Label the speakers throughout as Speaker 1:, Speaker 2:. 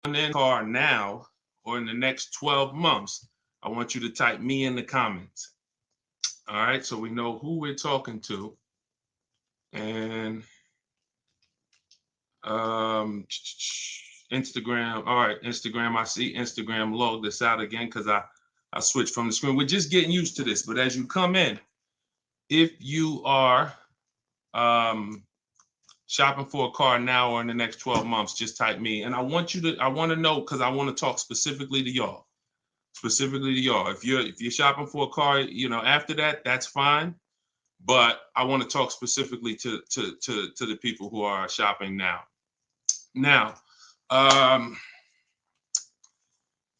Speaker 1: in a car now or in the next 12 months, I want you to type me in the comments. All right, so we know who we're talking to. And Instagram. All right, Instagram. I see Instagram log this out again because I switched from the screen. We're just getting used to this. But as you come in, if you are shopping for a car now or in the next 12 months, just type me. And I want to know because I want to talk specifically to y'all. Specifically to y'all. If you're shopping for a car, after that, that's fine. But I want to talk specifically to the people who are shopping now. Now,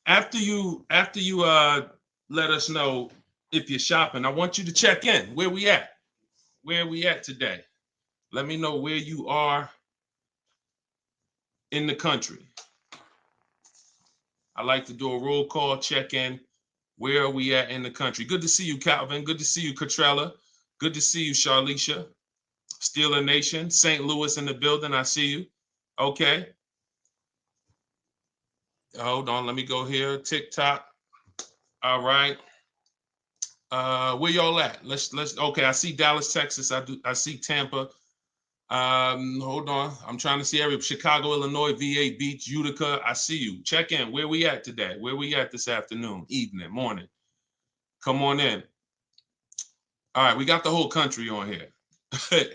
Speaker 1: after you let us know if you're shopping, I want you to check in. Where we at? Where we at today? Let me know where you are in the country. I like to do a roll call, check in. Where are we at in the country? Good to see you, Calvin. Good to see you, Catrella. Good to see you, Charlicia. Steeler Nation, St. Louis in the building. I see you. Okay. Hold on. Let me go here. TikTok. All right. Where y'all at? Let's. Okay. I see Dallas, Texas. I see Tampa. Hold on. I'm trying to see every Chicago, Illinois, VA Beach, Utica. I see you. Check in. Where we at today? Where we at this afternoon, evening, morning? Come on in. All right, we got the whole country on here.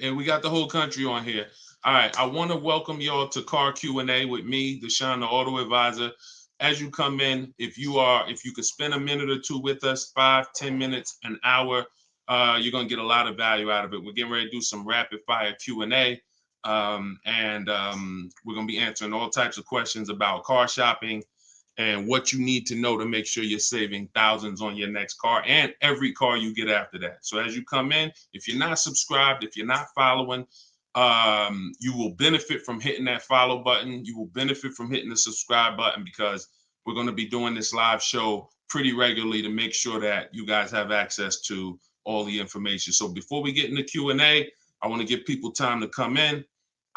Speaker 1: And we got the whole country on here. All right, I want to welcome y'all to Car Q&A with me, Deshone the Auto Advisor. As you come in, if you could spend a minute or two with us, 5-10 minutes, an hour, you're gonna get a lot of value out of it. We're getting ready to do some rapid fire Q&A, and we're gonna be answering all types of questions about car shopping and what you need to know to make sure you're saving thousands on your next car and every car you get after that. So as you come in, if you're not subscribed, if you're not following, you will benefit from hitting that follow button. You will benefit from hitting the subscribe button because we're going to be doing this live show pretty regularly to make sure that you guys have access to all the information. So before we get into Q&A, I want to give people time to come in.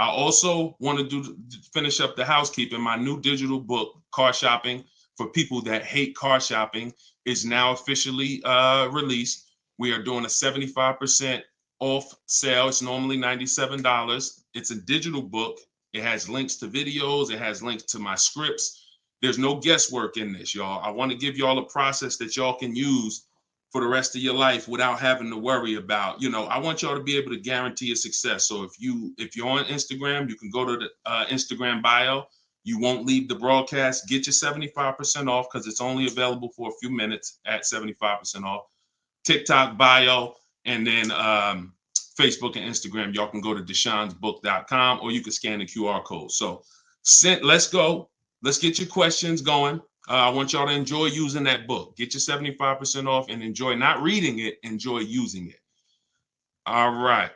Speaker 1: I also want to finish up the housekeeping. My new digital book, Car Shopping for People That Hate Car Shopping, is now officially released. We are doing a 75% off sale. It's normally $97. It's a digital book. It has links to videos. It has links to my scripts. There's no guesswork in this, y'all. I want to give y'all a process that y'all can use for the rest of your life without having to worry about, I want y'all to be able to guarantee a success. So if you're on Instagram, you can go to the Instagram bio. You won't leave the broadcast. Get your 75% off because it's only available for a few minutes at 75% off. TikTok bio, and then Facebook and Instagram. Y'all can go to deshonsbook.com or you can scan the QR code. So let's go. Let's get your questions going. I want y'all to enjoy using that book. Get your 75% off and enjoy not reading it, enjoy using it. All right.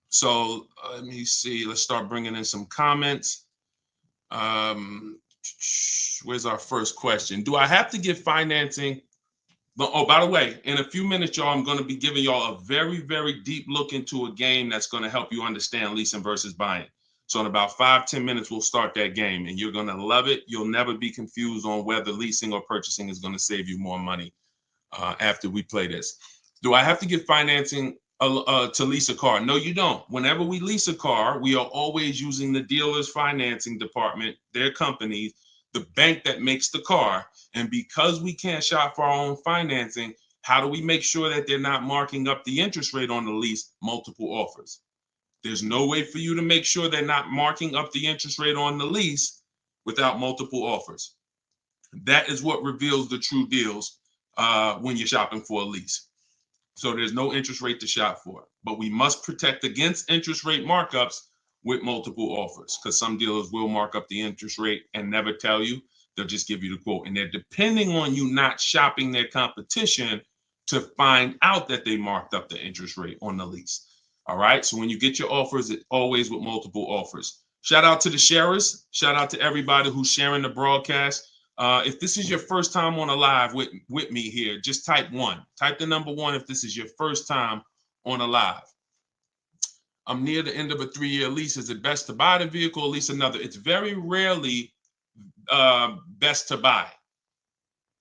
Speaker 1: So let me see. Let's start bringing in some comments. Where's our first question? Do I have to get financing? Oh, by the way, in a few minutes, y'all, I'm going to be giving y'all a very, very deep look into a game that's going to help you understand leasing versus buying. So in about 5-10 minutes, we'll start that game and you're going to love it. You'll never be confused on whether leasing or purchasing is going to save you more money after we play this. Do I have to get financing to lease a car? No, you don't. Whenever we lease a car, we are always using the dealer's financing department, their company, the bank that makes the car. And because we can't shop for our own financing, how do we make sure that they're not marking up the interest rate on the lease? Multiple offers. There's no way for you to make sure they're not marking up the interest rate on the lease without multiple offers. That is what reveals the true deals when you're shopping for a lease. So there's no interest rate to shop for, but we must protect against interest rate markups with multiple offers because some dealers will mark up the interest rate and never tell you. They'll just give you the quote. And they're depending on you not shopping their competition to find out that they marked up the interest rate on the lease. All right. So when you get your offers, it's always with multiple offers. Shout out to the sharers. Shout out to everybody who's sharing the broadcast. If this is your first time on a live with me here, just type 1. Type the number 1 if this is your first time on a live. I'm near the end of a 3-year lease. Is it best to buy the vehicle or lease another? It's very rarely best to buy.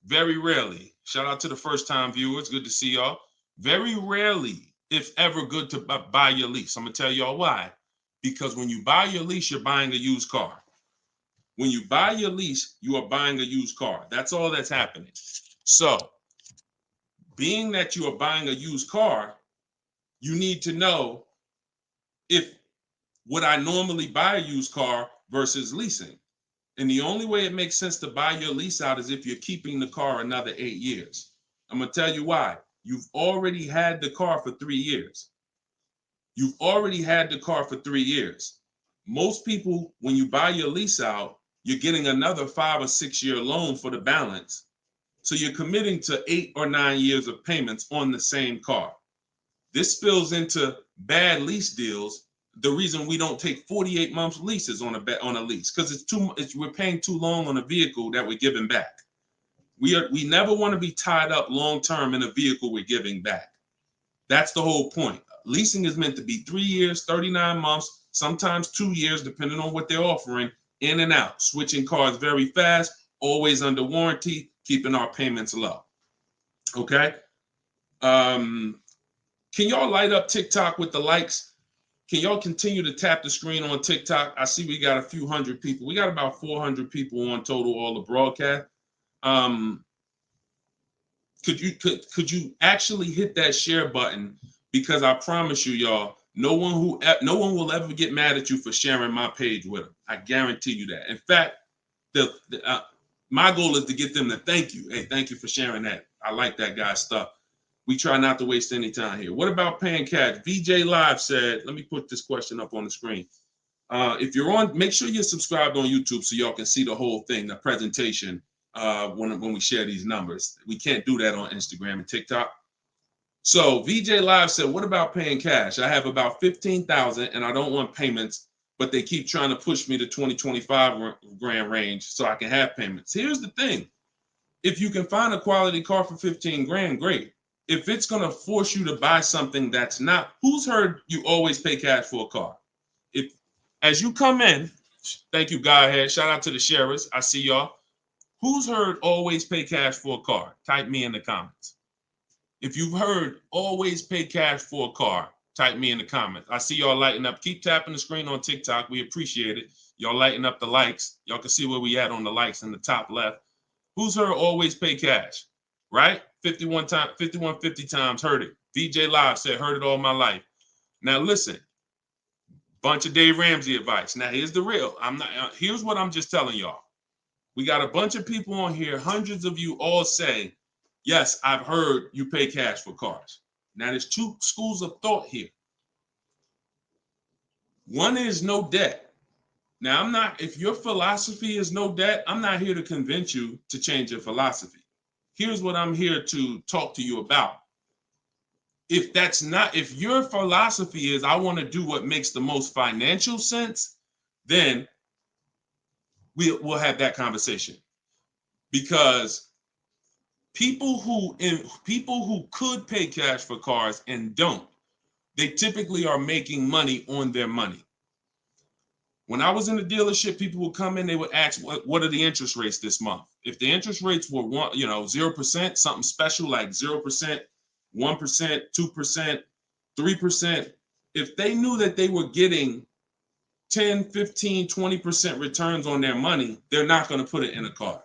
Speaker 1: Very rarely. Shout out to the first time viewers. Good to see y'all. Very rarely, if ever, good to buy your lease. I'm going to tell y'all why. Because when you buy your lease, you're buying a used car. When you buy your lease, you are buying a used car. That's all that's happening. So, being that you are buying a used car, you need to know if would I normally buy a used car versus leasing. And the only way it makes sense to buy your lease out is if you're keeping the car another 8 years. I'm going to tell you why. You've already had the car for 3 years. You've already had the car for 3 years. Most people, when you buy your lease out, you're getting another 5 or 6 year loan for the balance. So you're committing to 8 or 9 years of payments on the same car. This spills into bad lease deals. The reason we don't take 48 months leases on a lease, because we're paying too long on a vehicle that we're giving back. We never want to be tied up long term in a vehicle we're giving back. That's the whole point. Leasing is meant to be 3 years, 39 months, sometimes 2 years, depending on what they're offering, in and out, switching cars very fast, always under warranty, keeping our payments low. Okay. Can y'all light up TikTok with the likes? Can y'all continue to tap the screen on TikTok? I see we got a few hundred people. We got about 400 people on total, all the broadcast. Could you actually hit that share button? Because I promise you, y'all, no one will ever get mad at you for sharing my page with them. I guarantee you that. In fact, my goal is to get them to thank you. Hey, thank you for sharing that. I like that guy's stuff. We try not to waste any time here. What about paying cash? VJ Live said, let me put this question up on the screen. If you're on, make sure you're subscribed on YouTube so y'all can see the whole thing, the presentation, when we share these numbers. We can't do that on Instagram and TikTok. So VJ Live said, what about paying cash? I have about 15,000 and I don't want payments, but they keep trying to push me to 20-25 grand range so I can have payments. Here's the thing. If you can find a quality car for 15 grand, great. If it's going to force you to buy something that's not, who's heard you always pay cash for a car? If as you come in, thank you, Godhead. Shout out to the sharers. I see y'all. Who's heard always pay cash for a car? Type me in the comments. If you've heard always pay cash for a car, type me in the comments. I see y'all lighting up. Keep tapping the screen on TikTok. We appreciate it. Y'all lighting up the likes. Y'all can see where we at on the likes in the top left. Who's heard always pay cash? Right? 5150 times heard it. VJ Live said, heard it all my life. Now listen, bunch of Dave Ramsey advice. Now here's the real. Here's what I'm just telling y'all. We got a bunch of people on here, hundreds of you all say, yes, I've heard you pay cash for cars. Now there's two schools of thought here. One is no debt. Now if your philosophy is no debt, I'm not here to convince you to change your philosophy. Here's what I'm here to talk to you about. If your philosophy is I want to do what makes the most financial sense, then we'll have that conversation. Because people who could pay cash for cars and don't, they typically are making money on their money. When I was in the dealership, people would come in, they would ask, what are the interest rates this month? If the interest rates were 0%, something special like 0%, 1%, 2%, 3%, if they knew that they were getting 10, 15, 20% returns on their money, they're not going to put it in a car.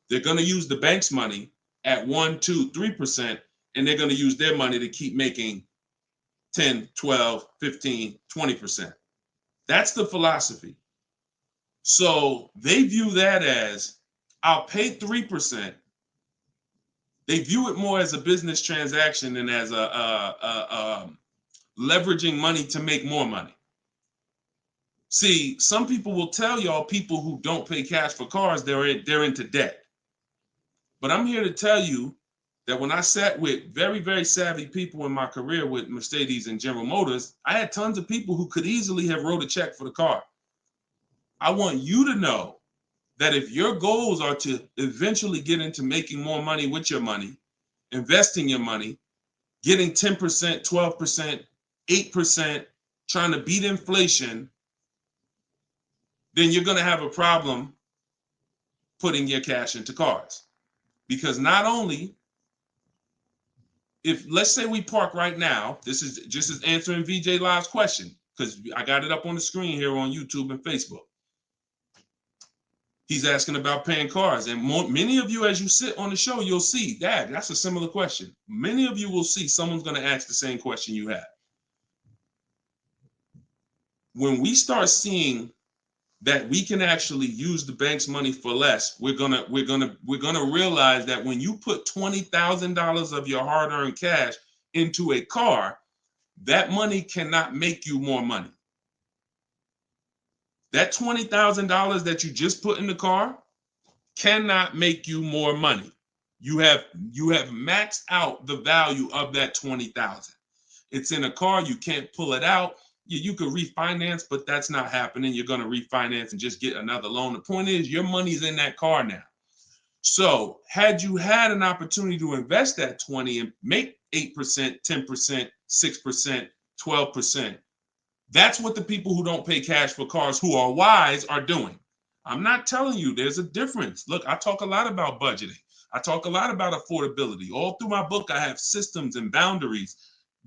Speaker 1: They're going to use the bank's money at 1, 2, 3%, and they're going to use their money to keep making 10, 12, 15, 20%. That's the philosophy. So they view that as, I'll pay 3%. They view it more as a business transaction than as a leveraging money to make more money. See, some people will tell y'all people who don't pay cash for cars, they're into debt. But I'm here to tell you that when I sat with very, very savvy people in my career with Mercedes and General Motors, I had tons of people who could easily have wrote a check for the car. I want you to know that if your goals are to eventually get into making more money with your money, investing your money, getting 10%, 12%, 8%, trying to beat inflation, then you're going to have a problem putting your cash into cars. Because not only, if let's say we park right now, this is just as answering VJ Live's question, because I got it up on the screen here on YouTube and Facebook. He's asking about paying cars. And many of you, as you sit on the show, you'll see, Dad, that's a similar question. Many of you will see someone's going to ask the same question you have. When we start seeing that we can actually use the bank's money for less, we're gonna realize that when you put $20,000 of your hard-earned cash into a car, that money cannot make you more money. That $20,000 that you just put in the car cannot make you more money. You have maxed out the value of that 20,000. It's in a car, you can't pull it out. You could refinance, but that's not happening. You're going to refinance and just get another loan. The point is, your money's in that car now. So had you had an opportunity to invest that 20 and make 8%, 10%, 6%, 12%, that's what the people who don't pay cash for cars, who are wise, are doing. I'm not telling you there's a difference. Look, I talk a lot about budgeting. I talk a lot about affordability. All through my book, I have systems and boundaries.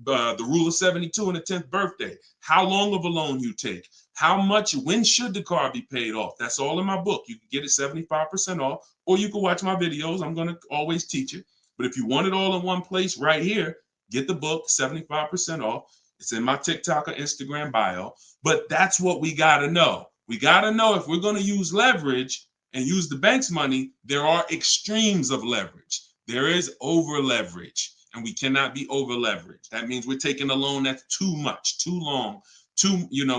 Speaker 1: The rule of 72 and the 10th birthday, how long of a loan you take, how much, when should the car be paid off. That's all in my book. You can get it 75% off, or you can watch my videos. I'm going to always teach it. But if you want it all in one place right here, get the book, 75% off. It's in my TikTok or Instagram bio. But that's what we got to know. We got to know if we're going to use leverage and use the bank's money, there are extremes of leverage. There is over leverage. And we cannot be over leveraged. That means we're taking a loan that's too much, too long,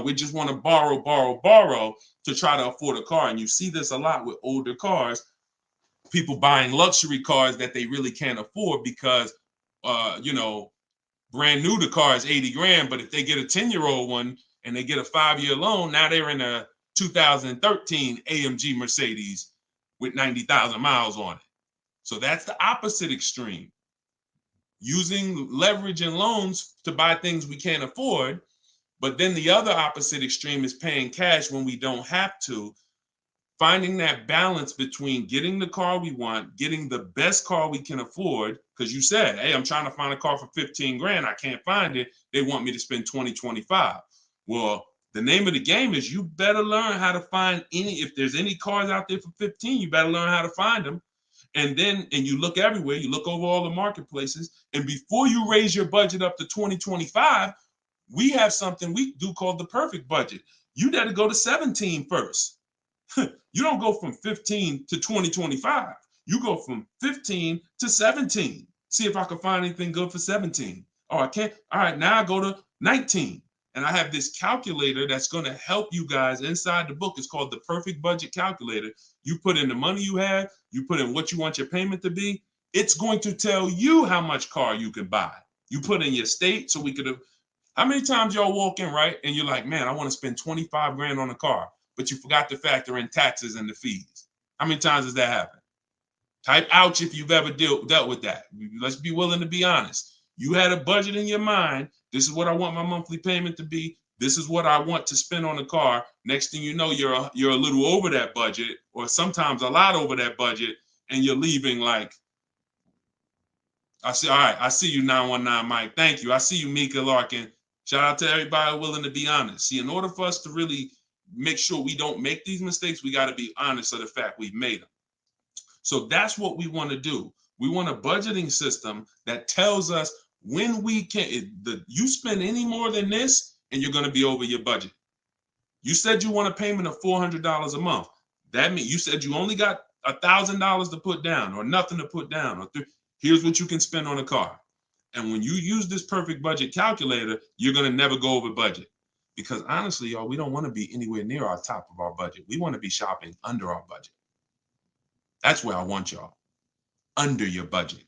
Speaker 1: we just want to borrow to try to afford a car. And you see this a lot with older cars, people buying luxury cars that they really can't afford because, brand new, the car is 80 grand. But if they get a 10-year-old one and they get a 5-year loan, now they're in a 2013 AMG Mercedes with 90,000 miles on it. So that's the opposite extreme. Using leverage and loans to buy things we can't afford. But then the other opposite extreme is paying cash when we don't have to. Finding that balance between getting the car we want, getting the best car we can afford. Because you said, hey, I'm trying to find a car for 15 grand. I can't find it. They want me to spend 20, 25. Well, the name of the game is you better learn how to find if there's any cars out there for 15, you better learn how to find them. And you look everywhere, you look over all the marketplaces, and before you raise your budget up to 2025, we have something we do called the perfect budget. You got to go to 17 first. You don't go from 15 to 2025. You go from 15 to 17. See if I can find anything good for 17. Oh, I can't. All right, now I go to 19. And I have this calculator that's going to help you guys inside the book. It's called the Perfect Budget Calculator. You put in the money you have, you put in what you want your payment to be. It's going to tell you how much car you can buy. You put in your state, so we could have. How many times y'all walk in, right? And you're like, man, I want to spend 25 grand on a car, but you forgot to factor in taxes and the fees. How many times does that happen? Type ouch if you've ever dealt with that. Let's be willing to be honest. You had a budget in your mind. This is what I want my monthly payment to be. This is what I want to spend on a car. Next thing you know, you're a little over that budget, or sometimes a lot over that budget, and you're leaving like, all right, I see you, 919 Mike. Thank you. I see you, Mika Larkin. Shout out to everybody willing to be honest. See, in order for us to really make sure we don't make these mistakes, we got to be honest of the fact we've made them. So that's what we want to do. We want a budgeting system that tells us when we can. You spend any more than this, and you're going to be over your budget. You said you want a payment of $400 a month. That means you said you only got $1,000 to put down, or nothing to put down. Or here's what you can spend on a car. And when you use this perfect budget calculator, you're going to never go over budget. Because honestly, y'all, we don't want to be anywhere near our top of our budget. We want to be shopping under our budget. That's where I want y'all. Under your budget.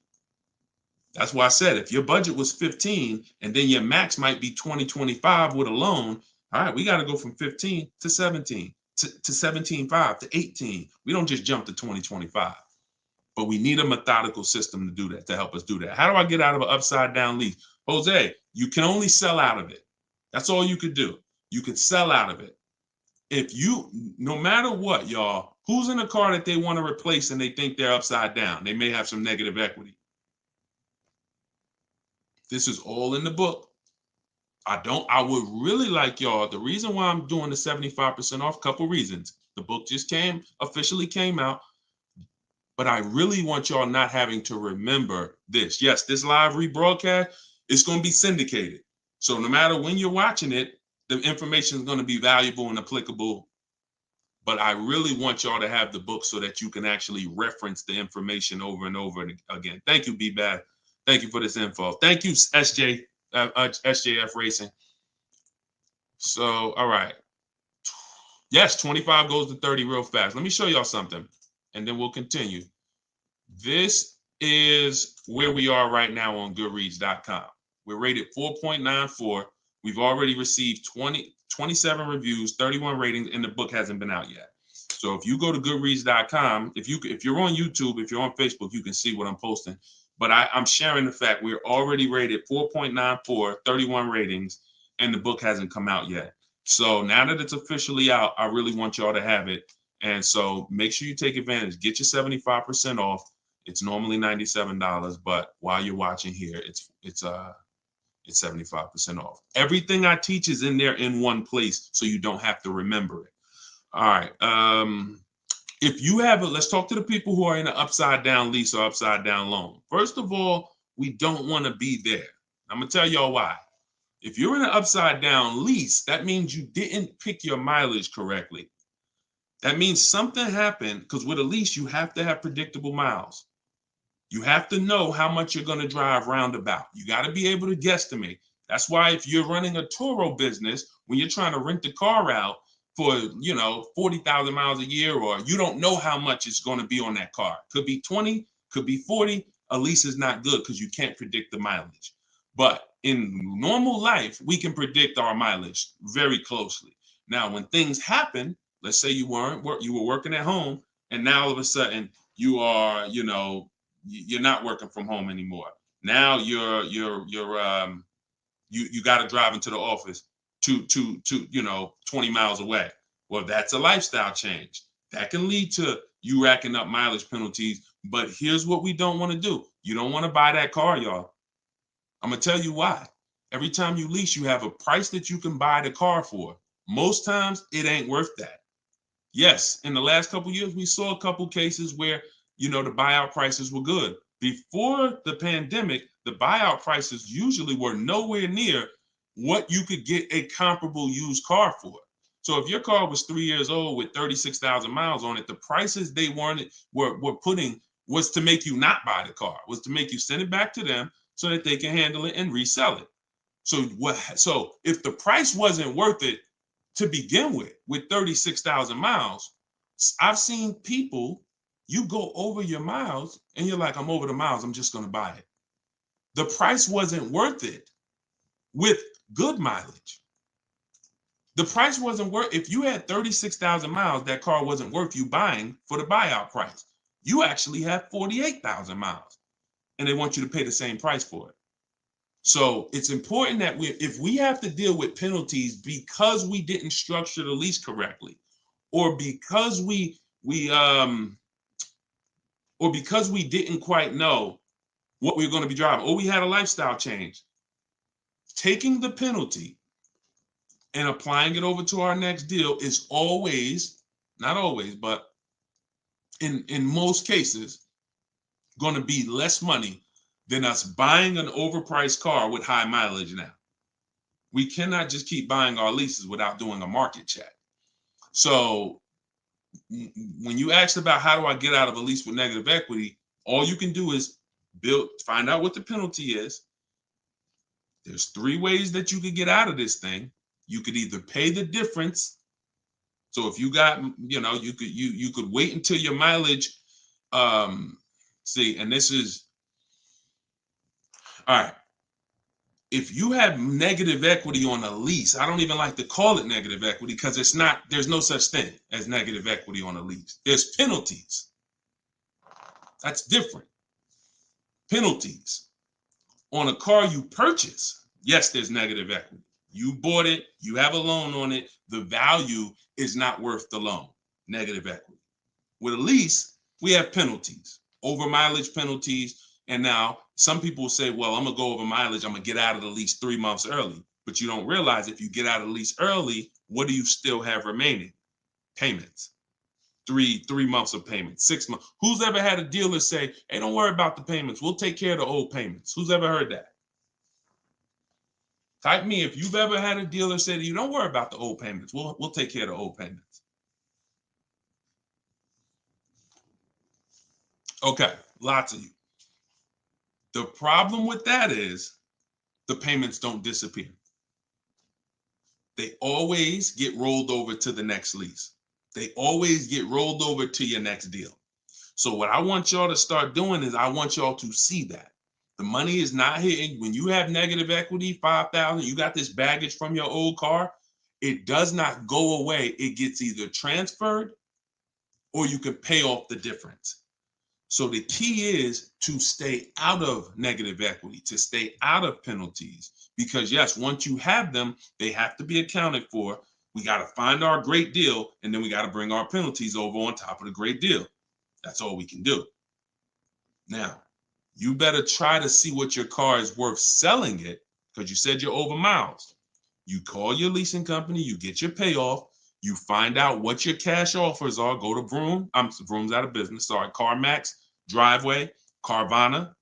Speaker 1: That's why I said if your budget was 15 and then your max might be 20, 25 with a loan, all right, we got to go from 15 to 17, to 17.5 to 18. We don't just jump to 20, 25. But we need a methodical system to do that, to help us do that. How do I get out of an upside down lease? Jose, you can only sell out of it. That's all you could do. You could sell out of it. If you, no matter what, y'all, Who's in a car that they want to replace and they think they're upside down? They may have some negative equity. This is all in the book. I would really like y'all, the reason why I'm doing the 75% off, couple reasons. The book just officially came out, but I really want y'all not having to remember this. Yes, this live rebroadcast is going to be syndicated. So no matter when you're watching it, the information is going to be valuable and applicable. But I really want y'all to have the book so that you can actually reference the information over and over again. Thank you, B-Bad. Thank you for this info. Thank you, SJF Racing. So, all right. Yes, 25 goes to 30 real fast. Let me show y'all something, and then we'll continue. This is where we are right now on Goodreads.com. We're rated 4.94. We've already received 27 reviews, 31 ratings, and the book hasn't been out yet. So if you go to Goodreads.com, if you're on YouTube, if you're on Facebook, you can see what I'm posting. But I'm sharing the fact we're already rated 4.94, 31 ratings, and the book hasn't come out yet. So now that it's officially out, I really want y'all to have it. And so make sure you take advantage. Get your 75% off. It's normally $97, but while you're watching here, it's 75% off. Everything I teach is in there in one place, so you don't have to remember it. All right. If you have let's talk to the people who are in an upside down lease or upside down loan. First of all, we don't want to be there. I'm gonna tell y'all why. If you're in an upside down lease, that means you didn't pick your mileage correctly. That means something happened, because with a lease, you have to have predictable miles. You have to know how much you're going to drive roundabout. You got to be able to guesstimate. That's why if you're running a Turo business, when you're trying to rent the car out for, 40,000 miles a year, or you don't know how much it's going to be on that car. Could be 20, could be 40. A lease is not good because you can't predict the mileage. But in normal life, we can predict our mileage very closely. Now, when things happen, let's say you were working at home, and now all of a sudden you are, you're not working from home anymore. Now you got to drive into the office to 20 miles away. Well, that's a lifestyle change. That can lead to you racking up mileage penalties. But here's what we don't want to do. You don't want to buy that car, y'all. I'm going to tell you why. Every time you lease, you have a price that you can buy the car for. Most times it ain't worth that. Yes, in the last couple of years, we saw a couple cases where, the buyout prices were good. Before the pandemic, the buyout prices usually were nowhere near what you could get a comparable used car for. So if your car was 3 years old with 36,000 miles on it, the prices they were putting was to make you not buy the car, was to make you send it back to them so that they can handle it and resell it. So if the price wasn't worth it to begin with 36,000 miles, I've seen people, you go over your miles and you're like, I'm over the miles, I'm just going to buy it. The price wasn't worth it with good mileage. The price wasn't worth, if you had 36,000 miles, that car wasn't worth you buying for the buyout price. You actually have 48,000 miles and they want you to pay the same price for it. So it's important that if we have to deal with penalties because we didn't structure the lease correctly, or because we didn't quite know what we were going to be driving, or we had a lifestyle change, taking the penalty and applying it over to our next deal is always, not always, but in most cases, going to be less money than us buying an overpriced car with high mileage now. We cannot just keep buying our leases without doing a market check. So when you asked about how do I get out of a lease with negative equity, all you can do is find out what the penalty is. There's 3 ways that you could get out of this thing. You could either pay the difference. So if you got, you could wait until your mileage, and this is, all right. If you have negative equity on a lease, I don't even like to call it negative equity because there's no such thing as negative equity on a lease. There's penalties. That's different. Penalties on a car you purchase. Yes, there's negative equity. You bought it, you have a loan on it. The value is not worth the loan. Negative equity. With a lease, we have penalties, over mileage penalties. And now some people will say, well, I'm going to go over mileage. I'm going to get out of the lease 3 months early. But you don't realize if you get out of the lease early, what do you still have remaining? Payments. Three months of payments, 6 months. Who's ever had a dealer say, hey, don't worry about the payments. We'll take care of the old payments. Who's ever heard that? Type me if you've ever had a dealer say to you, don't worry about the old payments. We'll take care of the old payments. Okay, lots of you. The problem with that is the payments don't disappear. They always get rolled over to the next lease. They always get rolled over to your next deal. So what I want y'all to start doing is I want y'all to see that the money is not hitting. When you have negative equity, 5,000, you got this baggage from your old car, it does not go away. It gets either transferred or you can pay off the difference. So the key is to stay out of negative equity, to stay out of penalties, because yes, once you have them, they have to be accounted for. We got to find our great deal, and then we got to bring our penalties over on top of the great deal. That's all we can do. Now, you better try to see what your car is worth selling it, because you said you're over miles. You call your leasing company, you get your payoff, you find out what your cash offers are. Go to Vroom. Vroom's out of business. Sorry, CarMax, Driveway, Carvana,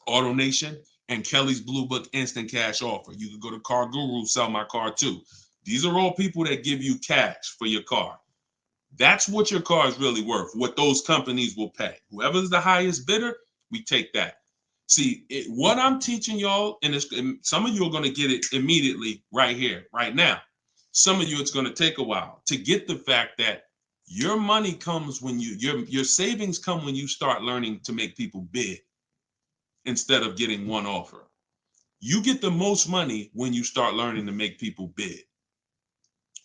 Speaker 1: AutoNation, and Kelly's Blue Book Instant Cash Offer. You can go to Car Guru, Sell My Car Too. These are all people that give you cash for your car. That's what your car is really worth, what those companies will pay. Whoever's the highest bidder, we take that. See, what I'm teaching y'all, and some of you are going to get it immediately right here, right now. Some of you, it's going to take a while to get the fact that your money comes when your savings come when you start learning to make people bid instead of getting one offer. You get the most money when you start learning to make people bid.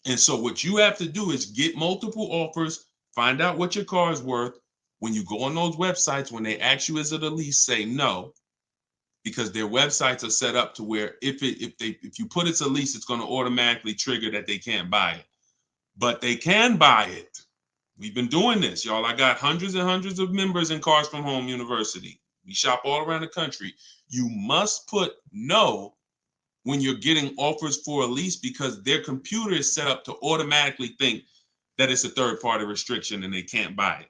Speaker 1: And so what you have to do is get multiple offers, find out what your car is worth. When you go on those websites, when they ask you, is it a lease, say no, because their websites are set up to where if you put it's a lease, it's going to automatically trigger that they can't buy it. But they can buy it. We've been doing this, y'all. I got hundreds and hundreds of members in Cars from Home University. We shop all around the country. You must put no when you're getting offers for a lease, because their computer is set up to automatically think that it's a third-party restriction and they can't buy it.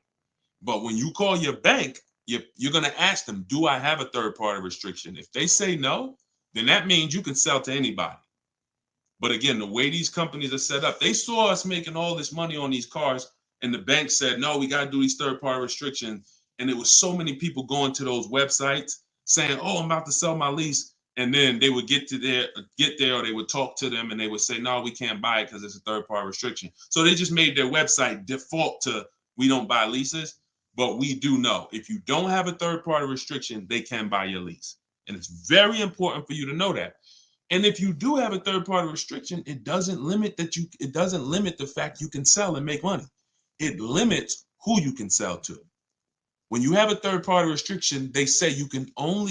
Speaker 1: But when you call your bank, you're going to ask them, do I have a third-party restriction? If they say no, then that means you can sell to anybody. But again, the way these companies are set up, they saw us making all this money on these cars, and the bank said, no, we got to do these third-party restrictions. And there was so many people going to those websites saying, oh, I'm about to sell my lease. And then they would get there, or they would talk to them and they would say, no, we can't buy it because it's a third-party restriction. So they just made their website default to, we don't buy leases, but we do know if you don't have a third-party restriction, they can buy your lease. And it's very important for you to know that. And if you do have a third-party restriction, it doesn't limit the fact you can sell and make money. It limits who you can sell to. When you have a third-party restriction, they say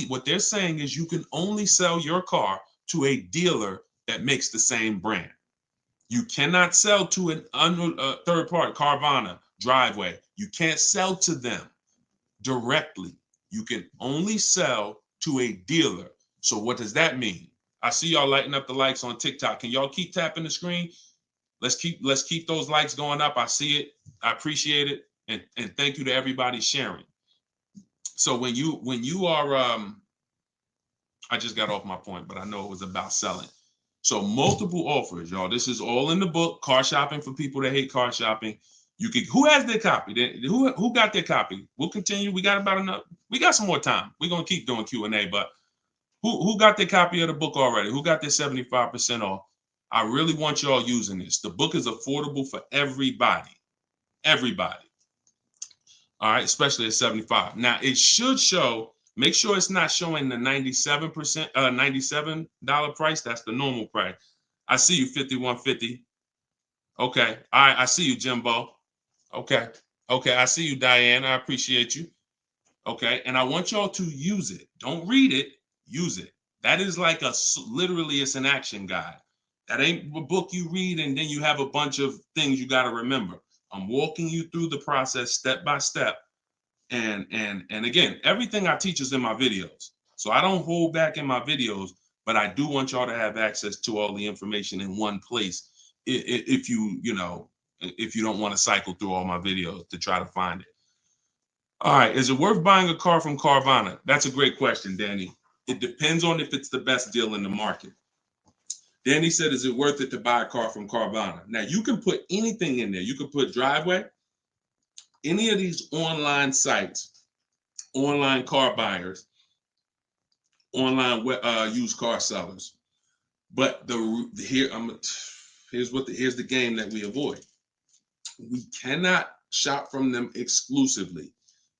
Speaker 1: what they're saying is you can only sell your car to a dealer that makes the same brand. You cannot sell to a third-party, Carvana, Driveway. You can't sell to them directly. You can only sell to a dealer. So what does that mean? I see y'all lighting up the likes on TikTok. Can y'all keep tapping the screen? Let's keep those likes going up. I see it. I appreciate it. And thank you to everybody sharing. So when you are, I just got off my point, but I know it was about selling. So multiple offers, y'all. This is all in the book, Car Shopping for People That Hate Car Shopping. Who has their copy? Who got their copy? We'll continue. We got some more time. We're gonna keep doing Q&A, but who got their copy of the book already? Who got their 75% off? I really want y'all using this. The book is affordable for everybody. Everybody. All right, especially at 75. Now it should show, make sure it's not showing the $97 price. That's the normal price. I see you, 5150. Okay. All right, I see you, Jimbo. Okay. I see you, Diane. I appreciate you. Okay. And I want y'all to use it. Don't read it, use it. That is like literally it's an action guide. That ain't a book you read and then you have a bunch of things you got to remember. I'm walking you through the process step by step. And again, everything I teach is in my videos. So I don't hold back in my videos, but I do want y'all to have access to all the information in one place. If if you don't want to cycle through all my videos to try to find it. All right, is it worth buying a car from Carvana? That's a great question, Danny. It depends on if it's the best deal in the market. Danny said, is it worth it to buy a car from Carvana? Now, you can put anything in there. You can put Driveway, any of these online sites, online car buyers, online used car sellers. But here's the game that we avoid. We cannot shop from them exclusively,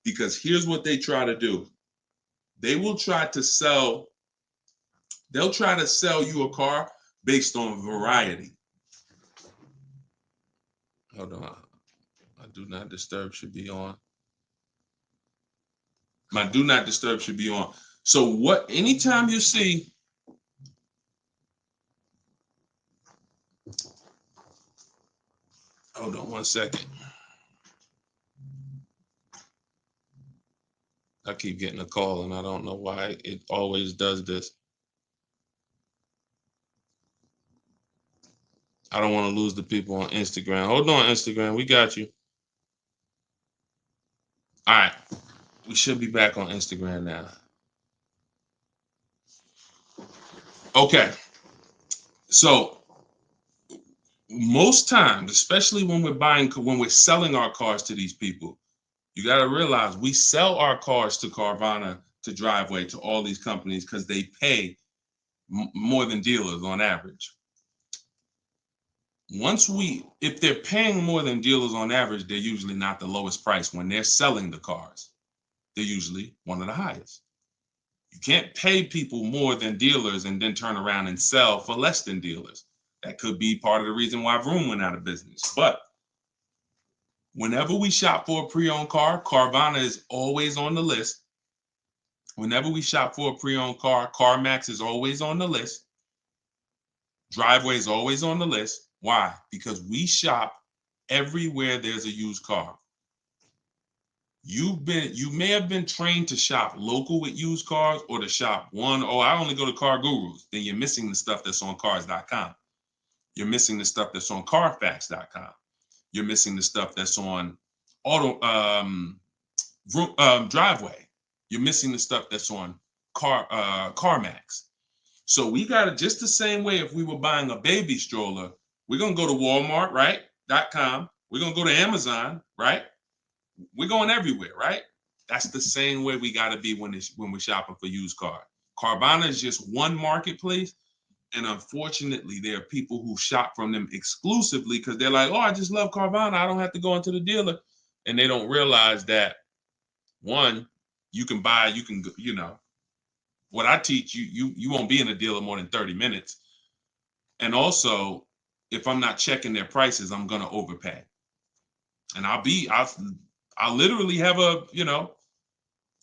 Speaker 1: because here's what they try to do. They'll try to sell you a car based on variety. Hold on. My do not disturb should be on. My do not disturb should be on. So anytime you see, hold on 1 second. I keep getting a call and I don't know why it always does this. I don't want to lose the people on Instagram. Hold on, Instagram. We got you. All right. We should be back on Instagram now. Okay. So most times, especially when we're selling our cars to these people, you got to realize we sell our cars to Carvana, to Driveway, to all these companies because they pay more than dealers on average. If they're paying more than dealers on average, they're usually not the lowest price. When they're selling the cars, they're usually one of the highest. You can't pay people more than dealers and then turn around and sell for less than dealers. That could be part of the reason why Vroom went out of business. But whenever we shop for a pre-owned car, Carvana is always on the list. Whenever we shop for a pre-owned car, CarMax is always on the list. Driveway is always on the list. Why? Because we shop everywhere there's a used car. You may have been trained to shop local with used cars, or to shop I only go to Car Gurus. Then you're missing the stuff that's on cars.com. You're missing the stuff that's on carfax.com. You're missing the stuff that's on Driveway. You're missing the stuff that's on CarMax. So we got it just the same way. If we were buying a baby stroller, we're going to go to Walmart, right? .com. We're going to go to Amazon, right? We're going everywhere, right? That's the same way we got to be when we're shopping for used car. Carvana is just one marketplace. And unfortunately, there are people who shop from them exclusively because they're like, oh, I just love Carvana. I don't have to go into the dealer. And they don't realize that, one, what I teach you won't be in a dealer more than 30 minutes. And also, if I'm not checking their prices, I'm going to overpay. And I'll literally have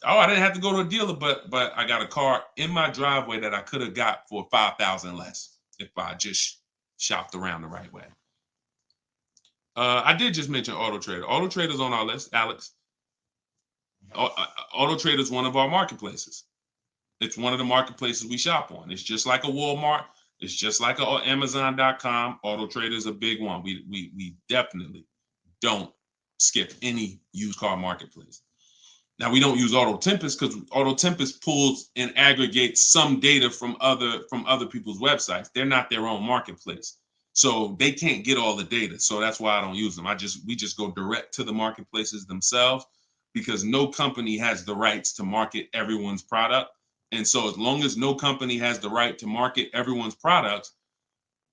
Speaker 1: I didn't have to go to a dealer, but I got a car in my driveway that I could have got for $5,000 less if I just shopped around the right way. I did just mention Auto Trader. Auto Trader's on our list, Alex. Auto Trader is one of our marketplaces. It's one of the marketplaces we shop on. It's just like a Walmart. It's just like a Amazon.com. Auto Trader is a big one. We definitely don't skip any used car marketplace. Now, we don't use Auto Tempest because Auto Tempest pulls and aggregates some data from other people's websites. They're not their own marketplace, so they can't get all the data. So that's why I don't use them. We just go direct to the marketplaces themselves, because no company has the rights to market everyone's product. And so as long as no company has the right to market everyone's products,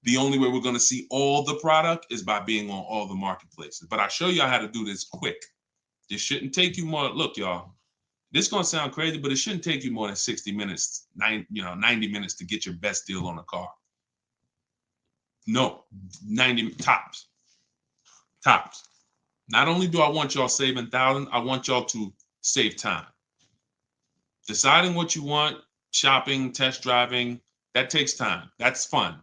Speaker 1: the only way we're going to see all the product is by being on all the marketplaces. But I'll show you how to do this quick. This shouldn't take you more. Look, y'all, this is going to sound crazy, but it shouldn't take you more than 60 minutes, 90 minutes to get your best deal on a car. No, 90 tops. Tops. Not only do I want y'all saving thousands, I want y'all to save time. Deciding what you want, shopping, test driving, that takes time. That's fun.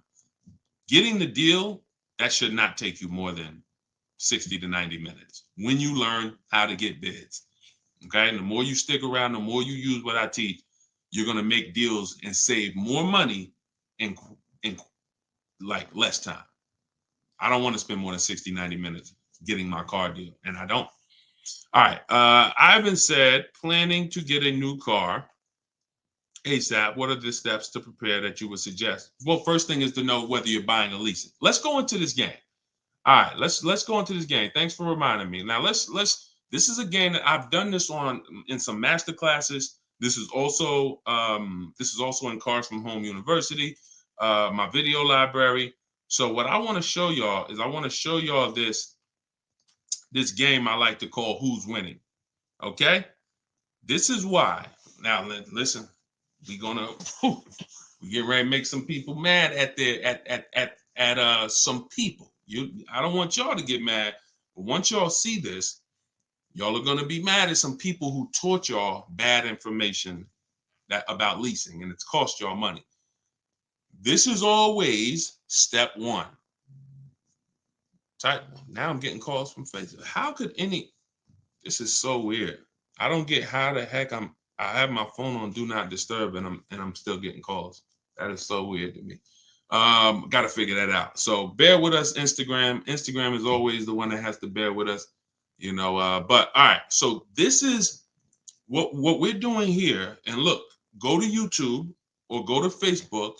Speaker 1: Getting the deal, that should not take you more than 60 to 90 minutes when you learn how to get bids. Okay, and the more you stick around, the more you use what I teach, you're gonna make deals and save more money in like less time. I don't want to spend more than 60, 90 minutes getting my car deal, and I don't. All right, Ivan said, planning to get a new car ASAP. What are the steps to prepare that you would suggest? Well, first thing is to know whether you're buying or leasing. Let's go into this game. All right, let's go into this game. Thanks for reminding me. Now let's this is a game that I've done this on in some master classes. This is also in Cars from Home University, my video library. So what I want to show y'all is I want to show y'all this game I like to call Who's Winning. Okay? This is why. Now listen, we get ready to make some people mad at some people. I don't want y'all to get mad, but once y'all see this, y'all are gonna be mad at some people who taught y'all bad information about leasing, and it's cost y'all money. This is always step one. Now I'm getting calls from Facebook. How could this is so weird. I don't get how the heck I have my phone on do not disturb and I'm still getting calls. That is so weird to me. Got to figure that out. So bear with us, Instagram. Instagram is always the one that has to bear with us, but all right. So this is what we're doing here. And look, go to YouTube or go to Facebook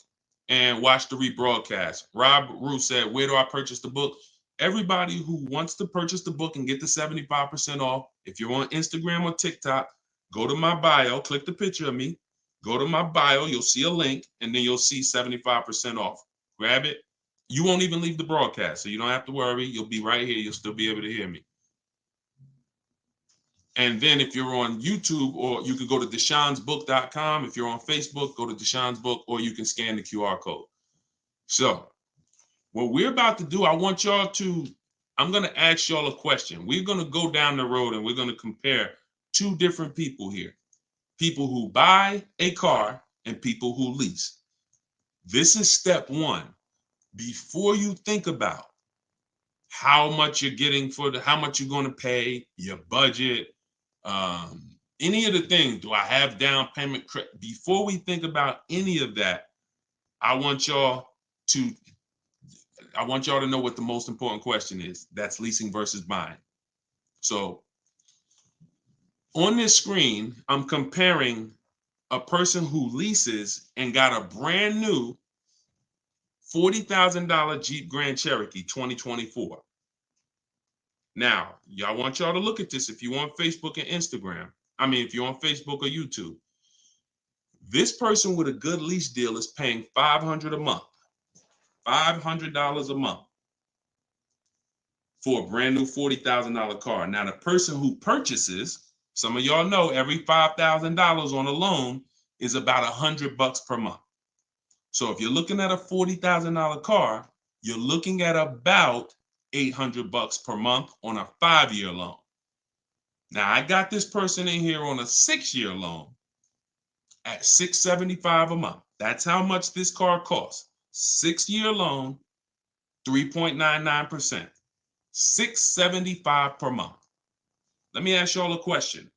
Speaker 1: and watch the rebroadcast. Rob Rue said, where do I purchase the book? Everybody who wants to purchase the book and get the 75% off, if you're on Instagram or TikTok, go to my bio, click the picture of me, go to my bio, you'll see a link, and then you'll see 75% off. Grab it. You won't even leave the broadcast, so you don't have to worry. You'll be right here. You'll still be able to hear me. And then if you're on YouTube, or you could go to deshonsbook.com. If you're on Facebook, go to Deshon's Book, or you can scan the QR code. So what we're about to do, I'm going to ask y'all a question. We're going to go down the road and we're going to compare two different people here. People who buy a car and people who lease. This is step one. Before you think about how much you're getting how much you're going to pay, your budget, any of the things, do I have down payment? Before we think about any of that, I want y'all to know what the most important question is. That's leasing versus buying. So on this screen, I'm comparing a person who leases and got a brand new $40,000 Jeep Grand Cherokee 2024. Now, I want y'all to look at this if you're on Facebook and Instagram. If you're on Facebook or YouTube. This person with a good lease deal is paying $500 a month. $500 a month for a brand new $40,000 car. Now, the person who purchases, some of y'all know every $5,000 on a loan is about $100 per month. So if you're looking at a $40,000 car, you're looking at about $800 per month on a 5-year loan. Now, I got this person in here on a 6-year loan at $675 a month. That's how much this car costs. 6-year loan, 3.99%. $675 per month. Let me ask y'all a question.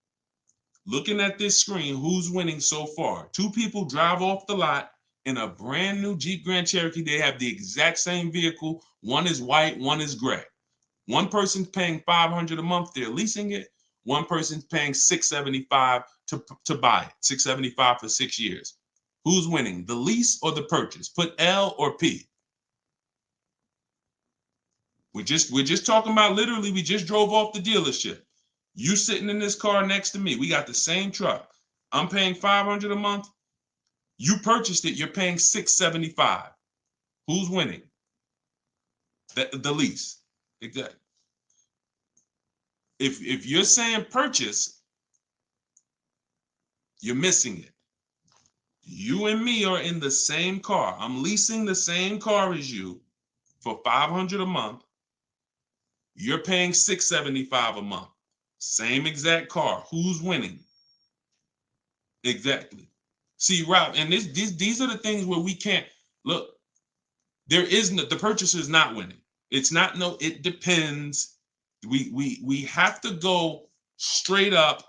Speaker 1: Looking at this screen, who's winning so far? Two people drive off the lot in a brand new Jeep Grand Cherokee. They have the exact same vehicle. One is white, one is gray. One person's paying $500 a month. They're leasing it. One person's paying $675 to buy it. $675 for 6 years. Who's winning, the lease or the purchase? Put L or P. We're just talking about, literally, we just drove off the dealership. You sitting in this car next to me. We got the same truck. I'm paying $500 a month. You purchased it. You're paying $675. Who's winning? The lease. Exactly. If you're saying purchase, you're missing it. You and me are in the same car. I'm leasing the same car as you for $500 a month. You're paying $675 a month. Same exact car. Who's winning? Exactly. See, Rob, and these are the things where we can't look. The purchaser is not winning. It's not it depends. We have to go straight up.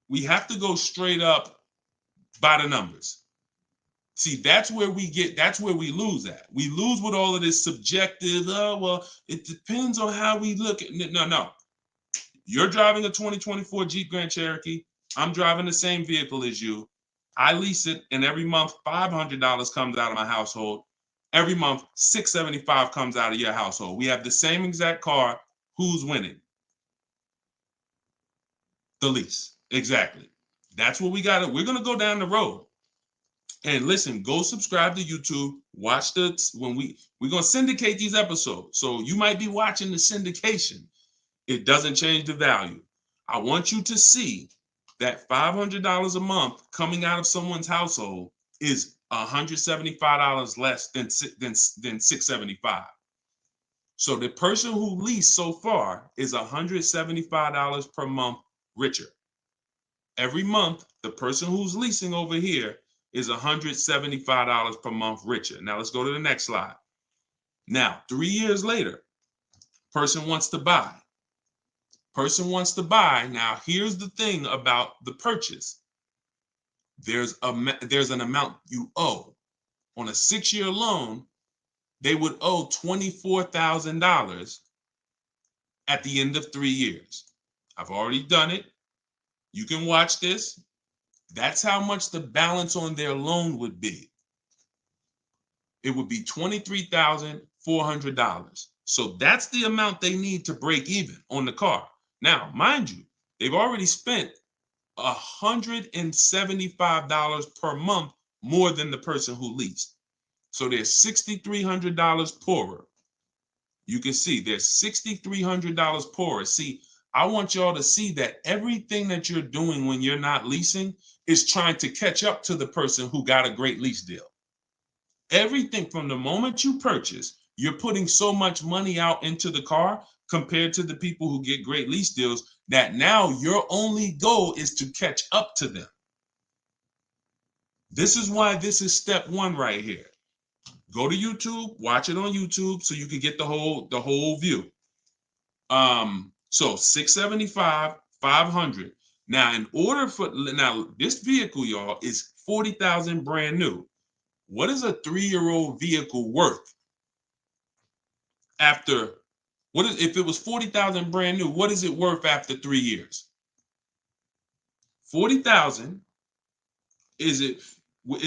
Speaker 1: We have to go straight up by the numbers. See, that's where we lose at. We lose with all of this subjective, oh, well, it depends on how we look at it. No. You're driving a 2024 Jeep Grand Cherokee. I'm driving the same vehicle as you. I lease it, and every month $500 comes out of my household. Every month $675 comes out of your household. We have the same exact car. Who's winning? The lease. Exactly. That's what we got. We're going to go down the road. And listen, go subscribe to YouTube. Watch we're going to syndicate these episodes. So you might be watching the syndication. It doesn't change the value. I want you to see that $500 a month coming out of someone's household is $175 less than $675. So the person who leased so far is $175 per month richer. Every month, the person who's leasing over here is $175 per month richer. Now let's go to the next slide. Now, 3 years later, person wants to buy. Now, here's the thing about the purchase. There's an amount you owe. On a 6-year loan, they would owe $24,000 at the end of 3 years. I've already done it. You can watch this. That's how much the balance on their loan would be. It would be $23,400. So that's the amount they need to break even on the car. Now, mind you, they've already spent $175 per month more than the person who leased. So they're $6,300 poorer. You can see they're $6,300 poorer. See, I want y'all to see that everything that you're doing when you're not leasing is trying to catch up to the person who got a great lease deal. Everything from the moment you purchase, you're putting so much money out into the car compared to the people who get great lease deals that now your only goal is to catch up to them. This is why this is step one right here. Go to YouTube, watch it on YouTube so you can get the whole view. So 675, 500. Now, this vehicle, y'all, is 40,000 brand new. What is a 3-year-old vehicle worth after? If it was 40,000 brand new, what is it worth after 3 years? 40,000 is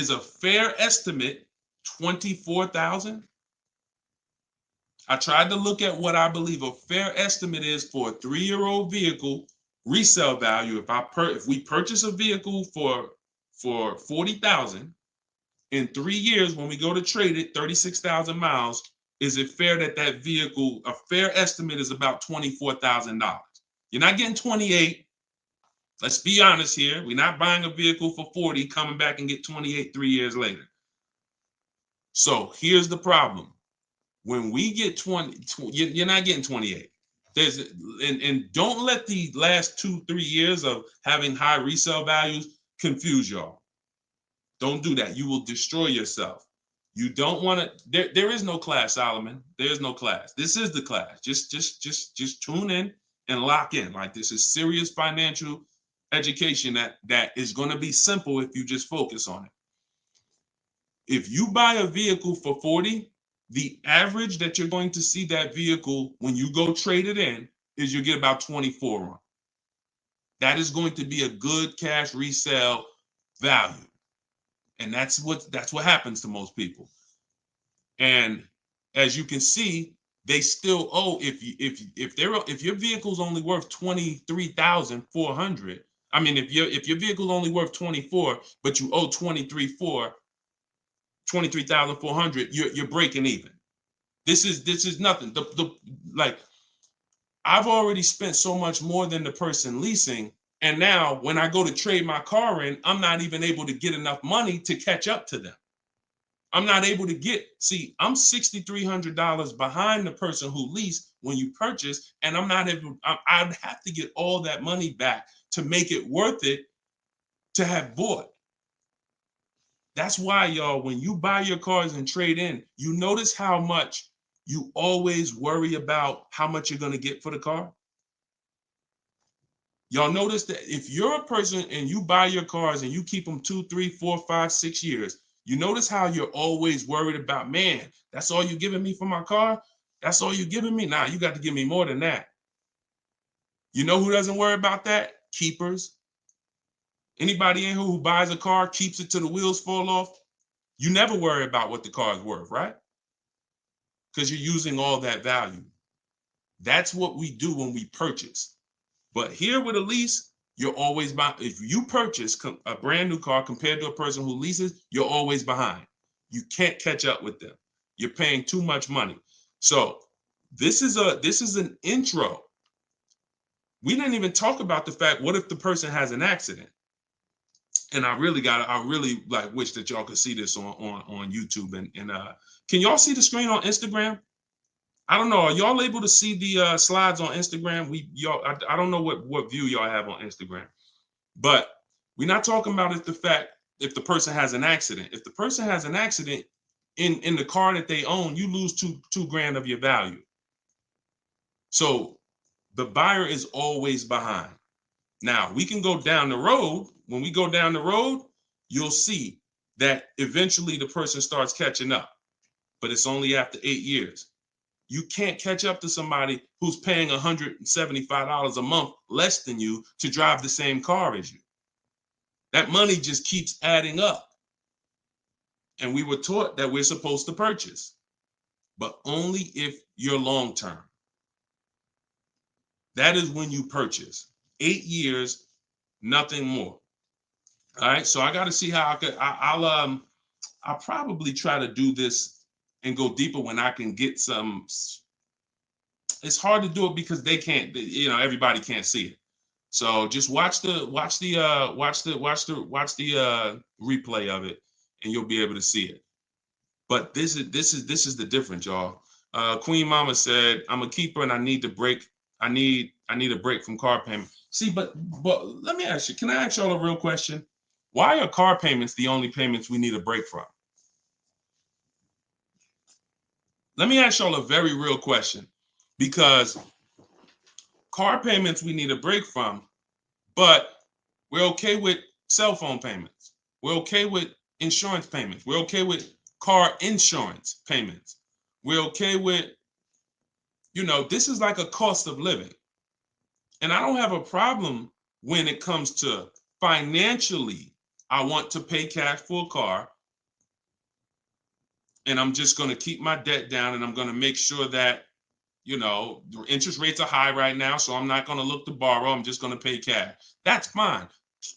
Speaker 1: a fair estimate 24,000? I tried to look at what I believe a fair estimate is for a 3-year-old vehicle resale value. If we purchase a vehicle for 40,000 in 3 years, when we go to trade it, 36,000 miles, is it fair that vehicle, a fair estimate is about $24,000? You're not getting 28. Let's be honest here. We're not buying a vehicle for 40, coming back and get 28 3 years later. So here's the problem. When we get 20, you're not getting 28. And don't let the last 2-3 years of having high resale values confuse y'all. Don't do that. You will destroy yourself. You don't want to. There is no class, Solomon. There's no class. This is the class. Just tune in and lock in. Like, this is serious financial education that is going to be simple if you just focus on it. If you buy a vehicle for 40, the average that you're going to see that vehicle when you go trade it in is you get about 24 on. That is going to be a good cash resale value. And that's what happens to most people. And as you can see, they still owe, if your vehicle's only worth 23,400, I mean, if your vehicle's only worth 24, but you owe 23,400, you're breaking even. This is nothing. Like, I've already spent so much more than the person leasing, and now when I go to trade my car in, I'm not even able to get enough money to catch up to them. I'm not able to I'm $6,300 behind the person who leased when you purchase, and I'd have to get all that money back to make it worth it to have bought. That's why, y'all, when you buy your cars and trade in, you notice how much you always worry about how much you're going to get for the car? Y'all notice that if you're a person and you buy your cars and you keep them 2, 3, 4, 5, 6 years, you notice how you're always worried about, man, that's all you're giving me for my car? That's all you're giving me? Nah, you got to give me more than that. You know who doesn't worry about that? Keepers. Anybody in here who buys a car, keeps it till the wheels fall off, you never worry about what the car is worth, right? Because you're using all that value. That's what we do when we purchase. But here with a lease, you're always behind. If you purchase a brand new car compared to a person who leases, you're always behind. You can't catch up with them. You're paying too much money. So this is an intro. We didn't even talk about the fact, what if the person has an accident? And I really like wish that y'all could see this on YouTube. And can y'all see the screen on Instagram? I don't know. Are y'all able to see the slides on Instagram? I don't know what view y'all have on Instagram, but we're not talking about if the person has an accident. If the person has an accident in the car that they own, you lose two grand of your value. So the buyer is always behind. Now we can go down the road. When we go down the road, you'll see that eventually the person starts catching up, but it's only after 8 years. You can't catch up to somebody who's paying $175 a month less than you to drive the same car as you. That money just keeps adding up. And we were taught that we're supposed to purchase, but only if you're long term. That is when you purchase. 8 years, nothing more. All right, so I got to see how I'll probably try to do this and go deeper when I can get some. It's hard to do it because they can't, everybody can't see it. So just watch the replay of it, and you'll be able to see it. But this is the difference, y'all. Queen Mama said, "I'm a keeper and I need to break. I need a break from car payment." See, but let me ask you. Can I ask y'all a real question? Why are car payments the only payments we need a break from? Let me ask y'all a very real question, because car payments we need a break from, but we're okay with cell phone payments. We're okay with insurance payments. We're okay with car insurance payments. We're okay with, this is like a cost of living. And I don't have a problem when it comes to financially, I want to pay cash for a car, and I'm just going to keep my debt down, and I'm going to make sure that, the interest rates are high right now, so I'm not going to look to borrow. I'm just going to pay cash. That's fine.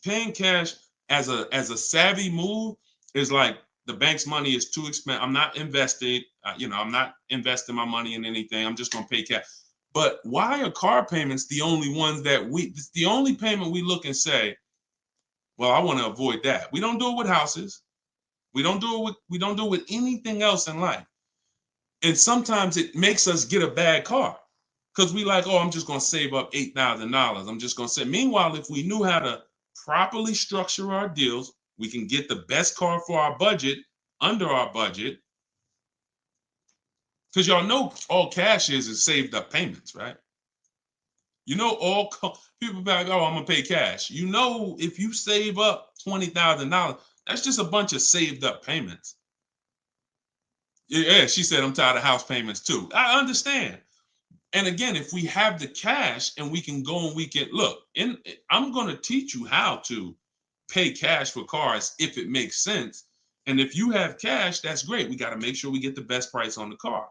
Speaker 1: Paying cash as a savvy move is like, the bank's money is too expensive. I'm not invested. I'm not investing my money in anything. I'm just going to pay cash. But why are car payments the only ones it's the only payment we look and say, well, I want to avoid that. We don't do it with houses. We don't do it with anything else in life. And sometimes it makes us get a bad car because we like, oh, I'm just going to save up $8,000. I'm just going to say, meanwhile, if we knew how to properly structure our deals, we can get the best car for our budget, under our budget. Because y'all know all cash is saved up payments, right? All people be like, oh, I'm going to pay cash. If you save up $20,000, that's just a bunch of saved up payments. Yeah, she said, I'm tired of house payments too. I understand. And again, if we have the cash and we can go and we can look, I'm going to teach you how to pay cash for cars if it makes sense. And if you have cash, that's great. We got to make sure we get the best price on the car.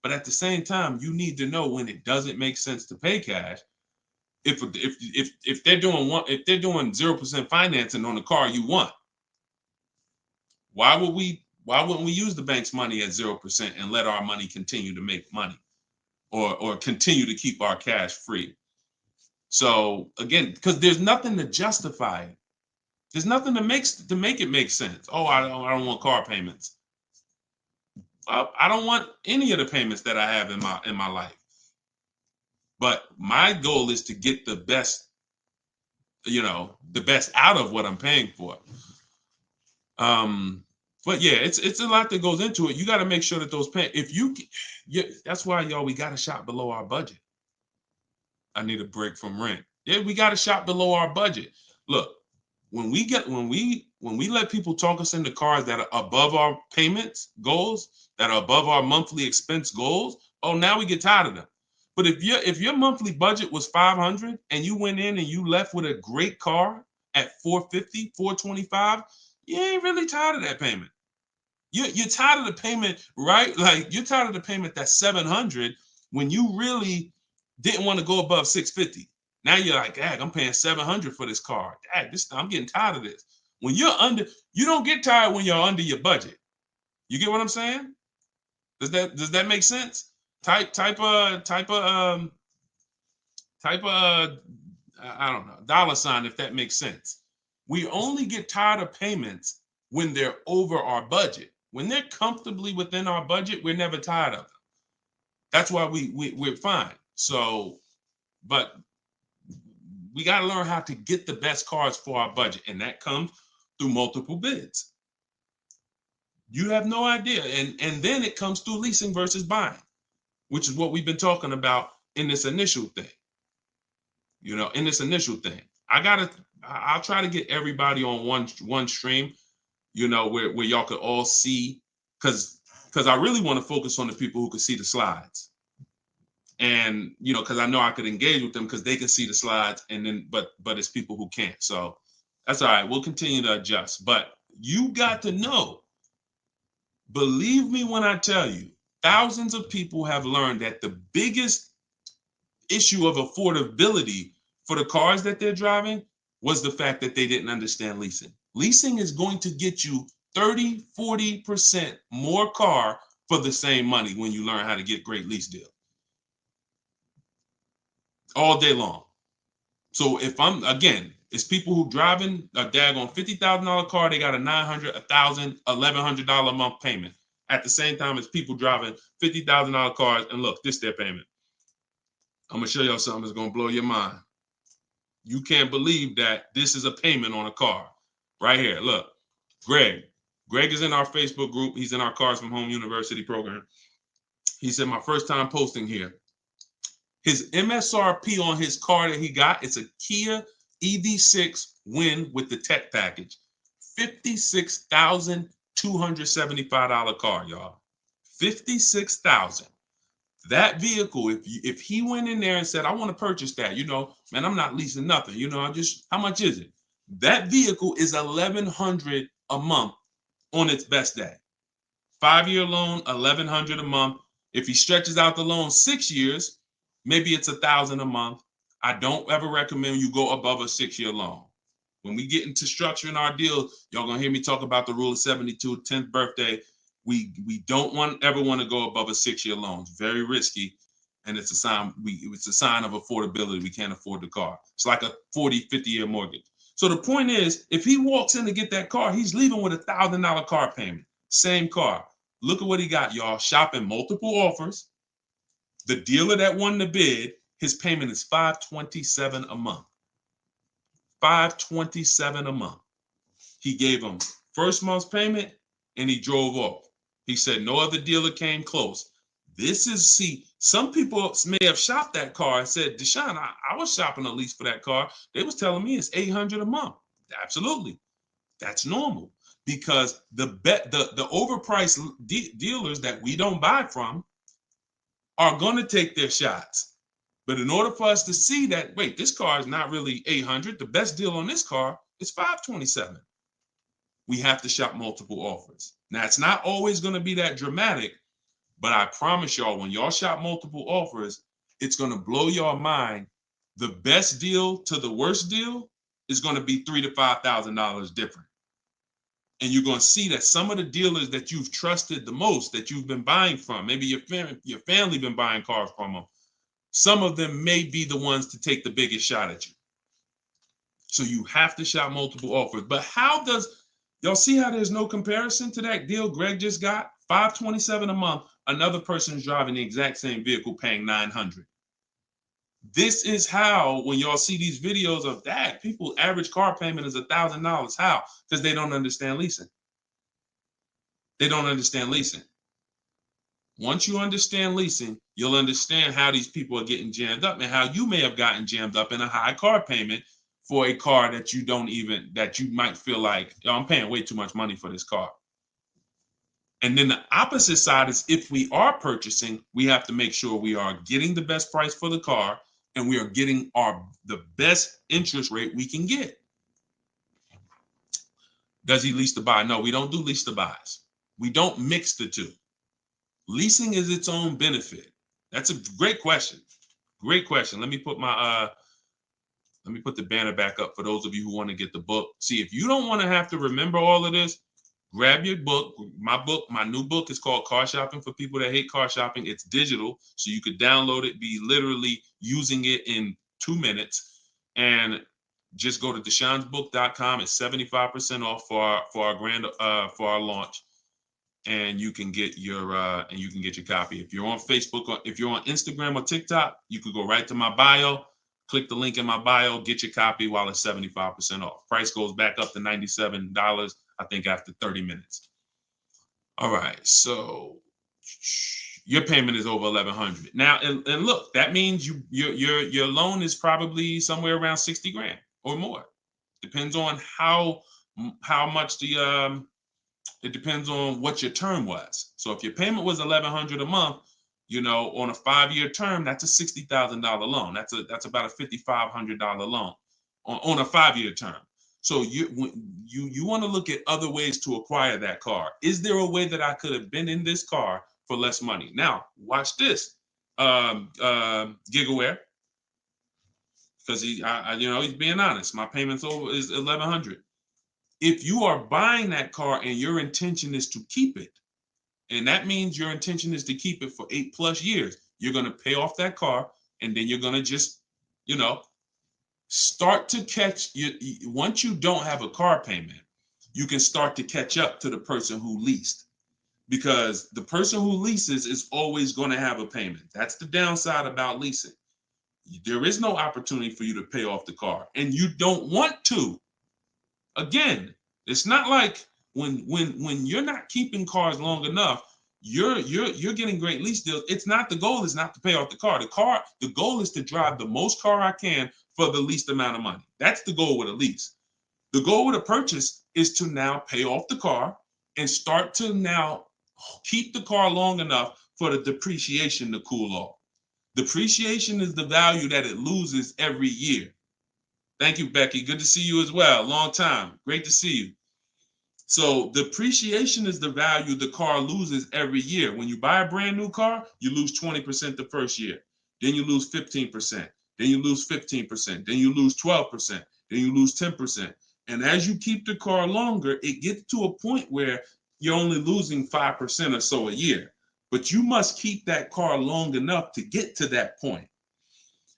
Speaker 1: But at the same time, you need to know when it doesn't make sense to pay cash. If they're doing 0% financing on the car you want, why wouldn't we use the bank's money at 0% and let our money continue to make money, or continue to keep our cash free? So again, because there's nothing to justify it. There's nothing to make it make sense. Oh, I don't want car payments. I don't want any of the payments that I have in my life. But my goal is to get the best, the best out of what I'm paying for. But yeah, it's a lot that goes into it. You got to make sure that those pay. If you, yeah, that's why y'all we got to shop below our budget. I need a break from rent. Yeah, we got to shop below our budget. Look, when we let people talk us into cars that are above our payments goals, that are above our monthly expense goals, oh, now we get tired of them. But if your monthly budget was 500 and you went in and you left with a great car at 450, 425, you ain't really tired of that payment. You're tired of the payment, right? Like you're tired of the payment that's 700 when you really didn't want to go above 650. Now you're like, dang, I'm paying 700 for this car. Dang, I'm getting tired of this. When you're under, you don't get tired when you're under your budget. You get what I'm saying? Does that make sense? Type of I don't know, dollar sign if that makes sense. We only get tired of payments when they're over our budget. When they're comfortably within our budget, we're never tired of them. That's why we're fine. So, but we got to learn how to get the best cars for our budget, and that comes through multiple bids. You have no idea, and then it comes through leasing versus buying, which is what we've been talking about in this initial thing. In this initial thing, I'll try to get everybody on one stream, where y'all could all see, because I really want to focus on the people who could see the slides. And because I know I could engage with them because they can see the slides, and then but it's people who can't. So that's all right. We'll continue to adjust. But you got to know, believe me when I tell you, thousands of people have learned that the biggest issue of affordability for the cars that they're driving was the fact that they didn't understand leasing. Leasing is going to get you 30, 40% more car for the same money when you learn how to get great lease deals. All day long. So if it's people who driving a daggone $50,000 car, they got a $900, $1,000, $1,100 a month payment. At the same time as people driving $50,000 cars, and look, this is their payment. I'm gonna show y'all something that's gonna blow your mind. You can't believe that this is a payment on a car. Right here, look. Greg is in our Facebook group. He's in our Cars from Home University program. He said, my first time posting here. His MSRP on his car that he got, it's a Kia EV6 Win with the tech package. $56,275 car, y'all. $56,000. That vehicle, if he went in there and said, I want to purchase that, man, I'm not leasing nothing. How much is it? That vehicle is $1,100 a month on its best day. 5-year loan, $1,100 a month. If he stretches out the loan 6 years, maybe it's $1,000 a month. I don't ever recommend you go above a 6-year loan. When we get into structuring our deal, y'all gonna hear me talk about the rule of 72, 10th birthday. We don't ever want to go above a 6-year loan. It's very risky, and it's a sign of affordability. We can't afford the car. It's like a 40, 50-year mortgage. So the point is, if he walks in to get that car, he's leaving with $1,000 car payment. Same car. Look at what he got, y'all. Shopping multiple offers. The dealer that won the bid, his payment is $527 a month. $527 a month. He gave him first month's payment and he drove off. He said no other dealer came close. Some people may have shopped that car and said, Deshone, I was shopping a lease for that car. They was telling me it's $800 a month. Absolutely. That's normal, because the overpriced dealers that we don't buy from are going to take their shots. But in order for us to see that, wait, this car is not really $800, the best deal on this car is $527. We have to shop multiple offers. Now, it's not always going to be that dramatic, but I promise y'all, when y'all shop multiple offers, it's going to blow your mind. The best deal to the worst deal is going to be $3,000 to $5,000 different. And you're going to see that some of the dealers that you've trusted the most, that you've been buying from, maybe your family been buying cars from them, some of them may be the ones to take the biggest shot at you. So you have to shop multiple offers. But y'all see how there's no comparison to that deal Greg just got? $527 a month. Another person's driving the exact same vehicle paying $900. This is how, when y'all see these videos of that, people average car payment is $1,000. How? Because they don't understand leasing. They don't understand leasing. Once you understand leasing, you'll understand how these people are getting jammed up and how you may have gotten jammed up in a high car payment for a car that you might feel like, oh, I'm paying way too much money for this car. And then the opposite side is, if we are purchasing, we have to make sure we are getting the best price for the car and we are getting the best interest rate we can get. Does he lease to buy? No, we don't do lease to buys. We don't mix the two. Leasing is its own benefit. That's a great question. Great question. Let me put the banner back up for those of you who want to get the book. See, if you don't want to have to remember all of this, grab your book. My new book is called Car Shopping for People That Hate Car Shopping. It's digital, so you could download it, be literally using it in 2 minutes, and just go to deshonesbook.com. It's 75% off for our launch, and you can get your copy. If you're on Facebook or if you're on Instagram or TikTok, you could go right to my bio, click the link in my bio, get your copy while it's 75% off. Price goes back up to $97, I think, after 30 minutes. All right, so your payment is over $1,100 now, and look, that means your loan is probably somewhere around 60 grand or more. Depends on how much it depends on what your term was. So if your payment was $1,100 a month, on a 5-year term, that's a $60,000 loan. That's about a $5,500 loan on a 5-year term. So you want to look at other ways to acquire that car. Is there a way that I could have been in this car for less money? Now, watch this, Gigaware, because he's being honest. My payment's over is $1,100. If you are buying that car and your intention is to keep it, and that means your intention is to keep it for 8+ years, you're going to pay off that car, and then you're going to just, start to catch you. Once you don't have a car payment, you can start to catch up to the person who leased, because the person who leases is always going to have a payment. That's the downside about leasing. There is no opportunity for you to pay off the car, and you don't want to. Again, it's not like when you're not keeping cars long enough, you're getting great lease deals. The goal is not to pay off the car. The goal is to drive the most car I can for the least amount of money. That's the goal with a lease. The goal with a purchase is to now pay off the car and start to now keep the car long enough for the depreciation to cool off. Depreciation is the value that it loses every year. Thank you, Becky. Good to see you as well. Long time. Great to see you. So depreciation is the value the car loses every year. When you buy a brand new car, you lose 20% the first year. Then you lose 15%. Then you lose 15%. Then you lose 12%. Then you lose 10%. And as you keep the car longer, it gets to a point where you're only losing 5% or so a year. But you must keep that car long enough to get to that point.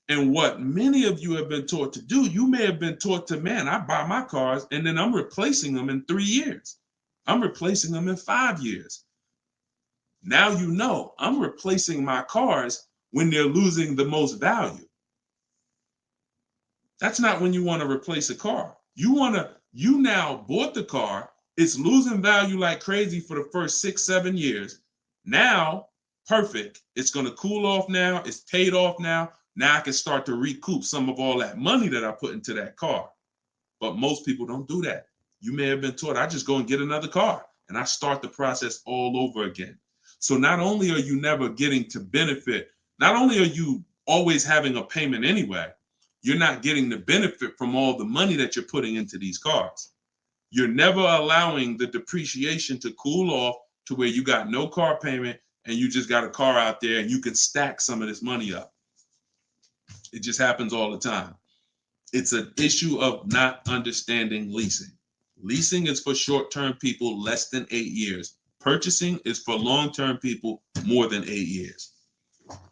Speaker 1: And what many of you have been taught to do, you may have been taught to, man, I buy my cars and then I'm replacing them in 3 years. I'm replacing them in 5 years. Now I'm replacing my cars when they're losing the most value. That's not when you want to replace a car. You now bought the car, it's losing value like crazy for the first 6-7 years. Now, perfect. It's going to cool off now. It's paid off now. Now I can start to recoup some of all that money that I put into that car. But most people don't do that. You may have been taught, I just go and get another car and I start the process all over again. So not only are you never getting to benefit, not only are you always having a payment anyway, you're not getting the benefit from all the money that you're putting into these cars. You're never allowing the depreciation to cool off to where you got no car payment and you just got a car out there and you can stack some of this money up. It just happens all the time. It's an issue of not understanding leasing. Leasing is for short-term people less than 8 years. Purchasing is for long-term people more than 8 years.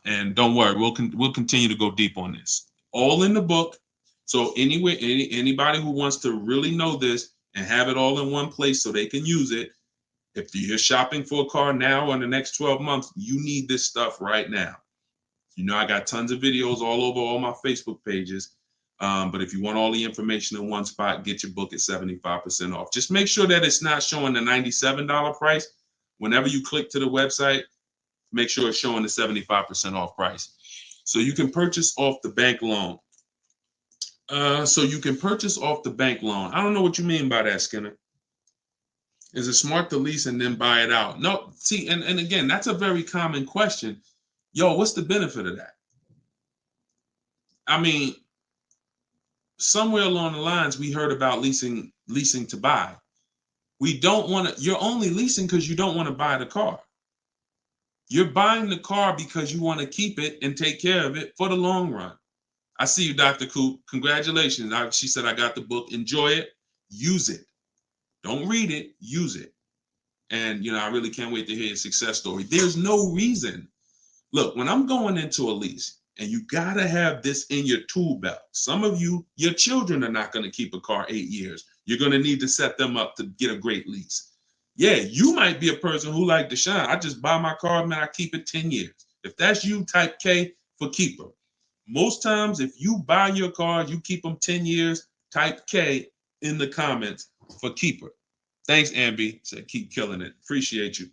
Speaker 1: And don't worry, we'll continue to go deep on this. All in the book. So anyway, anybody who wants to really know this and have it all in one place so they can use it, if you're shopping for a car now or in the next 12 months, you need this stuff right now. I got tons of videos all over all my Facebook pages. But if you want all the information in one spot, get your book at 75% off. Just make sure that it's not showing the $97 price. whenever you click to the website, make sure it's showing the 75% off price. So you can purchase off the bank loan. I don't know what you mean by that, Skinner. Is it smart to lease and then buy it out? No, see, and again, that's a very common question. Yo, what's the benefit of that? I mean, somewhere along the lines, we heard about leasing to buy. We don't want to, you're only leasing because you don't want to buy the car. You're buying the car because you want to keep it and take care of it for the long run. I see you, Dr. Coop. Congratulations. She said, I got the book. Enjoy it. Use it. Don't read it. Use it. And, I really can't wait to hear your success story. There's no reason. Look, when I'm going into a lease, and you got to have this in your tool belt. Some of you, your children are not going to keep a car 8 years. You're going to need to set them up to get a great lease. Yeah, you might be a person who like Deshone. I just buy my car, man, I keep it 10 years. If that's you, type K for keeper. Most times, if you buy your cars, you keep them 10 years, type K in the comments for keeper. Thanks, Ambi. Said keep killing it. Appreciate you.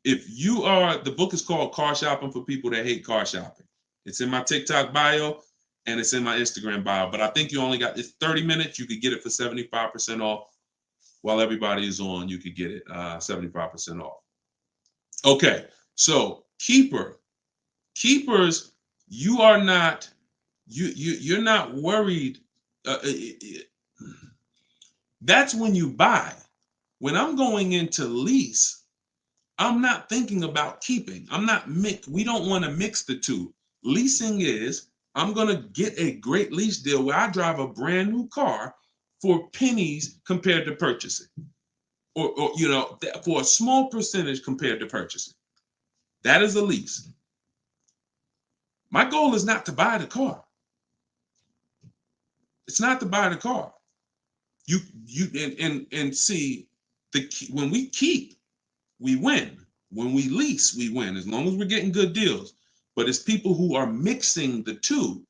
Speaker 1: If you are, the book is called Car Shopping for People That Hate Car Shopping. It's in my TikTok bio and it's in my Instagram bio. But I think you only got, it's 30 minutes. You could get it for 75% off. While everybody is on, you could get it 75% off. Okay, so keepers, you are not, you're not worried. That's when you buy. When I'm going into lease, I'm not thinking about keeping. We don't want to mix the two. Leasing is, I'm going to get a great lease deal where I drive a brand new car for pennies compared to purchasing. Or for a small percentage compared to purchasing. That is a lease. My goal is not to buy the car. It's not to buy the car. You see, when we keep, we win. When we lease, we win, as long as we're getting good deals. But it's people who are mixing the two,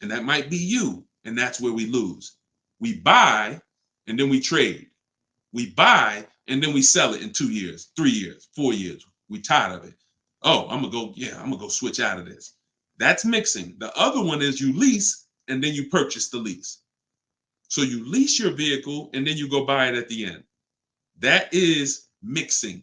Speaker 1: and that might be you, and that's where we lose. We buy, and then we trade. We buy, and then we sell it in 2 years, 3 years, 4 years. We tired of it. Oh, I'm gonna go switch out of this. That's mixing. The other one is you lease, and then you purchase the lease. So you lease your vehicle, and then you go buy it at the end. That is mixing.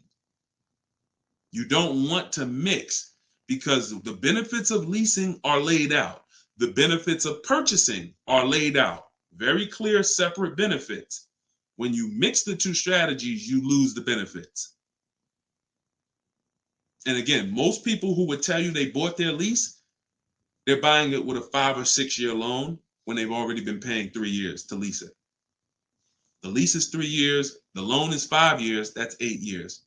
Speaker 1: You don't want to mix because the benefits of leasing are laid out. The benefits of purchasing are laid out. Very clear, separate benefits. When you mix the two strategies, you lose the benefits. And again, most people who would tell you they bought their lease, they're buying it with a 5 or 6 year loan when they've already been paying 3 years to lease it. The lease is 3 years. The loan is 5 years. That's 8 years.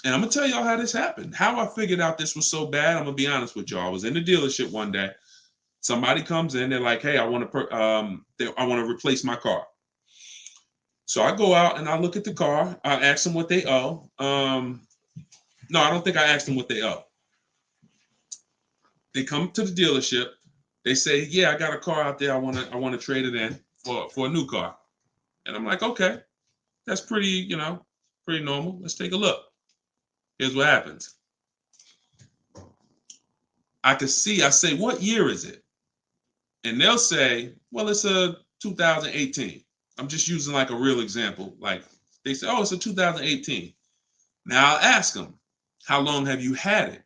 Speaker 1: And I'm going to tell y'all how this happened. How I figured out this was so bad, I'm going to be honest with y'all. I was in the dealership one day. Somebody comes in. They're like, hey, I want to replace my car. So I go out and I look at the car. I ask them what they owe. No, I don't think I asked them what they owe. They come to the dealership. They say, yeah, I got a car out there. I want to trade it in for a new car. And I'm like, okay, that's pretty normal. Let's take a look. Here's what happens. I say, what year is it? And they'll say, well, it's a 2018. I'm just using like a real example. Like they say, oh, it's a 2018. Now I'll ask them, how long have you had it?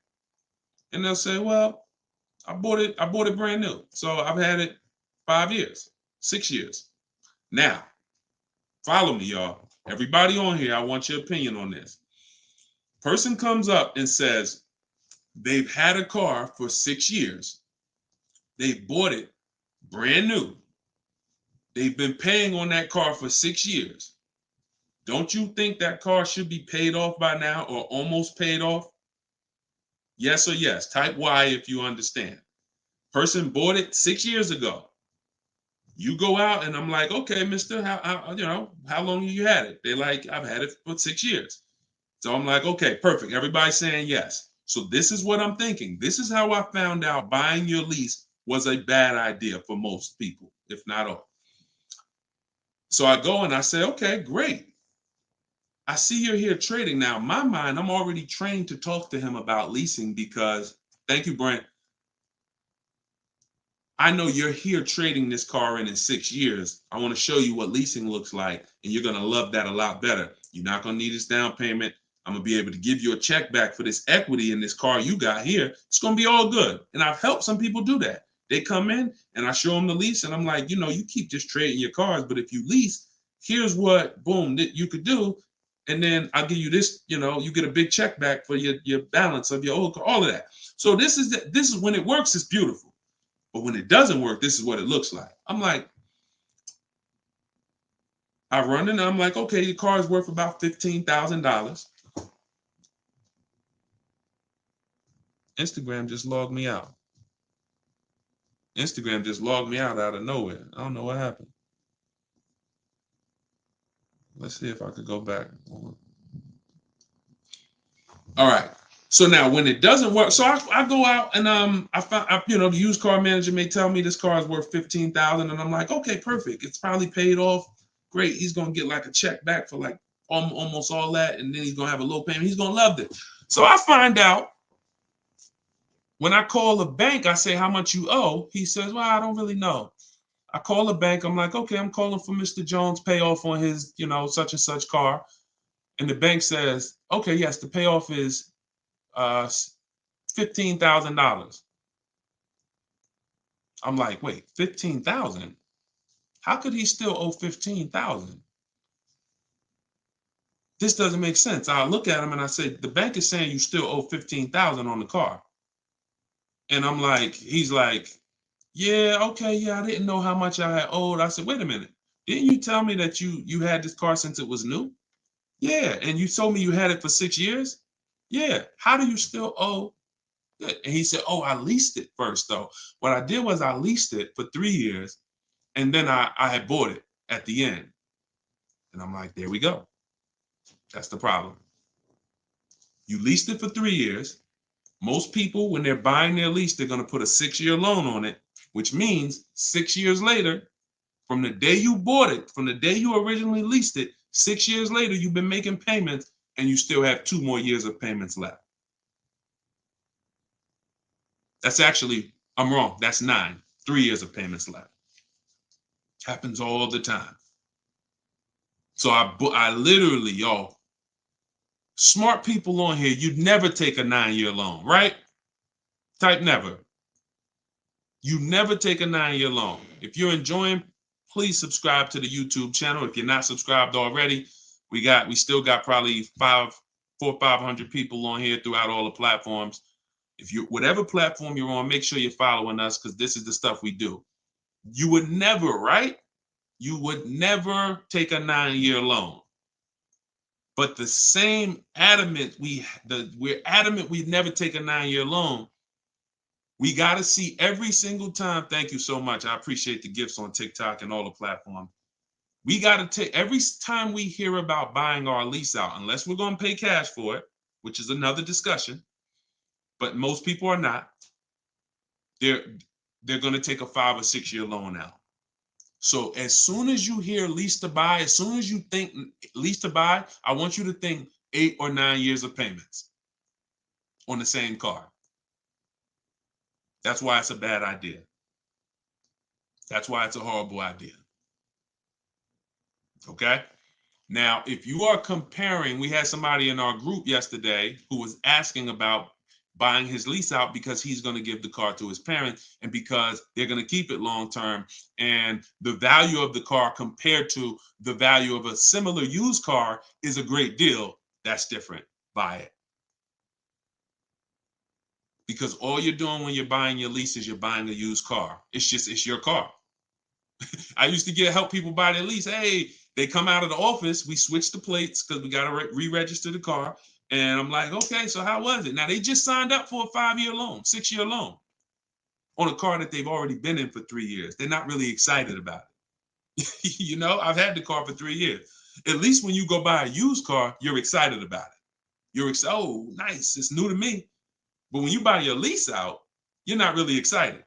Speaker 1: And they'll say, well, I bought it brand new. So I've had it 5 years, 6 years. Now, follow me, y'all. Everybody on here, I want your opinion on this. Person comes up and says they've had a car for 6 years. They bought it brand new. They've been paying on that car for 6 years. Don't you think that car should be paid off by now or almost paid off? Yes or yes. Type Y if you understand. Person bought it 6 years ago. You go out and I'm like, okay, mister, how long have you had it? They're like, I've had it for 6 years. So I'm like, okay, perfect. Everybody's saying yes. So this is what I'm thinking. This is how I found out buying your lease was a bad idea for most people, if not all. So I go and I say, okay, great. I see you're here trading. Now, in my mind, I'm already trained to talk to him about leasing because, thank you, Brent. I know you're here trading this car in 6 years. I want to show you what leasing looks like, and you're going to love that a lot better. You're not going to need this down payment. I'm going to be able to give you a check back for this equity in this car you got here. It's going to be all good. And I've helped some people do that. They come in and I show them the lease, and I'm like, you keep just trading your cars, but if you lease, here's what, boom, that you could do. And then I'll give you this, you get a big check back for your balance of your old car, all of that. So this is when it works, it's beautiful. But when it doesn't work, this is what it looks like. I'm like, I run and I'm like, okay, your car is worth about $15,000. Instagram just logged me out. Instagram just logged me out of nowhere. I don't know what happened. Let's see if I could go back. All right. So now when it doesn't work, so I go out and I find the used car manager may tell me this car is worth $15,000, and I'm like, okay, perfect. It's probably paid off. Great. He's gonna get like a check back for like almost all that, and then he's gonna have a low payment. He's gonna love it. So I find out when I call the bank, I say, how much you owe? He says, well, I don't really know. I call the bank. I'm like, okay, I'm calling for Mr. Jones' payoff on his, such and such car. And the bank says, okay, yes, the payoff is $15,000. I'm like, wait, 15,000? How could he still owe 15,000? This doesn't make sense. I look at him and I say, the bank is saying you still owe 15,000 on the car. And I'm like, he's like, yeah, okay, yeah, I didn't know how much I had owed. I said, wait a minute. Didn't you tell me that you had this car since it was new? Yeah, and you told me you had it for 6 years? Yeah. How do you still owe? And he said, oh, I leased it first, though. What I did was I leased it for 3 years, and then I had bought it at the end. And I'm like, there we go. That's the problem. You leased it for 3 years. Most people, when they're buying their lease, they're going to put a 6-year loan on it, which means 6 years later, from the day you bought it, from the day you originally leased it, 6 years later, you've been making payments and you still have 2 more years of payments left. That's actually, I'm wrong. That's 9, 3 years of payments left. Happens all the time. So I literally, y'all, smart people on here, you'd never take a 9-year loan, right? Type never. You never take a 9-year loan. If you're enjoying, please subscribe to the YouTube channel. If you're not subscribed already, we still got probably 400 or 500 people on here throughout all the platforms. If you, whatever platform you're on, make sure you're following us, because this is the stuff we do. You would never, right? You would never take a 9-year loan. But the same adamant, we're adamant we'd never take a 9-year loan. We got to see every single time. Thank you so much. I appreciate the gifts on TikTok and all the platforms. We got to take every time we hear about buying our lease out, unless we're going to pay cash for it, which is another discussion. But most people are not. They're going to take a 5 or 6 year loan out. So as soon as you hear lease to buy, as soon as you think lease to buy, I want you to think 8 or 9 years of payments on the same car. That's why it's a bad idea. That's why it's a horrible idea. Okay? Now, if you are comparing, we had somebody in our group yesterday who was asking about buying his lease out because he's going to give the car to his parents and because they're going to keep it long term, and the value of the car compared to the value of a similar used car is a great deal. That's different. Buy it. Because all you're doing when you're buying your lease is you're buying a used car. It's your car. I used to help people buy their lease. Hey, they come out of the office, we switch the plates because we got to re-register the car. And I'm like, okay, so how was it? Now they just signed up for a 5-year loan, 6-year loan on a car that they've already been in for 3 years. They're not really excited about it. I've had the car for 3 years. At least when you go buy a used car, you're excited about it. You're excited. Oh, nice. It's new to me. But when you buy your lease out, you're not really excited.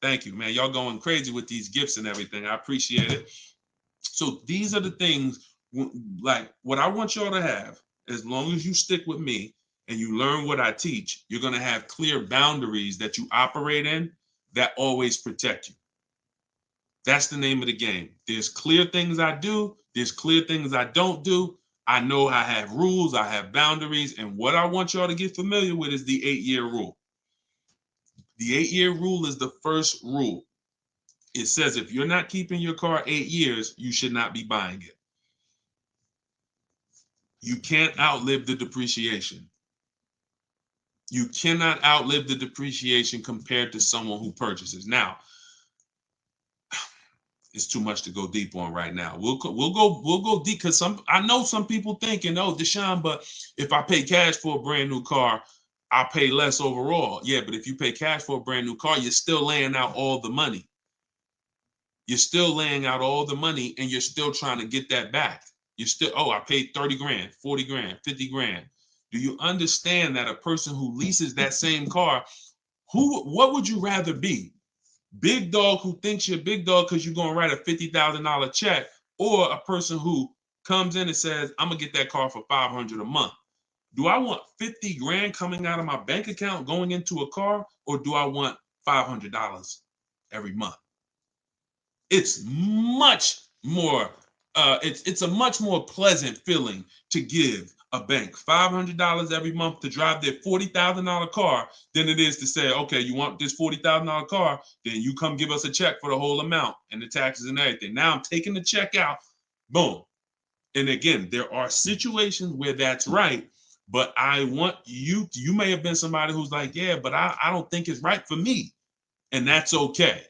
Speaker 1: Thank you, man. Y'all going crazy with these gifts and everything. I appreciate it. So these are the things Like what I want y'all to have, as long as you stick with me and you learn what I teach, you're going to have clear boundaries that you operate in that always protect you. That's the name of the game. There's clear things I do, there's clear things I don't do. I know I have rules, I have boundaries, and what I want y'all to get familiar with is the 8-year rule. The 8-year rule is the first rule. It says if you're not keeping your car 8 years, you should not be buying it. You can't outlive the depreciation. You cannot outlive the depreciation compared to someone who purchases. Now, it's too much to go deep on right now. We'll go deep because I know some people thinking, oh, Deshone, but if I pay cash for a brand new car, I'll pay less overall. Yeah, but if you pay cash for a brand new car, you're still laying out all the money. You're still laying out all the money and you're still trying to get that back. You're still, oh, I paid 30 grand, 40 grand, 50 grand. Do you understand that a person who leases that same car, what would you rather be? Big dog who thinks you're big dog because you're going to write a $50,000 check, or a person who comes in and says, I'm going to get that car for $500 a month. Do I want 50 grand coming out of my bank account going into a car, or do I want $500 every month? It's much more, it's a much more pleasant feeling to give a bank $500 every month to drive their $40,000 car than it is to say, okay, you want this $40,000 car, then you come give us a check for the whole amount and the taxes and everything. Now I'm taking the check out, boom. And again, there are situations where that's right, but I want you may have been somebody who's like, yeah, but I don't think it's right for me. And that's okay.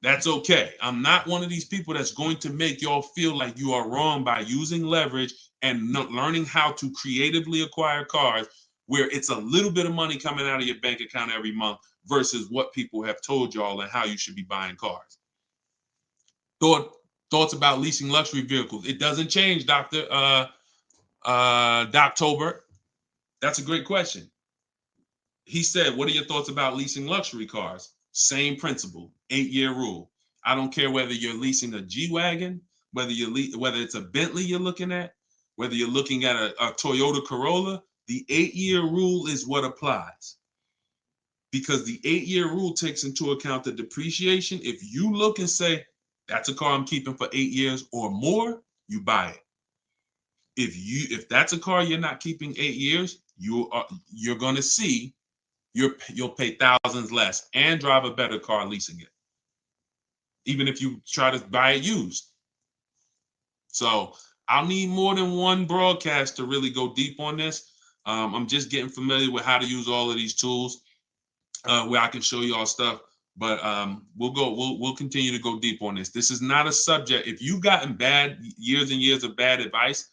Speaker 1: That's okay. I'm not one of these people that's going to make y'all feel like you are wrong by using leverage and learning how to creatively acquire cars where it's a little bit of money coming out of your bank account every month versus what people have told y'all and how you should be buying cars. Thoughts about leasing luxury vehicles. It doesn't change, Dr. Doctober. That's a great question. He said, what are your thoughts about leasing luxury cars? Same principle, 8-year rule. I don't care whether you're leasing a G-Wagon, whether it's a Bentley you're looking at, whether you're looking at a Toyota Corolla, the 8-year rule is what applies. Because the 8-year rule takes into account the depreciation. If you look and say, that's a car I'm keeping for 8 years or more, you buy it. If that's a car you're not keeping 8 years, you're going to see you'll pay thousands less and drive a better car leasing it, even if you try to buy it used. So I'll need more than one broadcast to really go deep on this. I'm just getting familiar with how to use all of these tools where I can show you all stuff. But we'll continue to go deep on this. This is not a subject. If you've gotten bad years and years of bad advice,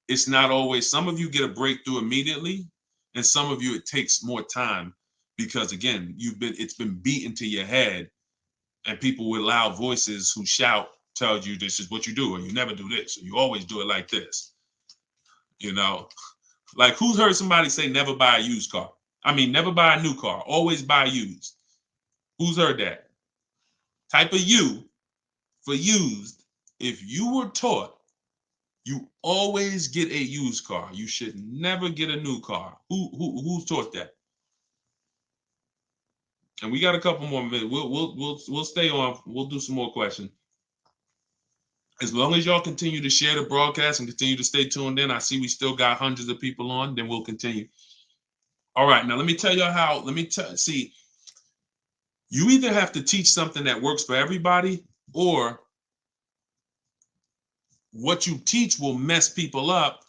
Speaker 1: it's not always. Some of you get a breakthrough immediately, and some of you it takes more time because again, it's been beaten to your head, and people with loud voices who shout tell you this is what you do, or you never do this, or you always do it like this. You know, like who's heard somebody say never buy a used car? I mean, never buy a new car, always buy used. Who's heard that? Type of U for used. If you were taught you always get a used car, you should never get a new car. Who's taught that? And we got a couple more minutes. We'll stay on. We'll do some more questions. As long as y'all continue to share the broadcast and continue to stay tuned in, I see we still got hundreds of people on. Then we'll continue. All right, now let me tell you how. See. You either have to teach something that works for everybody, or what you teach will mess people up.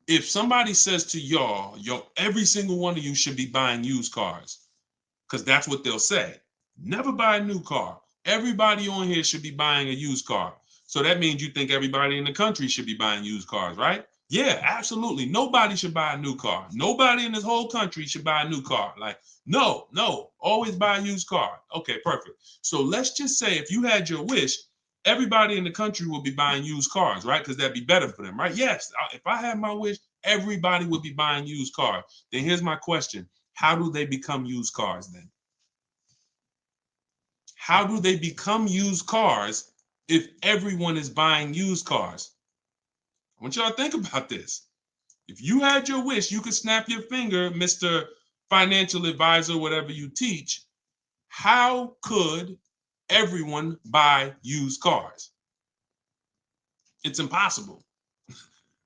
Speaker 1: If somebody says to y'all, every single one of you should be buying used cars, because that's what they'll say. Never buy a new car. Everybody on here should be buying a used car. So that means you think everybody in the country should be buying used cars, right? Yeah, absolutely. Nobody should buy a new car. Nobody in this whole country should buy a new car. Like, no, always buy a used car. Okay, perfect. So let's just say if you had your wish, everybody in the country would be buying used cars, right? Because that'd be better for them, right? Yes, if I had my wish, everybody would be buying used cars. Then here's my question. How do they become used cars then? How do they become used cars if everyone is buying used cars? I want y'all to think about this. If you had your wish, you could snap your finger, Mr. Financial Advisor, whatever you teach. How could everyone buy used cars? It's impossible.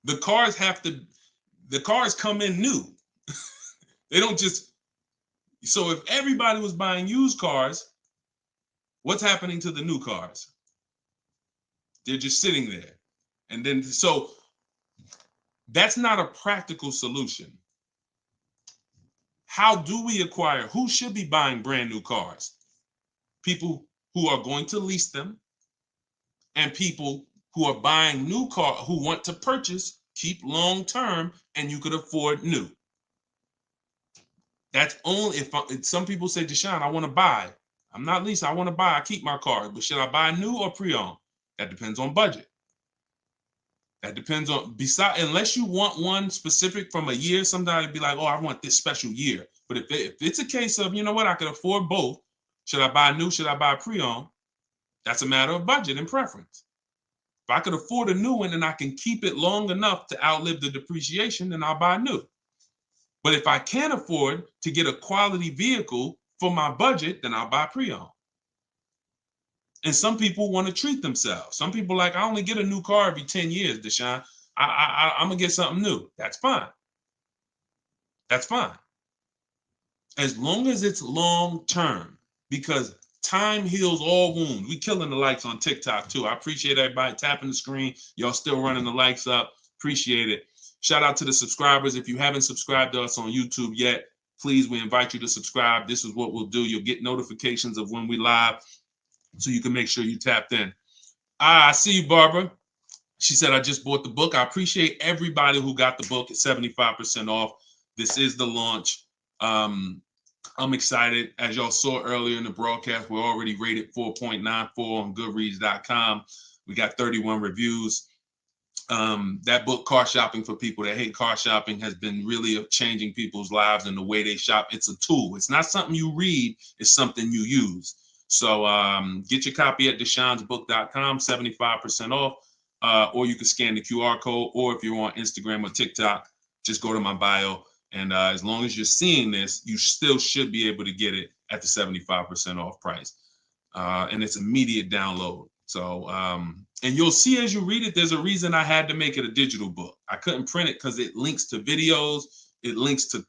Speaker 1: The cars come in new. They don't just, so if everybody was buying used cars, what's happening to the new cars? They're just sitting there. And then, so that's not a practical solution. How do we acquire? Who should be buying brand new cars? People who are going to lease them, and people who are buying new car, who want to purchase, keep long term, and you could afford new. That's only if some people say, Deshone, I want to buy. I'm not leasing. I want to buy. I keep my car, but should I buy new or pre-owned? That depends on budget. That depends on, unless you want one specific from a year, sometimes it'd be like, oh, I want this special year. But if it's a case of, you know what, I can afford both. Should I buy new? Should I buy pre-owned? That's a matter of budget and preference. If I could afford a new one and I can keep it long enough to outlive the depreciation, then I'll buy new. But if I can't afford to get a quality vehicle for my budget, then I'll buy pre-owned. And some people want to treat themselves. Some people like, I only get a new car every 10 years, Deshone. I'm going to get something new. That's fine. That's fine. As long as it's long term, because time heals all wounds. We killing the likes on TikTok too. I appreciate everybody tapping the screen. Y'all still running the likes up. Appreciate it. Shout out to the subscribers. If you haven't subscribed to us on YouTube yet, please, we invite you to subscribe. This is what we'll do. You'll get notifications of when we live, so you can make sure you tapped in. I see you, Barbara. She said, I just bought the book. I appreciate everybody who got the book at 75% off. This is the launch. I'm excited. As y'all saw earlier in the broadcast, we're already rated 4.94 on Goodreads.com. We got 31 reviews. That book, Car Shopping for People That Hate Car Shopping, has been really changing people's lives and the way they shop. It's a tool. It's not something you read. It's something you use. So get your copy at deshonesbook.com, 75% off, or you can scan the QR code, or if you're on Instagram or TikTok, just go to my bio. And as long as you're seeing this, you still should be able to get it at the 75% off price. And it's immediate download. So, and you'll see as you read it, there's a reason I had to make it a digital book. I couldn't print it because it links to videos. It links to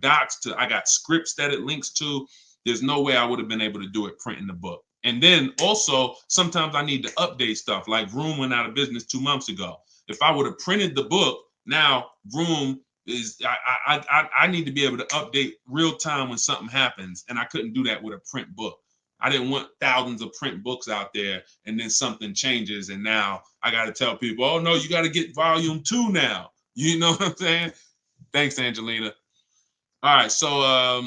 Speaker 1: docs. I got scripts that it links to. There's no way I would have been able to do it printing the book. And then also, sometimes I need to update stuff. Like Vroom went out of business 2 months ago. If I would have printed the book, now Vroom is, I need to be able to update real time when something happens. And I couldn't do that with a print book. I didn't want thousands of print books out there and then something changes. And now I got to tell people, oh no, you got to get volume 2 now. You know what I'm saying? Thanks, Angelina. All right, so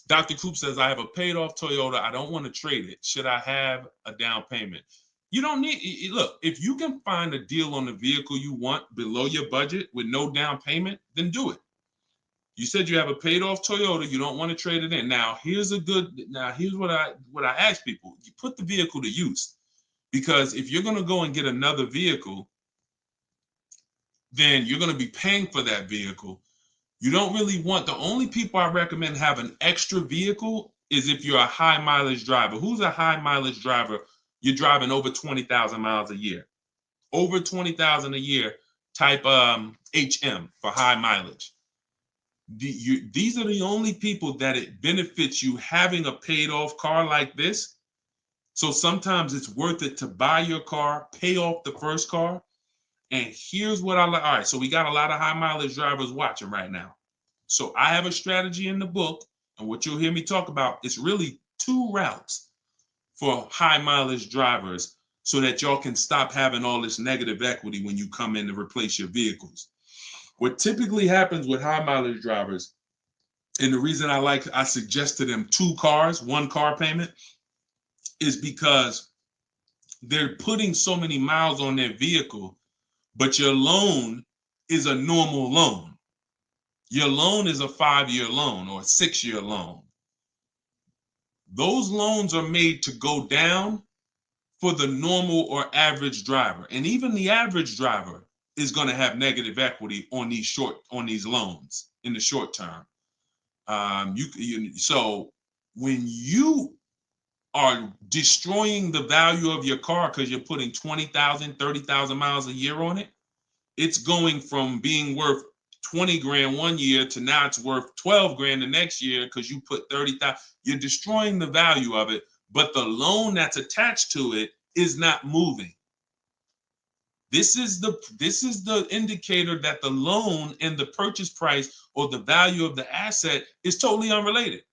Speaker 1: Dr. Coop says, I have a paid off Toyota. I don't want to trade it. Should I have a down payment? You don't need, look, if you can find a deal on the vehicle you want below your budget with no down payment, then do it. You said you have a paid off Toyota. You don't want to trade it in. Now, here's what I ask people. You put the vehicle to use, because if you're going to go and get another vehicle, then you're going to be paying for that vehicle. You don't really want, the only people I recommend have an extra vehicle is if you're a high mileage driver. Who's a high mileage driver? You're driving over 20,000 miles a year. Over 20,000 a year, type HM for high mileage. These are the only people that it benefits you having a paid off car like this. So sometimes it's worth it to buy your car, pay off the first car. And here's what I like. All right, so we got a lot of high mileage drivers watching right now. So I have a strategy in the book, and what you'll hear me talk about is really 2 routes for high mileage drivers, so that y'all can stop having all this negative equity when you come in to replace your vehicles. What typically happens with high mileage drivers, and the reason I suggest to them 2 cars, 1 car payment, is because they're putting so many miles on their vehicle, but your loan is a normal loan. Your loan is a 5-year loan or a 6-year loan. Those loans are made to go down for the normal or average driver. And even the average driver is going to have negative equity on these loans in the short term. So when you are destroying the value of your car because you're putting 20,000, 30,000 miles a year on it, it's going from being worth 20 grand one year to now it's worth 12 grand the next year because you put 30,000. You're destroying the value of it, but the loan that's attached to it is not moving. This is the indicator that the loan and the purchase price or the value of the asset is totally unrelated.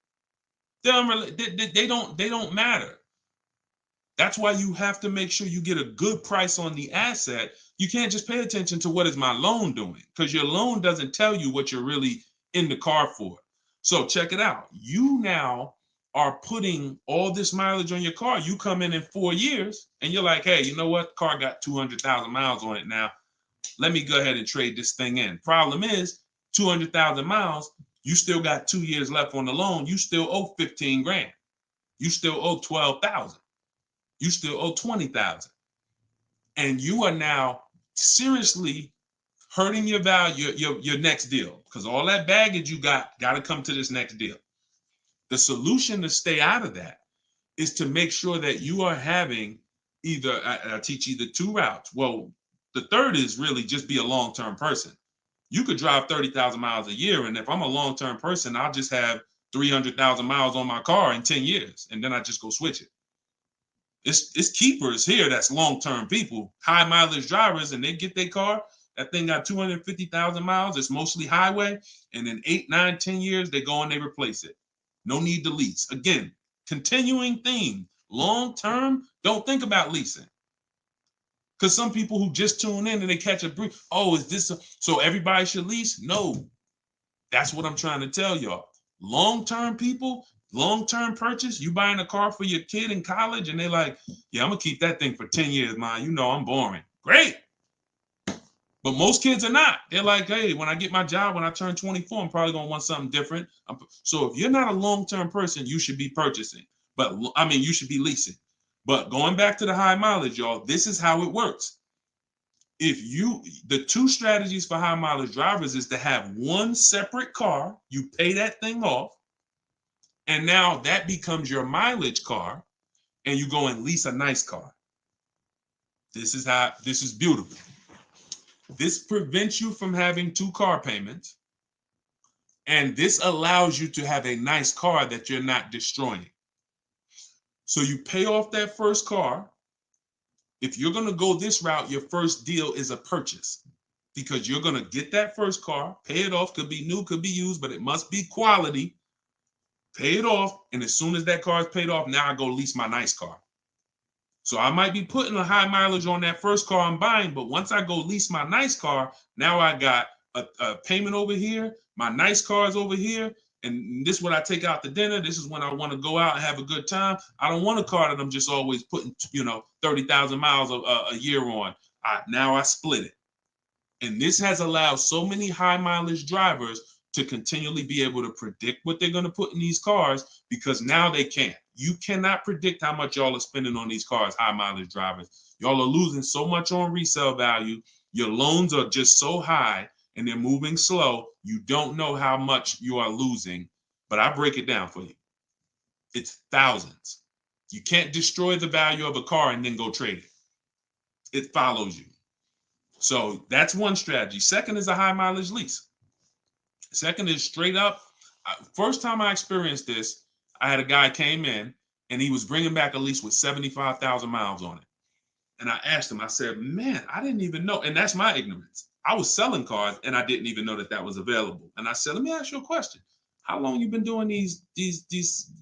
Speaker 1: They're unrelated. They don't matter. That's why you have to make sure you get a good price on the asset. You can't just pay attention to what is my loan doing, because your loan doesn't tell you what you're really in the car for. So check it out. You now are putting all this mileage on your car. You come in 4 years and you're like, hey, you know what? Car got 200,000 miles on it now. Let me go ahead and trade this thing in. Problem is 200,000 miles. You still got 2 years left on the loan. You still owe 15 grand. You still owe 12,000. You still owe 20,000. And you are now seriously hurting your value, your next deal, because all that baggage you got to come to this next deal. The solution to stay out of that is to make sure that you are having either, I teach either two routes. Well, the third is really just be a long-term person. You could drive 30,000 miles a year. And if I'm a long-term person, I'll just have 300,000 miles on my car in 10 years. And then I just go switch it. It's keepers here that's long-term people, high mileage drivers, and they get their car. That thing got 250,000 miles. It's mostly highway. And in 8, 9, 10 years, they go and they replace it. No need to lease. Again, continuing theme, long-term, don't think about leasing. Because some people who just tune in and they catch a brief, oh, is this so everybody should lease? No, that's what I'm trying to tell y'all. Long-term people, long-term purchase, you buying a car for your kid in college and they like, yeah, I'm gonna keep that thing for 10 years, man. You know I'm boring. Great. But most kids are not. They're like, hey, when I get my job, when I turn 24, I'm probably gonna want something different. So if you're not a long-term person, you should be purchasing. But I mean, you should be leasing. But going back to the high mileage, y'all, this is how it works. The two strategies for high mileage drivers is to have one separate car, you pay that thing off, and now that becomes your mileage car, and you go and lease a nice car. This is beautiful. This prevents you from having 2 car payments, and this allows you to have a nice car that you're not destroying. So you pay off that first car. If you're going to go this route, your first deal is a purchase, because you're going to get that first car, pay it off, could be new, could be used, but it must be quality. Pay it off, and as soon as that car is paid off, now I go lease my nice car. So I might be putting a high mileage on that first car I'm buying, but once I go lease my nice car, now I got a payment over here, my nice car is over here, and this is when I take out to dinner. This is when I want to go out and have a good time. I don't want a car that I'm just always putting, 30,000 miles a year on. Now I split it. And this has allowed so many high mileage drivers to continually be able to predict what they're going to put in these cars, because now they can't. You cannot predict how much y'all are spending on these cars, high mileage drivers. Y'all are losing so much on resale value. Your loans are just so high and they're moving slow. You don't know how much you are losing, but I break it down for you. It's thousands. You can't destroy the value of a car and then go trade it. It follows you. So that's one strategy. Second is a high mileage lease. Second is straight up. First time I experienced this, I had a guy came in and he was bringing back a lease with 75,000 miles on it. And I asked him, I said, man, I didn't even know. And that's my ignorance. I was selling cars and I didn't even know that that was available. And I said, let me ask you a question. How long you been doing these,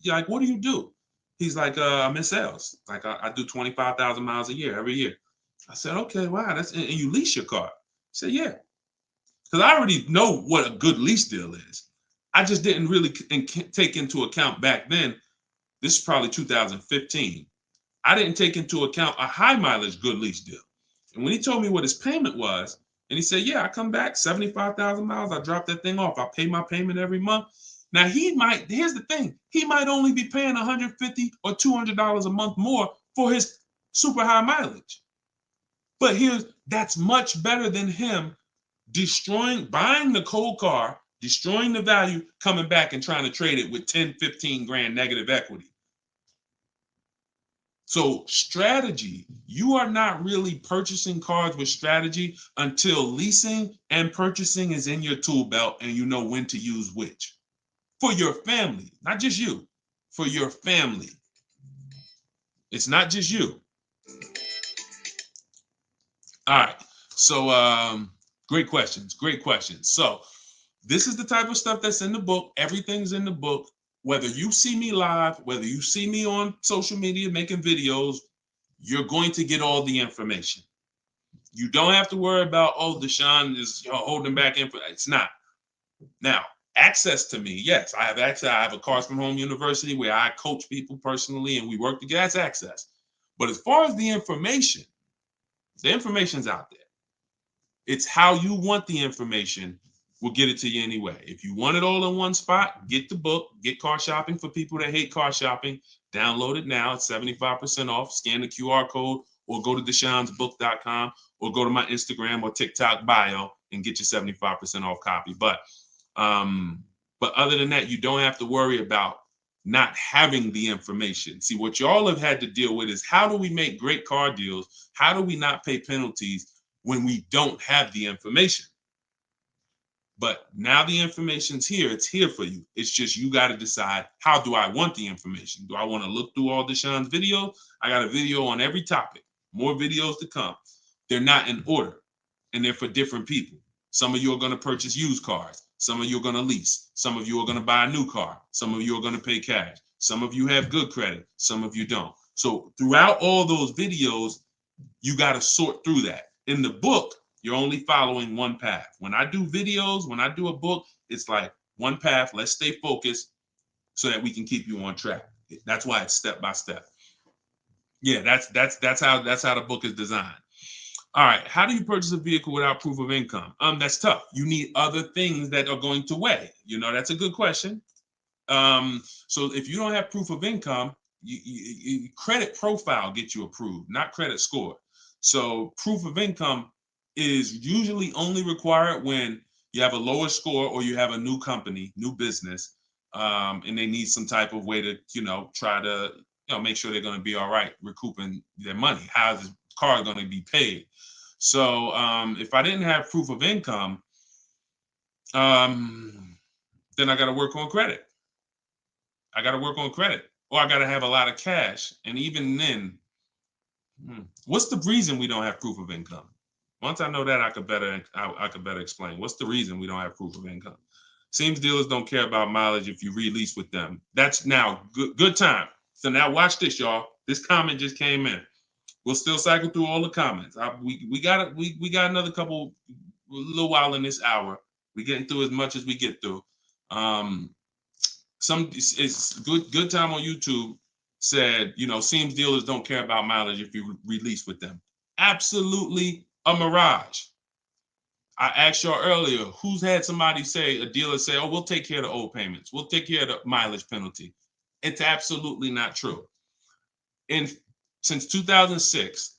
Speaker 1: like, what do you do? He's like, I'm in sales. Like I do 25,000 miles a year, every year. I said, okay, wow. And you lease your car? He said, yeah. Because I already know what a good lease deal is. I just didn't really take into account back then. This is probably 2015. I didn't take into account a high mileage good lease deal. And when he told me what his payment was, and he said, yeah, I come back 75,000 miles. I drop that thing off. I pay my payment every month. Now here's the thing. He might only be paying $150 or $200 a month more for his super high mileage. But that's much better than him buying the cold car, destroying the value, coming back and trying to trade it with 10, 15 grand negative equity. So strategy, you are not really purchasing cars with strategy until leasing and purchasing is in your tool belt and you know when to use which. For your family, not just you, for your family. It's not just you. All right. So great questions. So this is the type of stuff that's in the book. Everything's in the book. Whether you see me live, whether you see me on social media making videos, you're going to get all the information. You don't have to worry about, oh, Deshone is holding back info. It's not. Now, access to me, yes, I have access. I have a Cars from Home University where I coach people personally and we work together. That's access. But as far as the information's out there. It's how you want the information. We'll get it to you anyway. If you want it all in one spot, get the book, get Car Shopping for people that hate car shopping. Download it now. It's 75% off. Scan the QR code or go to deshonesbook.com or go to my Instagram or TikTok bio and get your 75% off copy. But other than that, you don't have to worry about not having the information. See, what y'all have had to deal with is how do we make great car deals? How do we not pay penalties when we don't have the information? But now the information's here. It's here for you. It's just you got to decide, how do I want the information? Do I want to look through all Deshone's videos? I got a video on every topic. More videos to come. They're not in order, and they're for different people. Some of you are going to purchase used cars. Some of you are going to lease. Some of you are going to buy a new car. Some of you are going to pay cash. Some of you have good credit. Some of you don't. So throughout all those videos, you got to sort through that. In the book, you're only following one path. When I do videos, when I do a book, it's like one path. Let's stay focused so that we can keep you on track. That's why it's step by step. Yeah, that's how the book is designed. All right, how do you purchase a vehicle without proof of income? That's tough. You need other things that are going to weigh. That's a good question. So if you don't have proof of income, credit profile gets you approved, not credit score. So proof of income is usually only required when you have a lower score or you have a new company, new business, and they need some type of way to, try to, make sure they're going to be all right recouping their money. How's the car going to be paid? So if I didn't have proof of income, then I got to work on credit. Or I got to have a lot of cash. And even then, what's the reason we don't have proof of income? Once I know that, I could better explain. What's the reason we don't have proof of income? Seems dealers don't care about mileage if you release with them. That's now good time. So now watch this, y'all. This comment just came in. We'll still cycle through all the comments. We got another little while in this hour. We're getting through as much as we get through. It's good time on YouTube said, seems dealers don't care about mileage if you release with them. Absolutely a mirage. I asked y'all earlier, who's had somebody say, a dealer say, oh, we'll take care of the old payments. We'll take care of the mileage penalty. It's absolutely not true. Since 2006,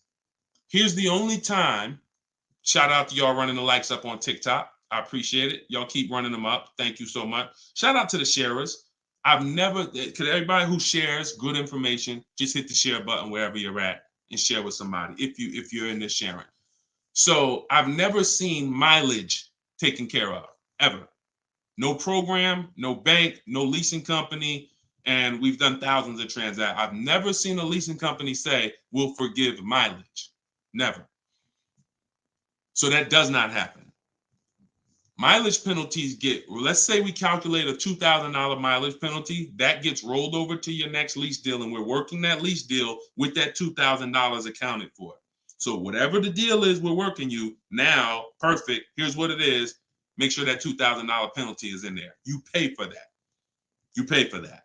Speaker 1: here's the only time, shout out to y'all running the likes up on TikTok. I appreciate it. Y'all keep running them up. Thank you so much. Shout out to the sharers. Could everybody who shares good information, just hit the share button wherever you're at and share with somebody if you're in this sharing. So I've never seen mileage taken care of, ever. No program, no bank, no leasing company, and we've done thousands of transactions. I've never seen a leasing company say, we'll forgive mileage. Never. So that does not happen. Mileage penalties let's say we calculate a $2,000 mileage penalty, that gets rolled over to your next lease deal, and we're working that lease deal with that $2,000 accounted for. So whatever the deal is we're working you now, perfect, here's what it is. Make sure that $2,000 penalty is in there. You pay for that.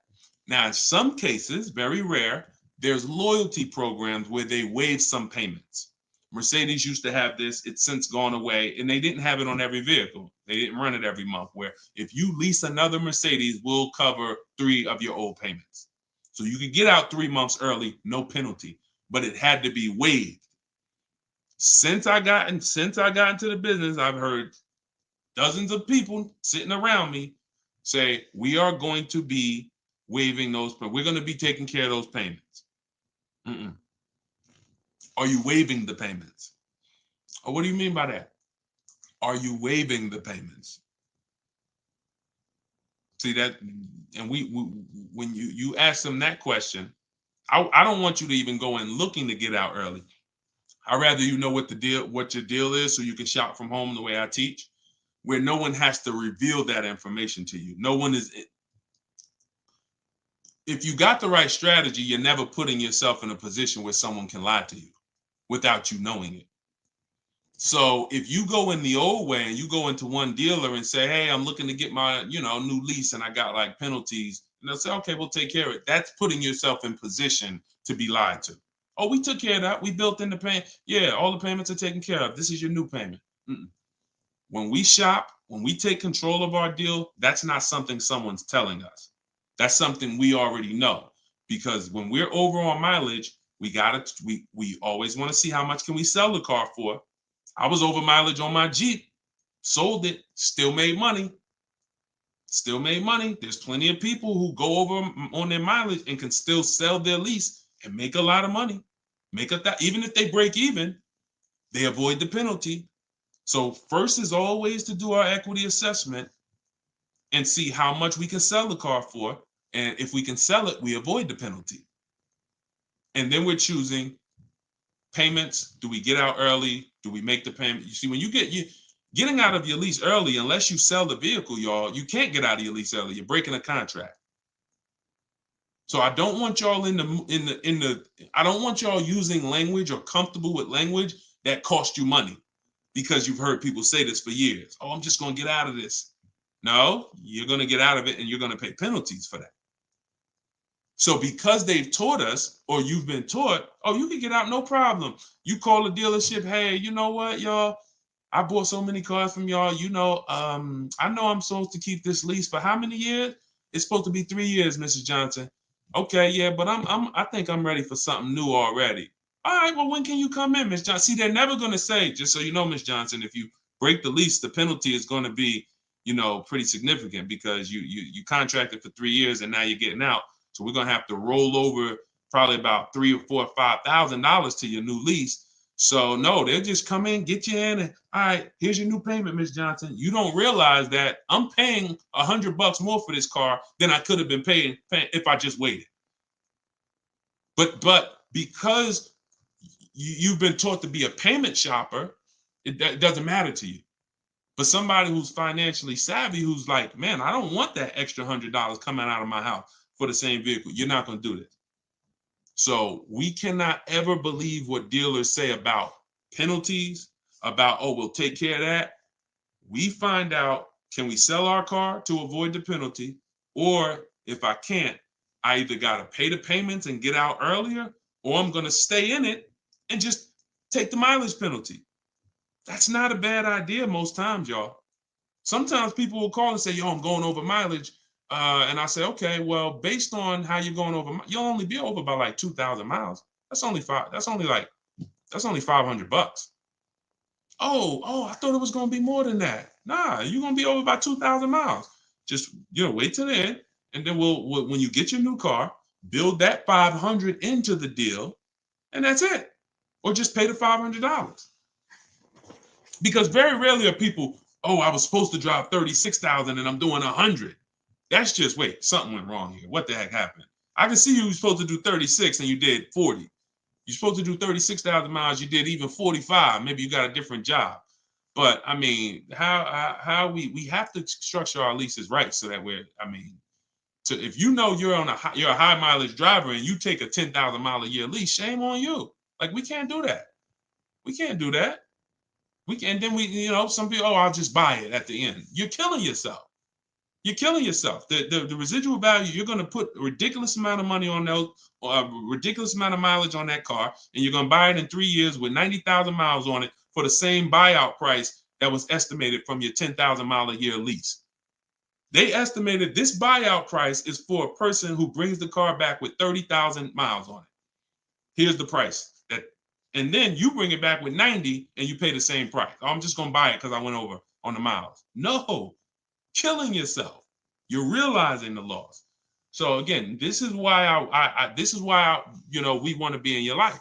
Speaker 1: Now, in some cases, very rare, there's loyalty programs where they waive some payments. Mercedes used to have this. It's since gone away, and they didn't have it on every vehicle. They didn't run it every month, where if you lease another Mercedes, we'll cover 3 of your old payments. So you could get out 3 months early, no penalty. but it had to be waived. Since I got into the business, I've heard dozens of people sitting around me say, we are going to be waiving those, we're going to be taking care of those payments. Mm-mm. Are you waiving the payments? Oh, what do you mean by that? Are you waiving the payments? See that, and we when you ask them that question, I don't want you to even go in looking to get out early. I'd rather you know what your deal is, so you can shop from home the way I teach, where no one has to reveal that information to you. No one is. If you got the right strategy, you're never putting yourself in a position where someone can lie to you without you knowing it. So if you go in the old way and you go into one dealer and say, hey, I'm looking to get my, new lease and I got like penalties, and they'll say, okay, we'll take care of it. That's putting yourself in position to be lied to. Oh, we took care of that. We built in the payment. Yeah, all the payments are taken care of. This is your new payment. Mm-mm. When we shop, when we take control of our deal, that's not something someone's telling us. That's something we already know. Because when we're over on mileage, we always want to see how much can we sell the car for. I was over mileage on my Jeep, sold it, still made money. Still made money. There's plenty of people who go over on their mileage and can still sell their lease and make a lot of money. Even if they break even, they avoid the penalty. So first is always to do our equity assessment and see how much we can sell the car for. And if we can sell it, we avoid the penalty. And then we're choosing payments. Do we get out early? Do we make the payment? You see, when getting out of your lease early, unless you sell the vehicle, y'all, you can't get out of your lease early. You're breaking a contract. So I don't want y'all I don't want y'all using language or comfortable with language that cost you money, because you've heard people say this for years. Oh, I'm just going to get out of this. No, you're going to get out of it and you're going to pay penalties for that. So because they've taught us, or you've been taught, oh, you can get out, no problem. You call the dealership, hey, you know what, y'all? I bought so many cars from y'all. I know I'm supposed to keep this lease for how many years? It's supposed to be 3 years, Mrs. Johnson. Okay, yeah, but I think I'm ready for something new already. All right, well, when can you come in, Miss Johnson? See, they're never going to say, just so you know, Miss Johnson, if you break the lease, the penalty is going to be, pretty significant, because you contracted for 3 years and now you're getting out. So we're gonna have to roll over probably about $3,000 or $4,000 or $5,000 to your new lease. So no, they'll just come in, get you in, and all right, here's your new payment, Miss Johnson. You don't realize that I'm paying $100 more for this car than I could have been paying if I just waited. But because you've been taught to be a payment shopper, it doesn't matter to you. But somebody who's financially savvy, who's like, man, I don't want that extra $100 coming out of my house for the same vehicle. You're not going to do this. So we cannot ever believe what dealers say about penalties, about, oh, we'll take care of that. We find out, can we sell our car to avoid the penalty? Or if I can't, I either got to pay the payments and get out earlier, or I'm going to stay in it and just take the mileage penalty. That's not a bad idea most times, y'all. Sometimes people will call and say, yo, I'm going over mileage. And I say, okay, well, based on how you're going over, you'll only be over by like 2,000 miles. That's only $500. Oh, I thought it was going to be more than that. Nah, you're going to be over by 2,000 miles. Just, wait till the end. And then when you get your new car, build that 500 into the deal, and that's it. Or just pay the $500. Because very rarely are people, oh, I was supposed to drive 36,000 and I'm doing 100. That's just, wait, something went wrong here. What the heck happened? I can see you were supposed to do 36 and you did 40. You're supposed to do 36,000 miles, you did even 45. Maybe you got a different job. But I mean, how we have to structure our leases right, so that if you know you're a high mileage driver and you take a 10,000 mile a year lease, shame on you. Like, we can't do that. We can't do that. Some people, oh, I'll just buy it at the end. You're killing yourself. You're killing yourself. The residual value, you're going to put a ridiculous amount of money on those, or a ridiculous amount of mileage on that car, and you're going to buy it in 3 years with 90,000 miles on it for the same buyout price that was estimated from your 10,000 mile a year lease. They estimated this buyout price is for a person who brings the car back with 30,000 miles on it. Here's the price. And then you bring it back with 90 and you pay the same price. Oh, I'm just going to buy it because I went over on the miles. No, killing yourself. You're realizing the loss. So again, this is why we want to be in your life.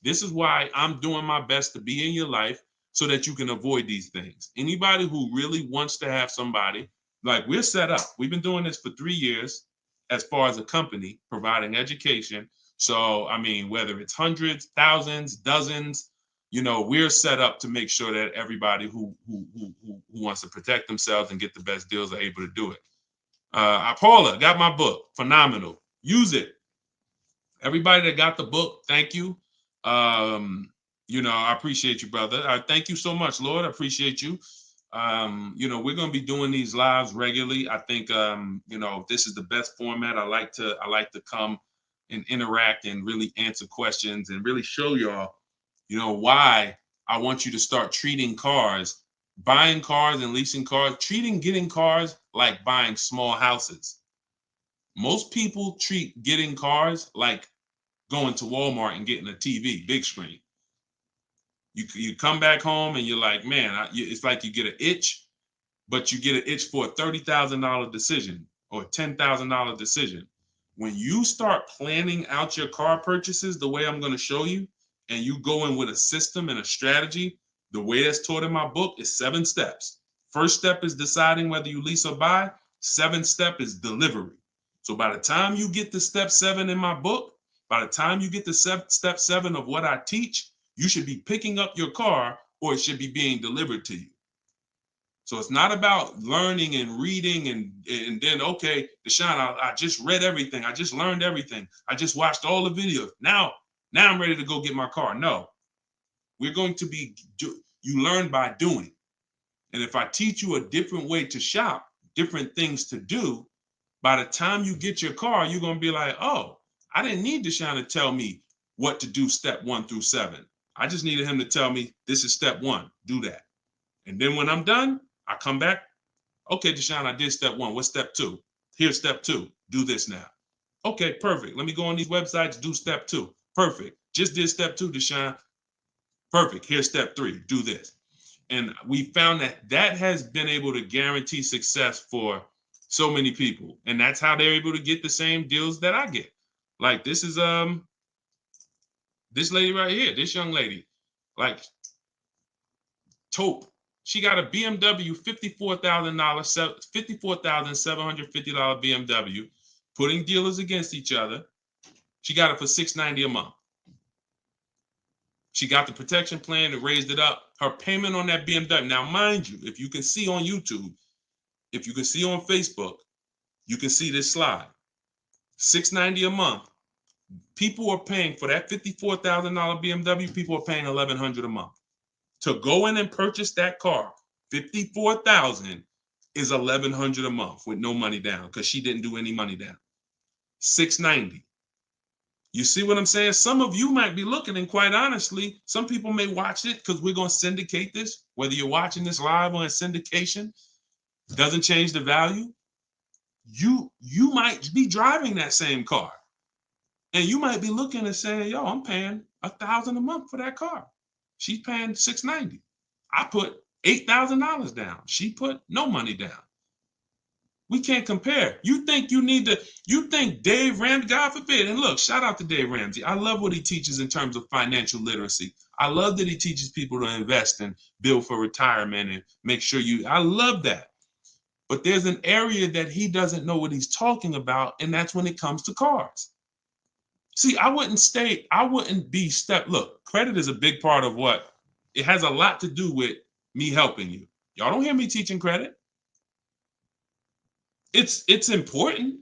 Speaker 1: This is why I'm doing my best to be in your life so that you can avoid these things. Anybody who really wants to have somebody, like we're set up. We've been doing this for 3 years as far as a company, providing education. So, I mean, whether it's hundreds, thousands, dozens, we're set up to make sure that everybody who wants to protect themselves and get the best deals are able to do it. Paula, got my book. Phenomenal. Use it. Everybody that got the book, thank you. I appreciate you, brother. I thank you so much, Lord. I appreciate you. We're going to be doing these lives regularly. I think, this is the best format. I like to come and interact and really answer questions and really show y'all, why I want you to start treating cars, buying cars and leasing cars, getting cars like buying small houses. Most people treat getting cars like going to Walmart and getting a TV, big screen. You come back home and you're like, man, it's like you get an itch, but you get an itch for a $30,000 decision or a $10,000 decision. When you start planning out your car purchases the way I'm going to show you, and you go in with a system and a strategy, the way that's taught in my book is 7 steps. First step is deciding whether you lease or buy. 7th step is delivery. So by the time you get to step 7 in my book, by the time you get to step 7 of what I teach, you should be picking up your car or it should be being delivered to you. So it's not about learning and reading and then, okay, Deshone, I just read everything. I just learned everything. I just watched all the videos. Now I'm ready to go get my car. No, we're going to you learn by doing. And if I teach you a different way to shop, different things to do, by the time you get your car, you're going to be like, oh, I didn't need Deshone to tell me what to do step 1 through 7. I just needed him to tell me this is step 1, do that. And then when I'm done, I come back. Okay, Deshone, I did step 1. What's step 2? Here's step 2. Do this now. Okay, perfect. Let me go on these websites, do step 2. Perfect. Just did step 2, Deshone. Perfect. Here's step 3. Do this. And we found that has been able to guarantee success for so many people. And that's how they're able to get the same deals that I get. Like this is this lady right here, this young lady, like Taupe. She got a BMW $54,750 BMW, putting dealers against each other. She got it for $690 a month. She got the protection plan and raised it up. Her payment on that BMW. Now, mind you, if you can see on YouTube, if you can see on Facebook, you can see this slide. $690 a month. People are paying for that $54,000 BMW. People are paying $1,100 a month to go in and purchase that car. $54,000 is $1,100 a month with no money down because she didn't do any money down. $690. You see what I'm saying? Some of you might be looking, and quite honestly, some people may watch it because we're going to syndicate this. Whether you're watching this live or in syndication, doesn't change the value. You might be driving that same car, and you might be looking and saying, "Yo, I'm paying $1,000 a month for that car. She's paying $690. I put $8,000 down. She put no money down. We can't compare. You think Dave Ramsey, God forbid, and look, shout out to Dave Ramsey. I love what he teaches in terms of financial literacy. I love that he teaches people to invest and build for retirement and make sure I love that. But there's an area that he doesn't know what he's talking about, and that's when it comes to cars. See, look, credit is a big part of what, it has a lot to do with me helping you. Y'all don't hear me teaching credit. It's important.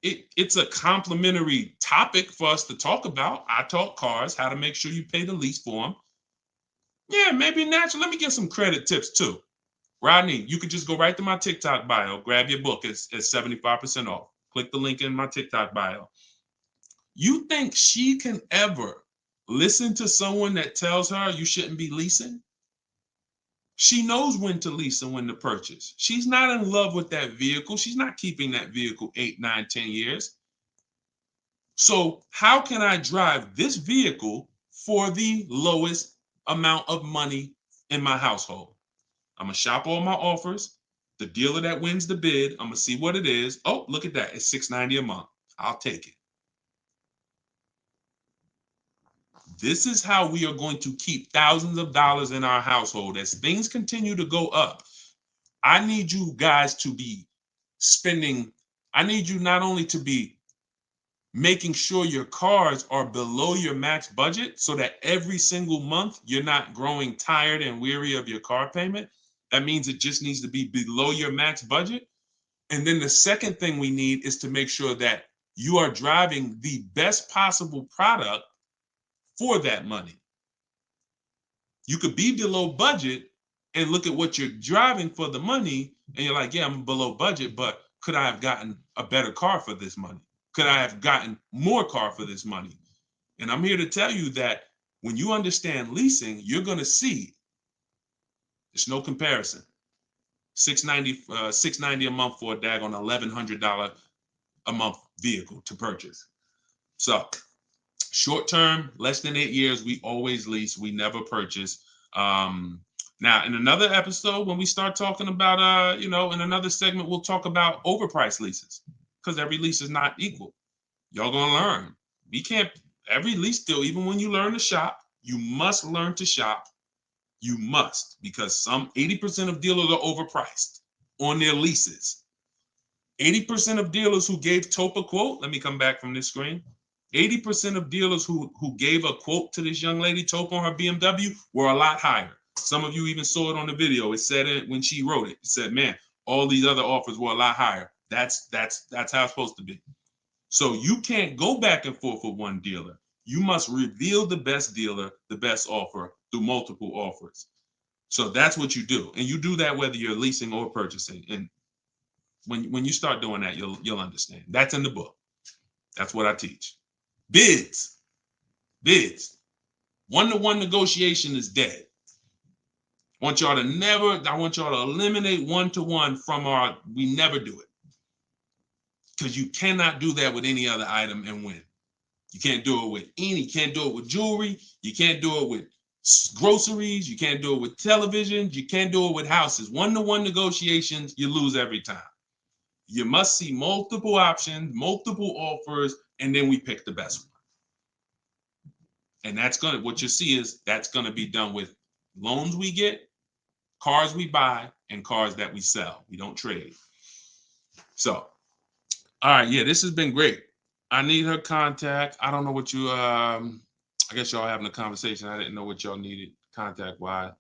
Speaker 1: It's a complimentary topic for us to talk about. I talk cars, how to make sure you pay the lease for them. Yeah, maybe natural. Let me give some credit tips too. Rodney, you could just go right to my TikTok bio, grab your book. It's 75% off. Click the link in my TikTok bio. You think she can ever listen to someone that tells her you shouldn't be leasing? She knows when to lease and when to purchase. She's not in love with that vehicle. She's not keeping that vehicle 8, 9, 10 years. So how can I drive this vehicle for the lowest amount of money in my household? I'm gonna shop all my offers. The dealer that wins the bid, I'm gonna see what it is. Oh, look at that. It's $690 a month. I'll take it. This is how we are going to keep thousands of dollars in our household. As things continue to go up, I need you guys to be spending, I need you not only to be making sure your cars are below your max budget so that every single month you're not growing tired and weary of your car payment. That means it just needs to be below your max budget. And then the second thing we need is to make sure that you are driving the best possible product for that money. You could be below budget and look at what you're driving for the money, and you're like, yeah, I'm below budget, but could I have gotten a better car for this money? Could I have gotten more car for this money? And I'm here to tell you that when you understand leasing, you're going to see there's no comparison. $690 a month for a daggone $1,100 a month vehicle to purchase. So short term, less than 8 years, we always lease. We never purchase. Now, in another episode, when we start talking about, in another segment, we'll talk about overpriced leases because every lease is not equal. Y'all gonna learn. We can't. Every lease deal, even when you learn to shop, you must learn to shop. You must, because some 80% of dealers are overpriced on their leases. 80% of dealers who gave Tope a quote. Let me come back from this screen. 80% of dealers who gave a quote to this young lady, Tope, on her BMW were a lot higher. Some of you even saw it on the video. It said it when she wrote it. It said, man, all these other offers were a lot higher. That's how it's supposed to be. So you can't go back and forth with one dealer. You must reveal the best dealer, the best offer through multiple offers. So that's what you do. And you do that whether you're leasing or purchasing. And when you start doing that, you'll understand. That's in the book. That's what I teach. Bids. One-to-one negotiation is dead. I want y'all to eliminate one-to-one from we never do it. Because you cannot do that with any other item and win. You can't do it with jewelry. You can't do it with groceries. You can't do it with televisions. You can't do it with houses. One-to-one negotiations, you lose every time. You must see multiple options, multiple offers, and then we pick the best one. And what you see is that's going to be done with loans we get, cars we buy, and cars that we sell. We don't trade. So, all right, yeah, this has been great. I need her contact. I don't know what you, I guess y'all having a conversation. I didn't know what y'all needed contact-wise.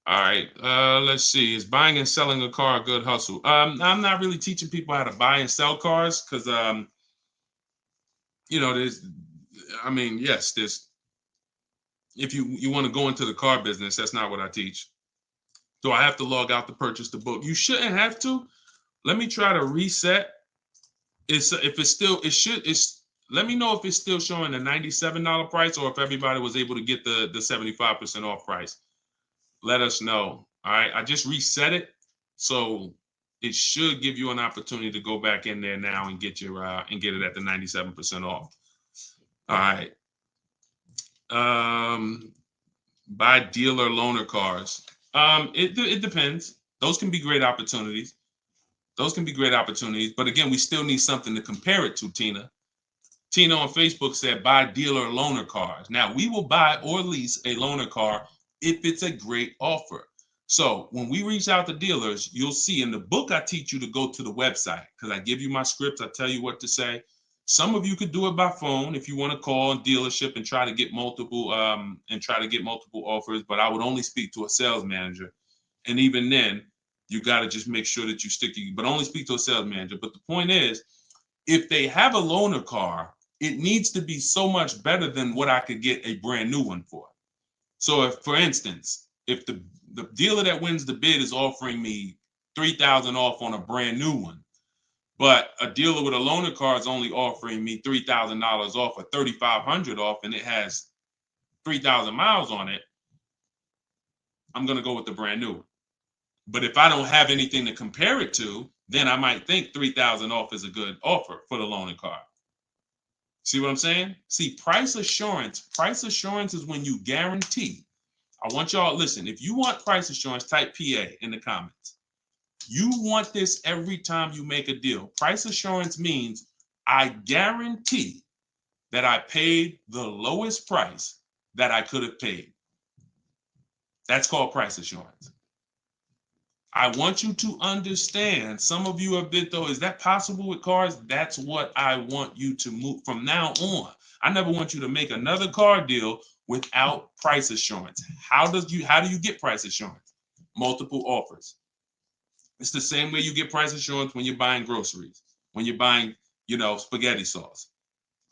Speaker 1: All right, let's see. Is buying and selling a car a good hustle? I'm not really teaching people how to buy and sell cars because, there's, if you want to go into the car business, that's not what I teach. Do I have to log out to purchase the book? You shouldn't have to. Let me try to reset. Let me know if it's still showing the $97 price or if everybody was able to get the 75% off price. Let us know. All right, I just reset it, so it should give you an opportunity to go back in there now and get it at the 97% off. All right. Buy dealer loaner cars. It depends. Those can be great opportunities. But again, we still need something to compare it to, Tina. Tina on Facebook said, buy dealer loaner cars. Now, we will buy or lease a loaner car if it's a great offer. So when we reach out to dealers, you'll see in the book, I teach you to go to the website because I give you my scripts. I tell you what to say. Some of you could do it by phone if you want to call a dealership and try to get multiple offers, but I would only speak to a sales manager. And even then, you got to just make sure that you but only speak to a sales manager. But the point is, if they have a loaner car, it needs to be so much better than what I could get a brand new one for. So if, for instance, if the dealer that wins the bid is offering me $3,000 off on a brand new one, but a dealer with a loaner car is only offering me $3,000 off or $3,500 off, and it has 3,000 miles on it, I'm going to go with the brand new one. But if I don't have anything to compare it to, then I might think 3,000 off is a good offer for the loaner car. See what I'm saying? See, price assurance. Price assurance is when you guarantee. I want y'all, listen, if you want price assurance, type PA in the comments. You want this every time you make a deal. Price assurance means I guarantee that I paid the lowest price that I could have paid. That's called price assurance. I want you to understand, some of you are a bit though, is that possible with cars? That's what I want you to move from now on. I never want you to make another car deal without price assurance. How do you get price assurance? Multiple offers. It's the same way you get price assurance when you're buying groceries, when you're buying, spaghetti sauce.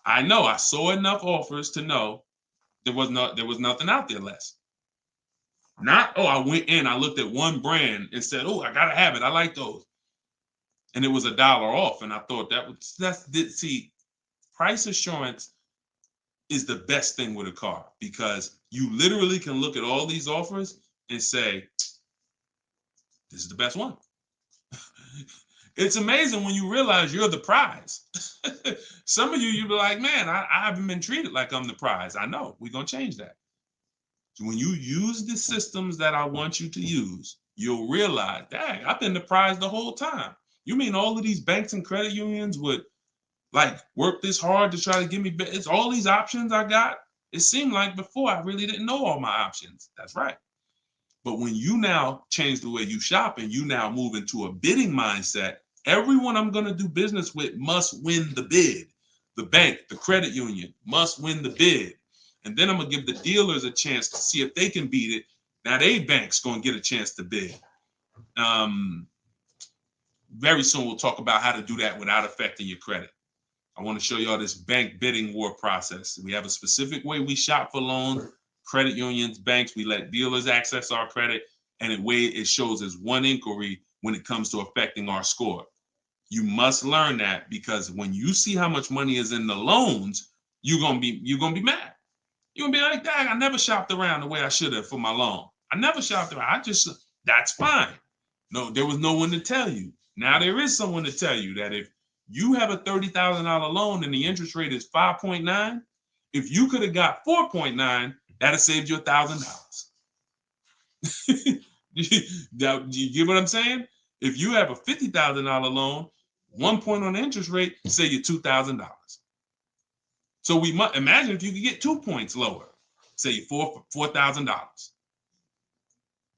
Speaker 1: I know I saw enough offers to know there was nothing out there less. Not, I went in, I looked at one brand and said, I gotta have it. I like those. And it was $1 off. And I thought see, price assurance is the best thing with a car because you literally can look at all these offers and say, this is the best one. It's amazing when you realize you're the prize. Some of you'll be like, man, I haven't been treated like I'm the prize. I know, we're gonna change that. When you use the systems that I want you to use, you'll realize, dang, I've been the prize the whole time. You mean all of these banks and credit unions would work this hard to try to give me, it's all these options I got? It seemed like before I really didn't know all my options. That's right. But when you now change the way you shop and you now move into a bidding mindset, everyone I'm going to do business with must win the bid. The bank, the credit union must win the bid. And then I'm going to give the dealers a chance to see if they can beat it. Now they bank's going to get a chance to bid. Very soon we'll talk about how to do that without affecting your credit. I want to show y'all this bank bidding war process. We have a specific way we shop for loans, credit unions, banks. We let dealers access our credit, and the way it shows as one inquiry when it comes to affecting our score. You must learn that because when you see how much money is in the loans, you're gonna be mad. You're gonna be like, dang, I never shopped around the way I should have for my loan. I never shopped around. That's fine. No, there was no one to tell you. Now there is someone to tell you that if you have a $30,000 loan and the interest rate is 5.9, if you could have got 4.9, that'd have saved you $1,000. Do you get what I'm saying? If you have a $50,000 loan, 1 point on the interest rate, say you $2,000. So we must imagine if you could get 2 points lower, say $4,000.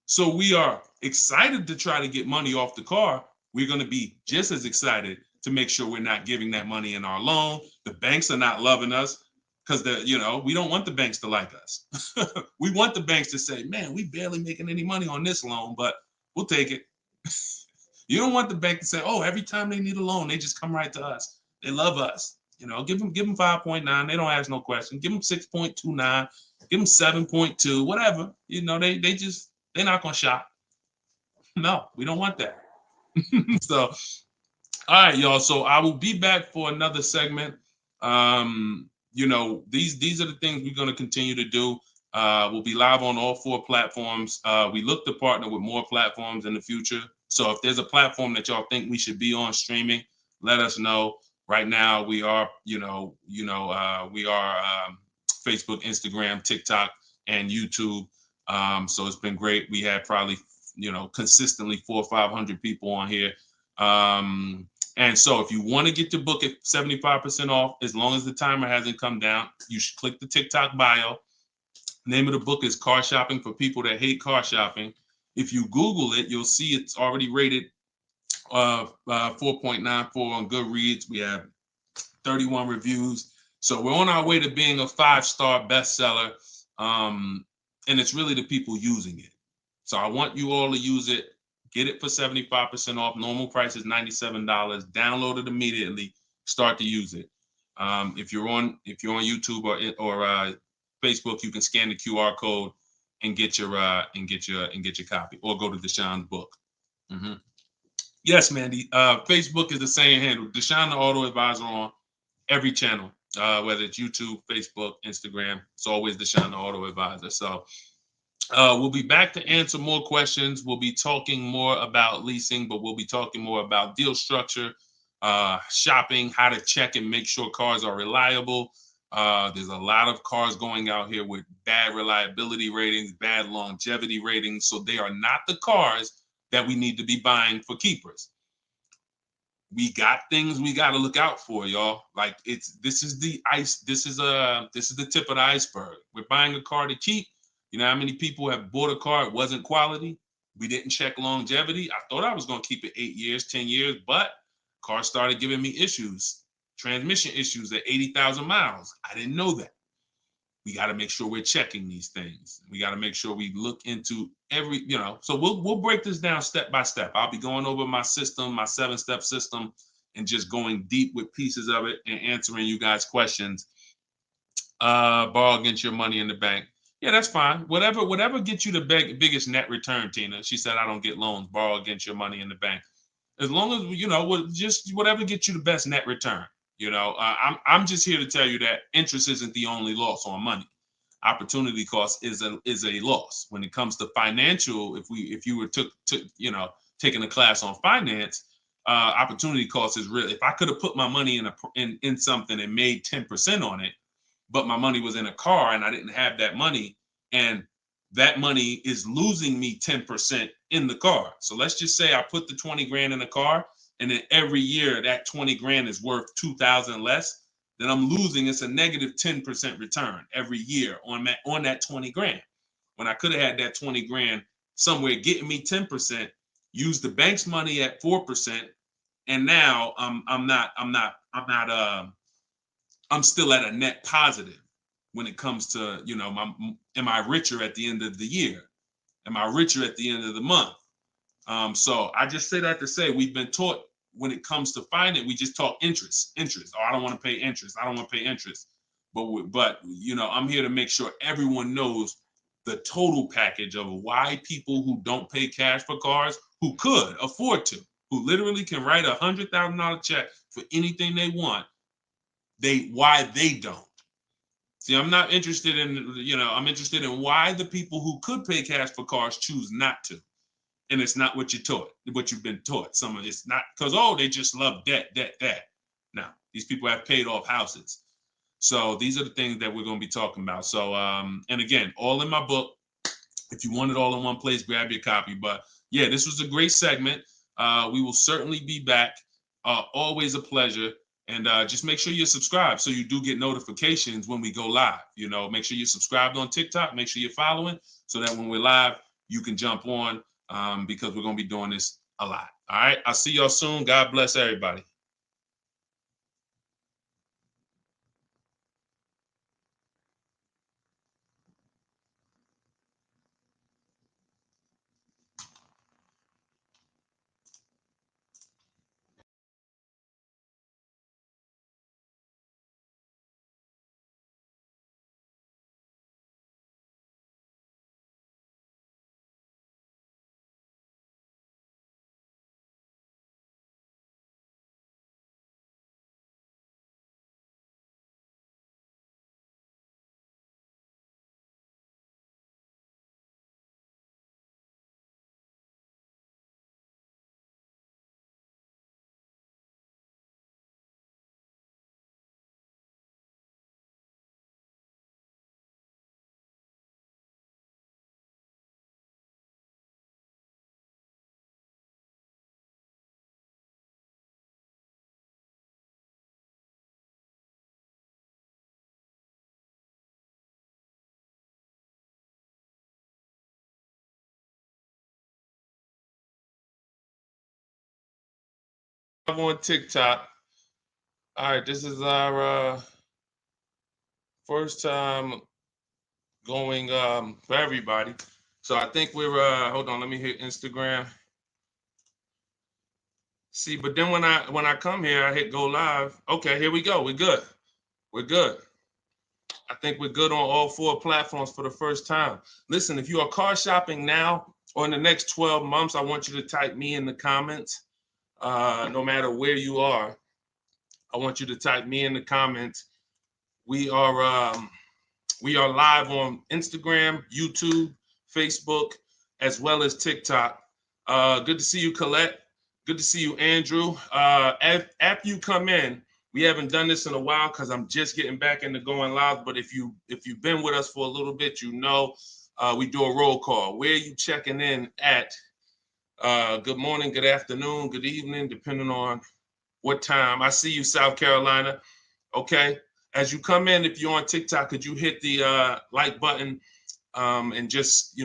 Speaker 1: So we are excited to try to get money off the car. We're going to be just as excited to make sure we're not giving that money in our loan. The banks are not loving us because we don't want the banks to like us. We want the banks to say, man, we barely making any money on this loan, but we'll take it. You don't want the bank to say, every time they need a loan, they just come right to us. They love us. Give them 5.9. They don't ask no question. Give them 6.29. Give them 7.2. Whatever. They're not gonna shop. No, we don't want that. So, all right, y'all. So I will be back for another segment. These are the things we're gonna continue to do. We'll be live on all 4 platforms. We look to partner with more platforms in the future. So if there's a platform that y'all think we should be on streaming, let us know. Right now, we are, Facebook, Instagram, TikTok, and YouTube. So it's been great. We had probably, consistently 400 or 500 people on here. And so if you want to get your book at 75% off, as long as the timer hasn't come down, you should click the TikTok bio. Name of the book is Car Shopping for People That Hate Car Shopping. If you Google it, you'll see it's already rated 4.94 on Goodreads. We have 31 reviews. So we're on our way to being a 5-star bestseller. And it's really the people using it. So I want you all to use it. Get it for 75% off. Normal price is $97. Download it immediately. Start to use it. If you're on YouTube or Facebook, you can scan the QR code and get your copy, or go to Deshone's book. Mm-hmm. Yes, Mandy. Facebook is the same handle. Deshone the Auto Advisor on every channel, whether it's YouTube, Facebook, Instagram. It's always Deshone the Auto Advisor. So we'll be back to answer more questions. We'll be talking more about leasing, but we'll be talking more about deal structure. shopping, how to check and make sure cars are reliable. There's a lot of cars going out here with bad reliability ratings, bad longevity ratings. So they are not the cars that we need to be buying for keepers. We got things we got to look out for, y'all. Like this is the tip of the iceberg. We're buying a car to keep. You know how many people have bought a car, it wasn't quality. We didn't check longevity. I thought I was going to keep it 8 years, 10 years, but car started giving me issues, transmission issues at 80,000 miles. I didn't know that. We got to make sure we're checking these things. We got to make sure we look into every, so we'll break this down step by step. I'll be going over my system, my 7-step system, and just going deep with pieces of it and answering you guys' questions. Borrow against your money in the bank. Yeah, that's fine. Whatever gets you the biggest net return, Tina. She said, I don't get loans. Borrow against your money in the bank. As long as, just whatever gets you the best net return. I'm just here to tell you that interest isn't the only loss on money. Opportunity cost is a loss when it comes to financial. If you were taking a class on finance, opportunity cost is real. If I could have put my money in something and made 10% on it, but my money was in a car and I didn't have that money, and that money is losing me 10% in the car. So let's just say I put the 20 grand in the car, and then every year that 20 grand is worth 2,000 less, then I'm losing. It's a negative 10% return every year on that 20 grand. When I could have had that 20 grand somewhere getting me 10%, use the bank's money at 4%, and now I'm still at a net positive when it comes to, am I richer at the end of the year? Am I richer at the end of the month? So I just say that to say we've been taught when it comes to finance, we just talk interest. Oh, I don't want to pay interest. I don't want to pay interest. But I'm here to make sure everyone knows the total package of why people who don't pay cash for cars, who could afford to, who literally can write $100,000 check for anything they want, why they don't. See, I'm not interested in, I'm interested in why the people who could pay cash for cars choose not to. And it's not what you've been taught. It's not because, they just love debt. Now, these people have paid off houses. So these are the things that we're going to be talking about. So, and again, all in my book. If you want it all in one place, grab your copy. But yeah, this was a great segment. We will certainly be back. Always a pleasure. And just make sure you're subscribed so you do get notifications when we go live. Make sure you're subscribed on TikTok. Make sure you're following so that when we're live, you can jump on because we're going to be doing this a lot. All right. I'll see y'all soon. God bless everybody. I'm on TikTok. All right, this is our first time going for everybody. So I think we're hold on, let me hit Instagram. See, but then when I come here, I hit go live. Okay, here we go. We're good. We're good. I think we're good on all 4 platforms for the first time. Listen, if you are car shopping now or in the next 12 months, I want you to type me in the comments. No matter where you are, I want you to type me in the comments. We are live on Instagram, YouTube, Facebook, as well as TikTok. Good to see you, Colette. Good to see you, Andrew. After you come in, we haven't done this in a while because I'm just getting back into going live. But if you've been with us for a little bit, you know we do a roll call. Where are you checking in at? Good morning, good afternoon, good evening, depending on what time. I see you, South Carolina. Okay. As you come in, if you're on TikTok, could you hit the like button and just,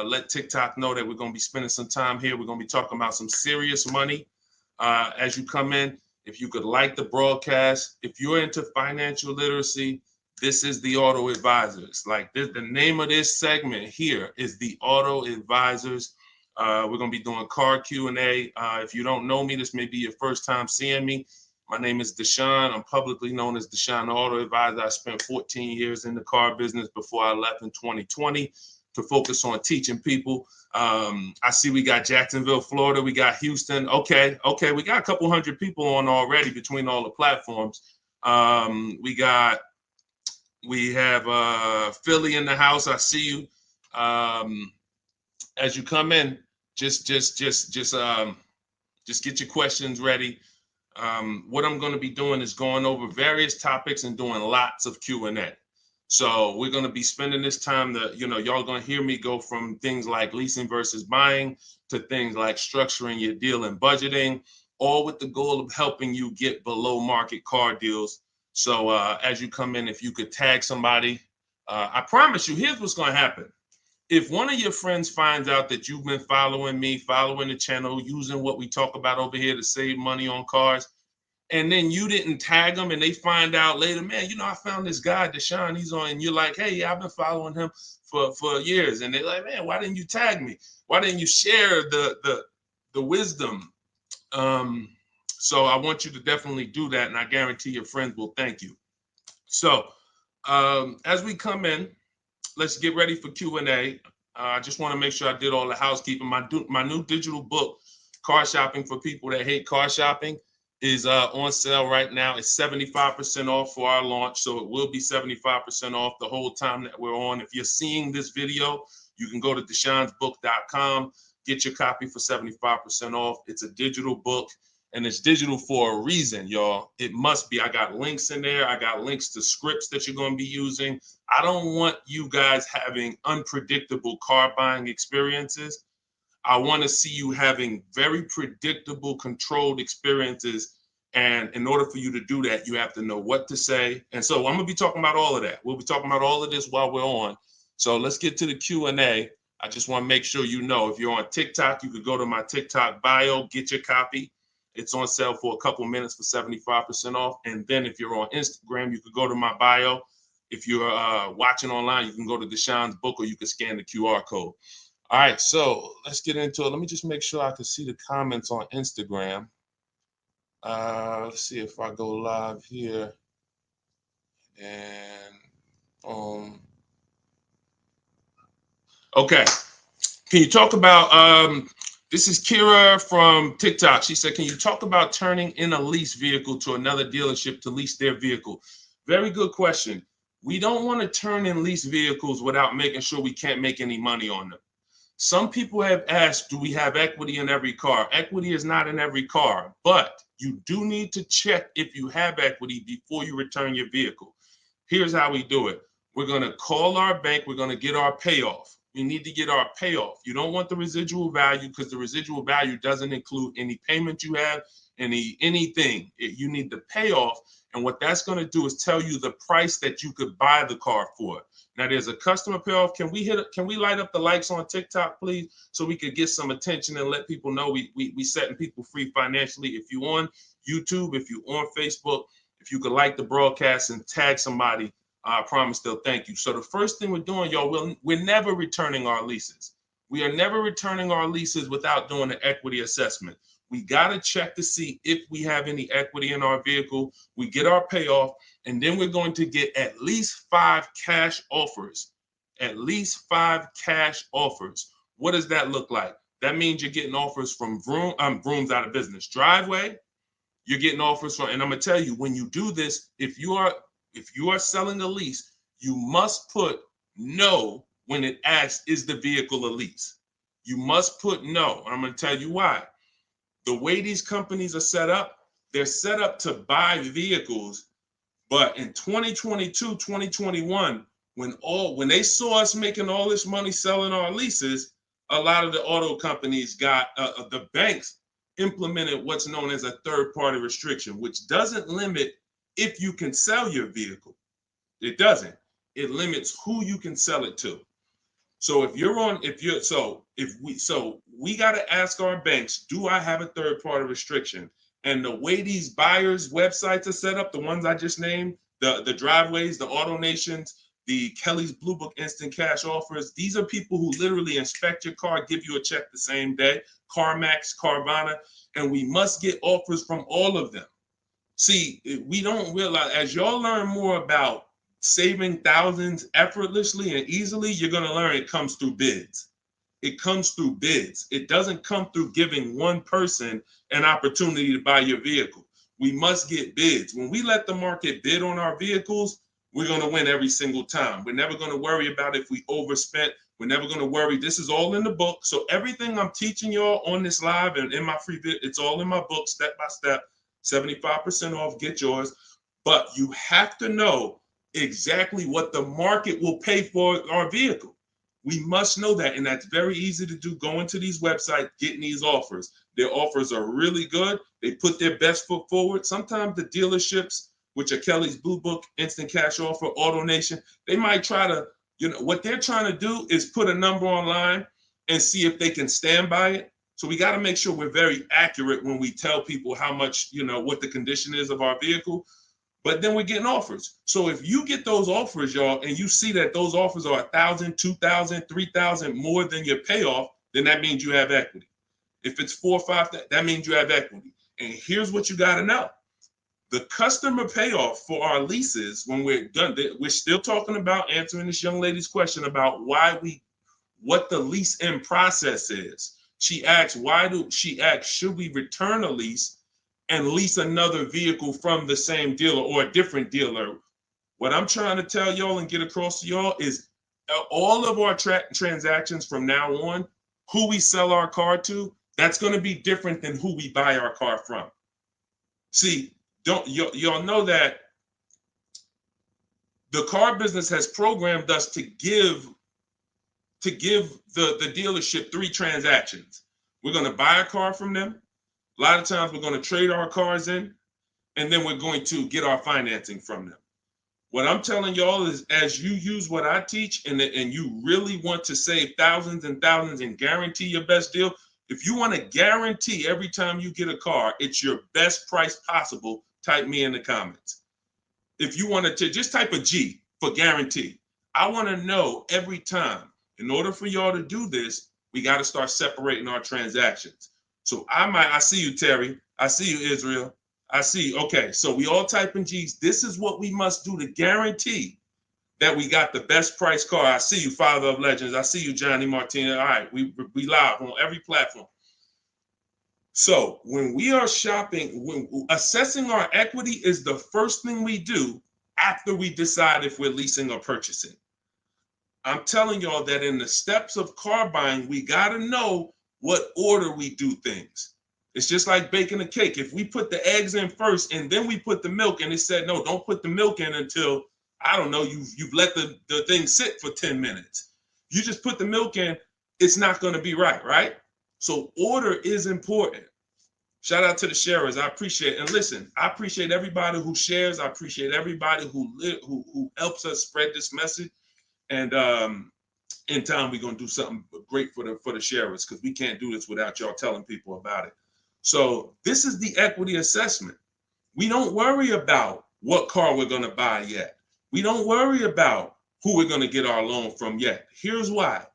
Speaker 1: let TikTok know that we're going to be spending some time here. We're going to be talking about some serious money as you come in. If you could like the broadcast, if you're into financial literacy, this is the Auto Advisors. Like this, the name of this segment here is the Auto Advisors. We're going to be doing car Q&A. If you don't know me, this may be your first time seeing me. My name is Deshone. I'm publicly known as Deshone the Auto Advisor. I spent 14 years in the car business before I left in 2020 to focus on teaching people. I see we got Jacksonville, Florida. We got Houston. Okay. We got a couple hundred people on already between all the platforms. We have Philly in the house. I see you. As you come in, just get your questions ready. What I'm going to be doing is going over various topics and doing lots of Q&A. So we're going to be spending this time y'all going to hear me go from things like leasing versus buying to things like structuring your deal and budgeting, all with the goal of helping you get below market car deals. So as you come in, if you could tag somebody, I promise you, here's what's going to happen. If one of your friends finds out that you've been following me, following the channel, using what we talk about over here to save money on cars, and then you didn't tag them and they find out later, man, I found this guy, Deshone, he's on, and you're like, hey, yeah, I've been following him for years. And they're like, man, why didn't you tag me? Why didn't you share the wisdom? So I want you to definitely do that, and I guarantee your friends will thank you. So as we come in, let's get ready for Q&A. I just want to make sure I did all the housekeeping. My new digital book, Car Shopping for People That Hate Car Shopping, is on sale right now. It's 75% off for our launch, so it will be 75% off the whole time that we're on. If you're seeing this video, you can go to deshonesbook.com, get your copy for 75% off. It's a digital book, and it's digital for a reason, y'all. It must be. I got links in there. I got links to scripts that you're going to be using. I don't want you guys having unpredictable car buying experiences. I want to see you having very predictable, controlled experiences. And in order for you to do that, you have to know what to say. And so I'm going to be talking about all of that. We'll be talking about all of this while we're on. So let's get to the Q&A. I just want to make sure you know, if you're on TikTok, you could go to my TikTok bio, get your copy. It's on sale for a couple minutes for 75% off. And then if you're on Instagram, you could go to my bio. If you're watching online, you can go to Deshone's book, or you can scan the QR code. All right, so let's get into it. Let me just make sure I can see the comments on Instagram. Let's see if I go live here. And okay. Can you talk about this is Kira from TikTok. She said, can you talk about turning in a lease vehicle to another dealership to lease their vehicle? Very good question. We don't want to turn in lease vehicles without making sure we can't make any money on them. Some people have asked, do we have equity in every car? Equity is not in every car, but you do need to check if you have equity before you return your vehicle. Here's how we do it. We're going to call our bank. We're going to get our payoff. We need to get our payoff. You don't want the residual value, because the residual value doesn't include any payment you have, anything. You need the payoff. And what that's going to do is tell you the price that you could buy the car for. Now, there's a customer payoff. Can we light up the likes on TikTok, please, so we could get some attention and let people know we setting people free financially. If you're on YouTube, if you're on Facebook, if you could like the broadcast and tag somebody, I promise they'll thank you. So the first thing we're doing, y'all, we're never returning our leases. We are never returning our leases without doing an equity assessment. We got to check to see if we have any equity in our vehicle. We get our payoff, and then we're going to get at least 5 cash offers. At least 5 cash offers. What does that look like? That means you're getting offers from Vroom's out of business. Driveway, you're getting offers from, and I'm going to tell you, when you do this, if you are selling a lease, you must put no when it asks, is the vehicle a lease? You must put no. And I'm going to tell you why. The way these companies are set up, they're set up to buy vehicles. But in 2022, 2021, when they saw us making all this money selling our leases, a lot of the auto companies got the banks implemented what's known as a third-party restriction, which doesn't limit if you can sell your vehicle. It doesn't. It limits who you can sell it to. So we got to ask our banks, do I have a third-party restriction? And the way these buyers' websites are set up, the ones I just named, the Driveways, the Auto Nations, the Kelly's Blue Book Instant Cash Offers, these are people who literally inspect your car, give you a check the same day, CarMax, Carvana, and we must get offers from all of them. See, we don't realize, as y'all learn more about saving thousands effortlessly and easily, you're going to learn it comes through bids. It comes through bids. It doesn't come through giving one person an opportunity to buy your vehicle. We must get bids. When we let the market bid on our vehicles, we're going to win every single time. We're never going to worry about if we overspent. We're never going to worry. This is all in the book. So everything I'm teaching y'all on this live and in my free vid, it's all in my book, step by step, 75% off, get yours. But you have to know exactly what the market will pay for our vehicle. We must know that, and that's very easy to do. Going to these websites, getting these offers. Their offers are really good. They put their best foot forward. Sometimes the dealerships, which are Kelly's Blue Book, Instant Cash Offer, Auto Nation, they might try to, what they're trying to do is put a number online and see if they can stand by it. So we got to make sure we're very accurate when we tell people how much, what the condition is of our vehicle. But then we're getting offers. So if you get those offers, y'all, and you see that those offers are $1,000, $2,000, $3,000 more than your payoff, then that means you have equity. If it's $4,000 or $5,000, that means you have equity. And here's what you got to know. The customer payoff for our leases, when we're done, we're still talking about answering this young lady's question about what the lease in process is. She asks, should we return a lease and lease another vehicle from the same dealer or a different dealer? What I'm trying to tell y'all and get across to y'all is all of our transactions from now on, who we sell our car to, that's going to be different than who we buy our car from. See, y'all know that the car business has programmed us to give the dealership 3 transactions. We're going to buy a car from them. A lot of times we're going to trade our cars in, and then we're going to get our financing from them. What I'm telling y'all is, as you use what I teach and you really want to save thousands and thousands and guarantee your best deal, if you want to guarantee every time you get a car, it's your best price possible, type me in the comments. If you want to just type a G for guarantee. I want to know every time. In order for y'all to do this, we got to start separating our transactions. So I see you, Terry. I see you, Israel. I see you. Okay, so we all type in G's. This is what we must do to guarantee that we got the best price car. I see you, Father of Legends. I see you, Johnny Martinez. All right, we live on every platform. So when we are shopping, when assessing our equity is the first thing we do after we decide if we're leasing or purchasing. I'm telling y'all that in the steps of car buying, we got to know what order we do things. It's just like baking a cake. If we put the eggs in first and then we put the milk, and it said, no, don't put the milk in until, I don't know, you've let the thing sit for 10 minutes. You just put the milk in, it's not going to be right? So order is important. Shout out to the sharers. I appreciate it. And listen, I appreciate everybody who shares. I appreciate everybody who helps us spread this message. And in time, we're going to do something great for the sharers, because we can't do this without y'all telling people about it. So this is the equity assessment. We don't worry about what car we're going to buy yet. We don't worry about who we're going to get our loan from yet. Here's why.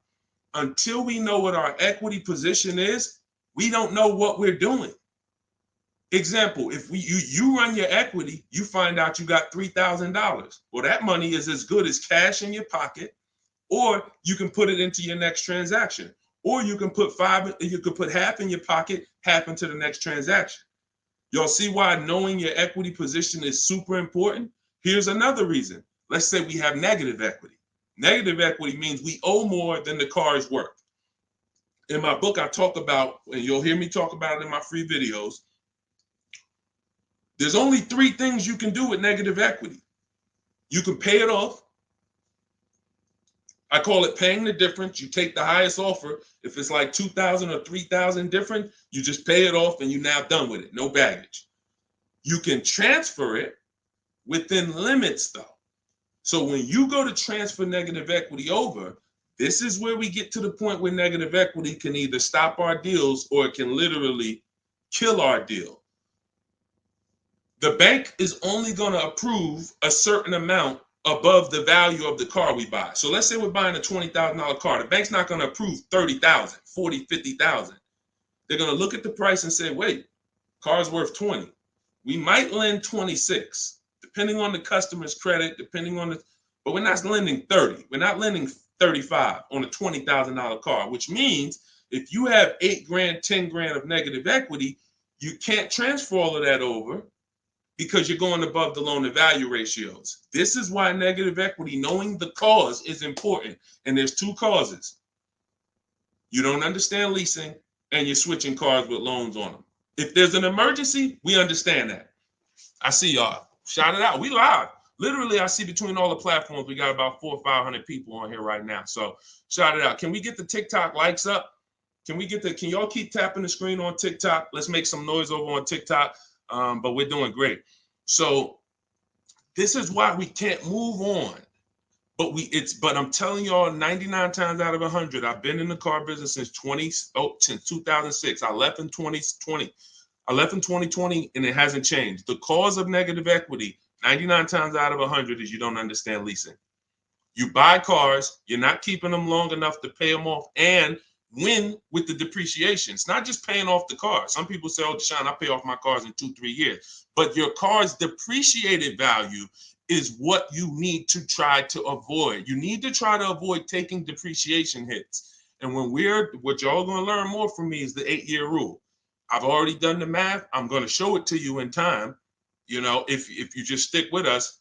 Speaker 1: Until we know what our equity position is, we don't know what we're doing. Example, if you run your equity, you find out you got $3,000. Well, that money is as good as cash in your pocket, or you can put it into your next transaction, or you can put half in your pocket, half into the next transaction. Y'all see why knowing your equity position is super important? Here's another reason. Let's say we have negative equity. Negative equity means we owe more than the car is worth. In my book, I talk about, and you'll hear me talk about it in my free videos, there's only 3 things you can do with negative equity. You can pay it off. I call it paying the difference. You take the highest offer. If it's like 2,000 or 3,000 different, you just pay it off and you're now done with it. No baggage. You can transfer it within limits though. So when you go to transfer negative equity over, this is where we get to the point where negative equity can either stop our deals or it can literally kill our deal. The bank is only going to approve a certain amount above the value of the car we buy. So let's say we're buying a $20,000 car. The bank's not going to approve 30,000, 40, 50,000. They're going to look at the price and say, wait, car's worth 20. We might lend 26, depending on the customer's credit, depending on but we're not lending 30. We're not lending 35 on a $20,000 car, which means if you have 8 grand, 10 grand of negative equity, you can't transfer all of that over because you're going above the loan to value ratios. This is why negative equity, knowing the cause, is important. And there's 2 causes. You don't understand leasing and you're switching cars with loans on them. If there's an emergency, we understand that. I see y'all. Shout it out. We live. Literally, I see between all the platforms, we got about 400 or 500 people on here right now. So shout it out. Can we get the TikTok likes up? Can y'all keep tapping the screen on TikTok? Let's make some noise over on TikTok. But we're doing great. So this is why we can't move on. But I'm telling y'all, 99 times out of 100, I've been in the car business since 2006. I left in 2020. I left in 2020 and it hasn't changed. The cause of negative equity, 99 times out of 100, is you don't understand leasing. You buy cars, you're not keeping them long enough to pay them off and win with the depreciation. It's not just paying off the car. Some people say, oh, Deshone, I pay off my cars in 2-3 years. But your car's depreciated value is what you need to try to avoid. You need to try to avoid taking depreciation hits. And what y'all going to learn more from me is the 8-year rule. I've already done the math. I'm going to show it to you in time, if you just stick with us.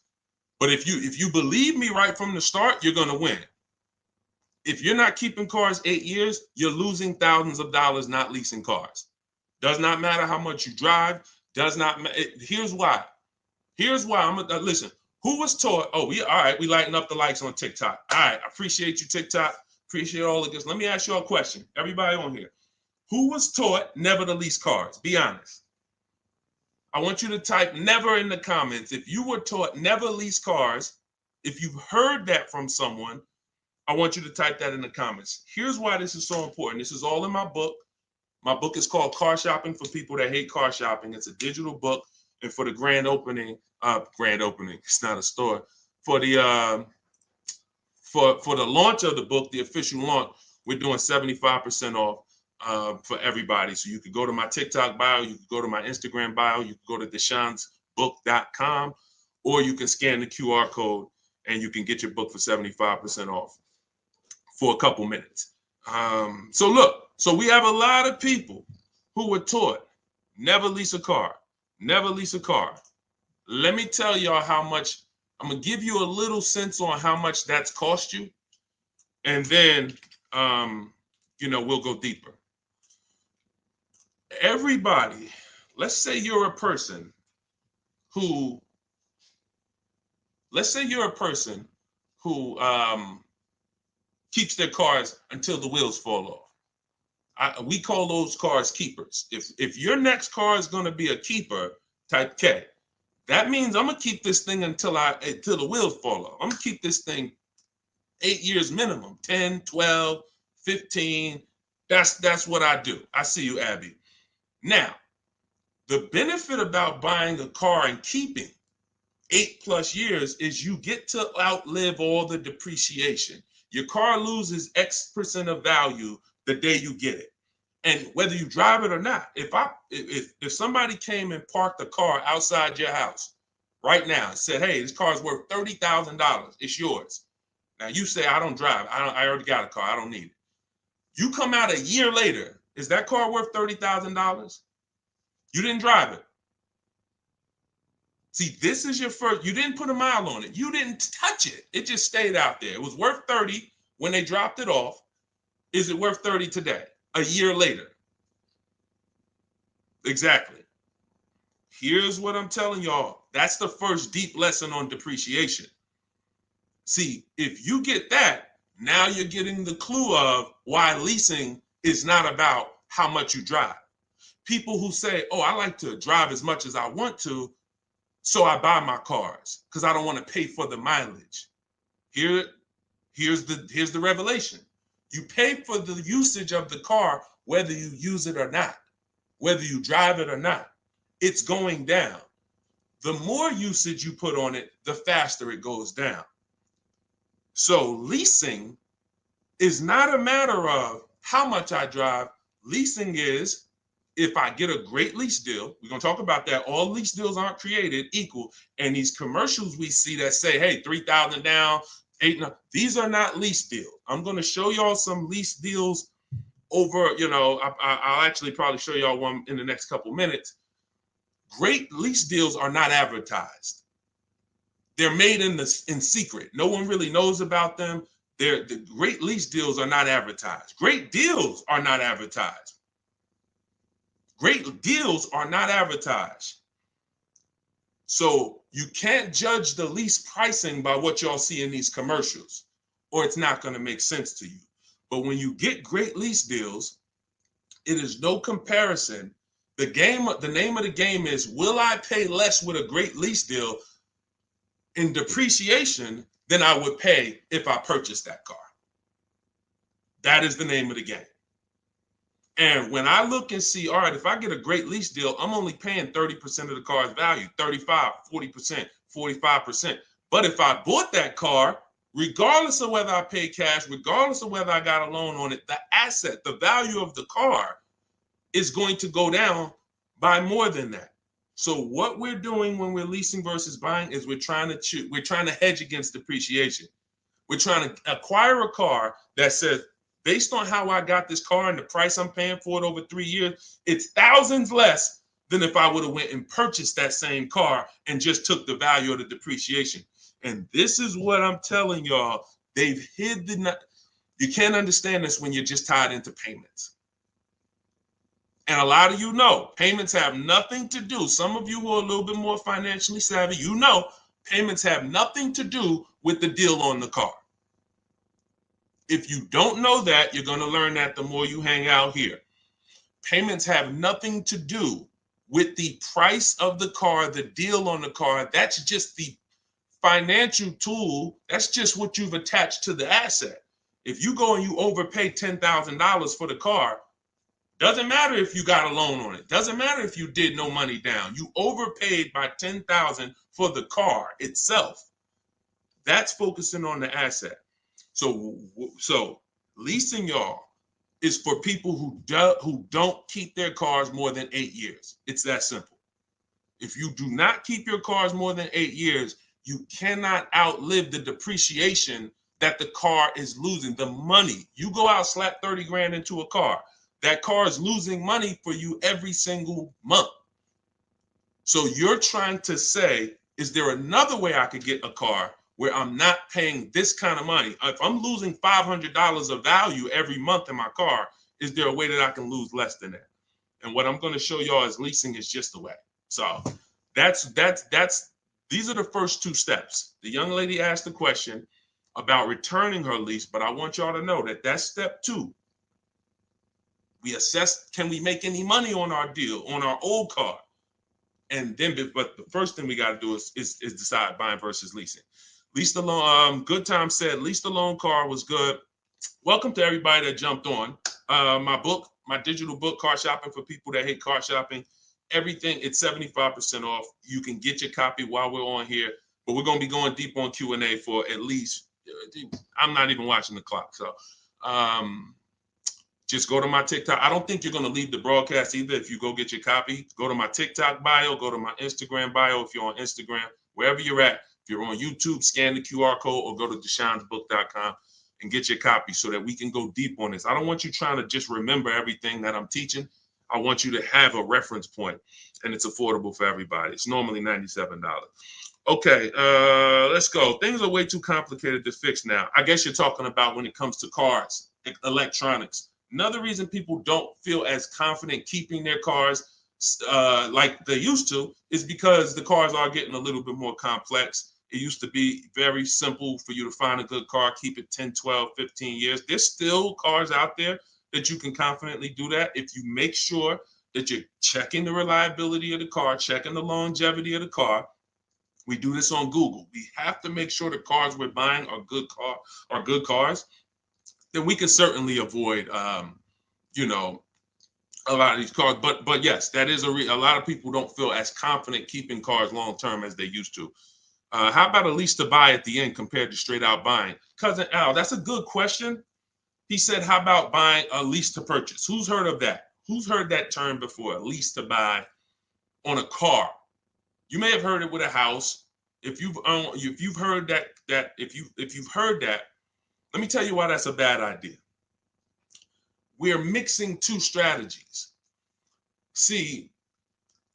Speaker 1: But if you believe me right from the start, you're going to win. If you're not keeping cars 8 years, you're losing thousands of dollars not leasing cars. Does not matter how much you drive. Does not matter. Here's why. Listen. Who was taught? Oh, all right. We lighting up the likes on TikTok. All right. I appreciate you, TikTok. Appreciate all of this. Let me ask you a question. Everybody on here. Who was taught never to lease cars? Be honest. I want you to type never in the comments. If you were taught never lease cars, if you've heard that from someone, I want you to type that in the comments. Here's why this is so important. This is all in my book. My book is called Car Shopping for People That Hate Car Shopping. It's a digital book. And for the grand opening, it's not a store. For the launch of the book, the official launch, we're doing 75% off for everybody. So you could go to my TikTok bio, you could go to my Instagram bio, you could go to deshonsbook.com, or you can scan the QR code and you can get your book for 75% off for a couple minutes. So we have a lot of people who were taught never lease a car, never lease a car. Let me tell y'all how much. I'm gonna give you a little sense on how much that's cost you, and then we'll go deeper. Everybody, let's say you're a person who keeps their cars until the wheels fall off. We call those cars keepers. If your next car is going to be a keeper, type K. That means I'm going to keep this thing until the wheels fall off. I'm going to keep this thing 8 years minimum, 10, 12, 15. That's what I do. I see you, Abby. Now, the benefit about buying a car and keeping 8+ years is you get to outlive all the depreciation. Your car loses X% of value the day you get it. And whether you drive it or not, if somebody came and parked a car outside your house right now and said, hey, this car's worth $30,000, it's yours. Now you say, I don't drive. I already got a car. I don't need it. You come out a year later, is that car worth $30,000? You didn't drive it. See, this is your first, you didn't put a mile on it. You didn't touch it. It just stayed out there. It was worth 30 when they dropped it off. Is it worth 30 today? a year later. Exactly. Here's what I'm telling y'all. That's the first deep lesson on depreciation. See, if you get that, now you're getting the clue of why leasing is not about how much you drive. People who say, oh, I like to drive as much as I want to, so I buy my cars because I don't want to pay for the mileage. Here's the revelation. You pay for the usage of the car whether you use it or not, whether you drive it or not. It's going down. The more usage you put on it, the faster it goes down. So leasing is not a matter of how much I drive. Leasing is if I get a great lease deal. We're going to talk about that. All lease deals aren't created equal. And these commercials we see that say, hey, 3,000 down, 8, these are not lease deals. I'm going to show y'all some lease deals over, I'll actually probably show y'all one in the next couple minutes. Great lease deals are not advertised. They're made in secret. No one really knows about them. The great lease deals are not advertised. Great deals are not advertised. Great deals are not advertised. So you can't judge the lease pricing by what y'all see in these commercials, or it's not going to make sense to you. But when you get great lease deals, it is no comparison. The name of the game is, will I pay less with a great lease deal in depreciation than I would pay if I purchased that car? That is the name of the game. And when I look and see, all right, if I get a great lease deal, I'm only paying 30% of the car's value, 35, 40%, 45%. But if I bought that car, regardless of whether I paid cash, regardless of whether I got a loan on it, the asset, the value of the car is going to go down by more than that. So what we're doing when we're leasing versus buying is we're trying to hedge against depreciation. We're trying to acquire a car that says, based on how I got this car and the price I'm paying for it over 3 years, it's thousands less than if I would have went and purchased that same car and just took the value of the depreciation. And this is what I'm telling y'all. They've hid you can't understand this when you're just tied into payments. And a lot of you know payments have nothing to do. Some of you who are a little bit more financially savvy, payments have nothing to do with the deal on the car. If you don't know that, you're going to learn that the more you hang out here. Payments have nothing to do with the price of the car, the deal on the car. That's just the financial tool. That's just what you've attached to the asset. If you go and you overpay $10,000 for the car, doesn't matter if you got a loan on it. Doesn't matter if you did no money down. You overpaid by $10,000 for the car itself. That's focusing on the asset. So leasing, y'all, is for people who don't keep their cars more than 8 years. It's that simple. If you do not keep your cars more than 8 years, you cannot outlive the depreciation that the car is losing. The money, you go out, slap 30 grand into a car, that car is losing money for you every single month. So you're trying to say, is there another way I could get a car where I'm not paying this kind of money? If I'm losing $500 of value every month in my car, is there a way that I can lose less than that? And what I'm going to show y'all is leasing is just the way. So these are the first 2 steps. The young lady asked the question about returning her lease, but I want y'all to know that that's step 2. We assess, can we make any money on our deal, on our old car? And then, but the first thing we got to do is decide buying versus leasing. Lease the loan. Good Time said, lease the loan car was good. Welcome to everybody that jumped on. My digital book, Car Shopping for People That Hate Car Shopping. Everything, it's 75% off. You can get your copy while we're on here, but we're going to be going deep on Q&A for at least, I'm not even watching the clock. So just go to my TikTok. I don't think you're going to leave the broadcast either. If you go get your copy, go to my TikTok bio, go to my Instagram bio. If you're on Instagram, wherever you're at, if you're on YouTube, scan the QR code or go to deshonebook.com and get your copy so that we can go deep on this. I don't want you trying to just remember everything that I'm teaching. I want you to have a reference point, and it's affordable for everybody. It's normally $97. Okay, let's go. Things are way too complicated to fix now. I guess you're talking about when it comes to cars, electronics. Another reason people don't feel as confident keeping their cars like they used to is because the cars are getting a little bit more complex. It used to be very simple for you to find a good car, keep it 10, 12, 15 years. There's still cars out there that you can confidently do that if you make sure that you're checking the reliability of the car, checking the longevity of the car. We do this on Google. We have to make sure the cars we're buying are good cars. Then we can certainly avoid, you know, a lot of these cars. But yes, that is a lot of people don't feel as confident keeping cars long term as they used to. How about a lease to buy at the end compared to straight out buying? Cousin Al, that's a good question. He said, how about buying a lease to purchase? Who's heard of that? Who's heard that term before? Lease to buy on a car. You may have heard it with a house. If you've heard if you've heard that, let me tell you why that's a bad idea. We're mixing two strategies. See,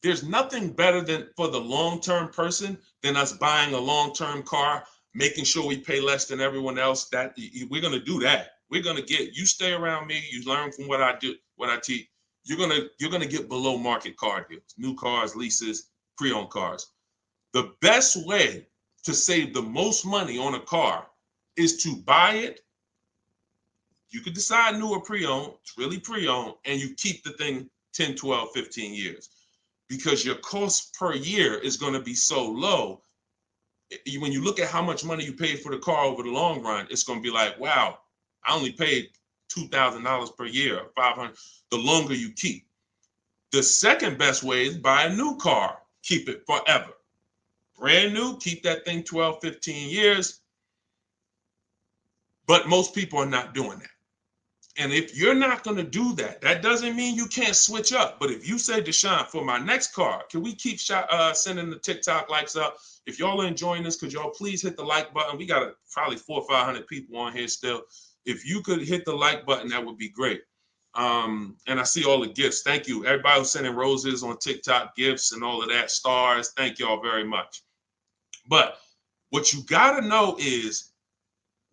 Speaker 1: there's nothing better than for the long-term person than us buying a long-term car, making sure we pay less than everyone else. That we're gonna do that. We're gonna get you stay around me, you learn from what I do, what I teach. You're gonna get below market car deals, new cars, leases, pre-owned cars. The best way to save the most money on a car is to buy it. You could decide new or pre-owned, it's really pre-owned, and you keep the thing 10, 12, 15 years. Because your cost per year is going to be so low. When you look at how much money you paid for the car over the long run, it's going to be like, wow, I only paid $2,000 per year, $500. The longer you keep. The second best way is buy a new car, keep it forever. Brand new, keep that thing 12, 15 years. But most people are not doing that. And if you're not going to do that, that doesn't mean you can't switch up. But if you say, Deshone, for my next car, can we keep sending the TikTok likes up? If y'all are enjoying this, could y'all please hit the like button? We got probably 400 or 500 people on here still. If you could hit the like button, that would be great. And I see all the gifts. Thank you. Everybody who's sending roses on TikTok, gifts and all of that, stars. Thank y'all very much. But what you got to know is,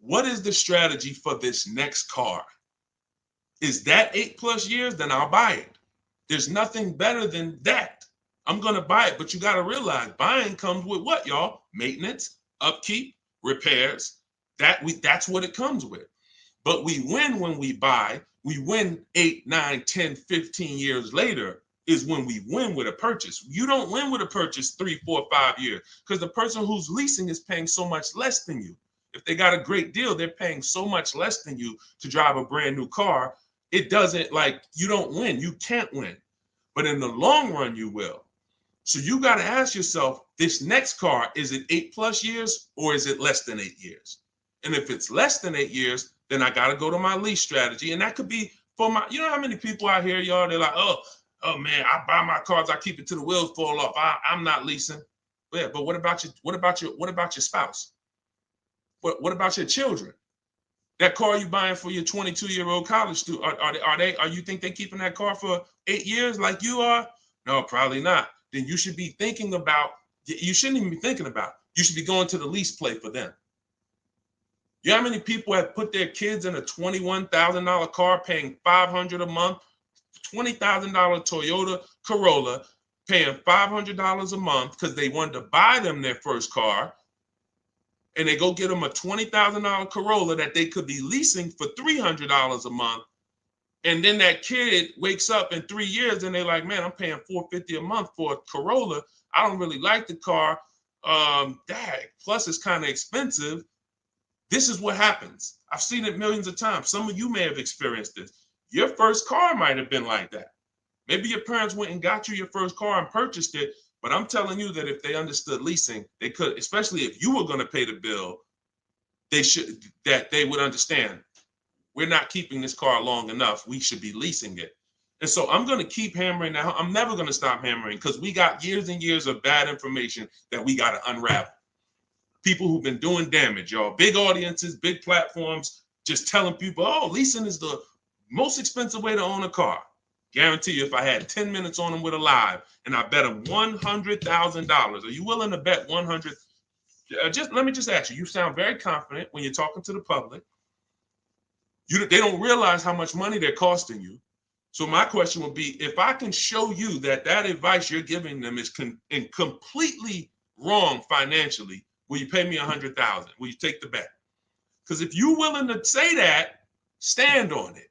Speaker 1: what is the strategy for this next car? Is that 8+ years? Then I'll buy it. There's nothing better than that. I'm going to buy it. But you got to realize buying comes with what, y'all? Maintenance, upkeep, repairs. That's what it comes with. But we win when we buy. We win 8, 9, 10, 15 years later is when we win with a purchase. You don't win with a purchase 3, 4, 5 years because the person who's leasing is paying so much less than you. If they got a great deal, they're paying so much less than you to drive a brand new car. It doesn't, like, you don't win. You can't win. But in the long run, you will. So you got to ask yourself, this next car, is it 8+ years or is it less than 8 years? And if it's less than 8 years, then I got to go to my lease strategy. And that could be for my, you know how many people out here, y'all, they're like, oh man, I buy my cars, I keep it till the wheels fall off. I'm not leasing. Yeah, but what about your spouse? What about your children? That car you buying for your 22-year-old college student, are you think they keeping that car for 8 years like you are? No, probably not. Then you should be thinking about, you shouldn't even be thinking about, you should be going to the lease play for them. You know how many people have put their kids in a $21,000 car paying $500 a month, $20,000 Toyota Corolla, paying $500 a month because they wanted to buy them their first car, and they go get them a $20,000 Corolla that they could be leasing for $300 a month. And then that kid wakes up in 3 years and they're like, man, I'm paying $450 a month for a Corolla. I don't really like the car. Plus it's kind of expensive. This is what happens. I've seen it millions of times. Some of you may have experienced this. Your first car might have been like that. Maybe your parents went and got you your first car and purchased it. But I'm telling you that if they understood leasing, they could, especially if you were going to pay the bill, they would understand, we're not keeping this car long enough. We should be leasing it. And so I'm going to keep hammering now. I'm never going to stop hammering because we got years and years of bad information that we got to unravel. People who've been doing damage, y'all. Big audiences, big platforms, just telling people, oh, leasing is the most expensive way to own a car. Guarantee you, if I had 10 minutes on them with a live and I bet them $100,000, are you willing to bet 100? Let me just ask you, you sound very confident when you're talking to the public. They don't realize how much money they're costing you. So my question would be, if I can show you that that advice you're giving them is completely wrong financially, will you pay me $100,000? Will you take the bet? Because if you're willing to say that, stand on it.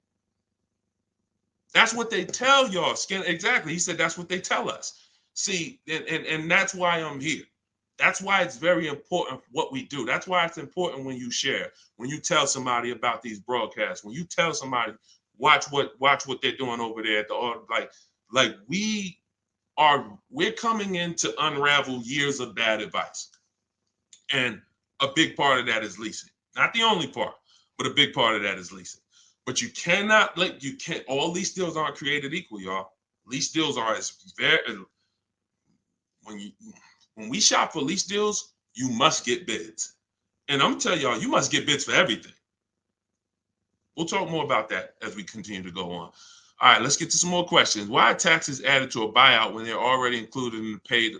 Speaker 1: That's what they tell y'all. Exactly. He said that's what they tell us. See, and that's why I'm here. That's why it's very important what we do. That's why it's important when you share, when you tell somebody about these broadcasts, when you tell somebody watch what they're doing over there at the like we're coming in to unravel years of bad advice. And a big part of that is leasing. Not the only part, but a big part of that is leasing. But you cannot all lease deals aren't created equal, y'all. Lease deals are when we shop for lease deals, you must get bids. And I'm telling y'all, you must get bids for everything. We'll talk more about that as we continue to go on. All right, let's get to some more questions. Why are taxes added to a buyout when they're already included in the paid?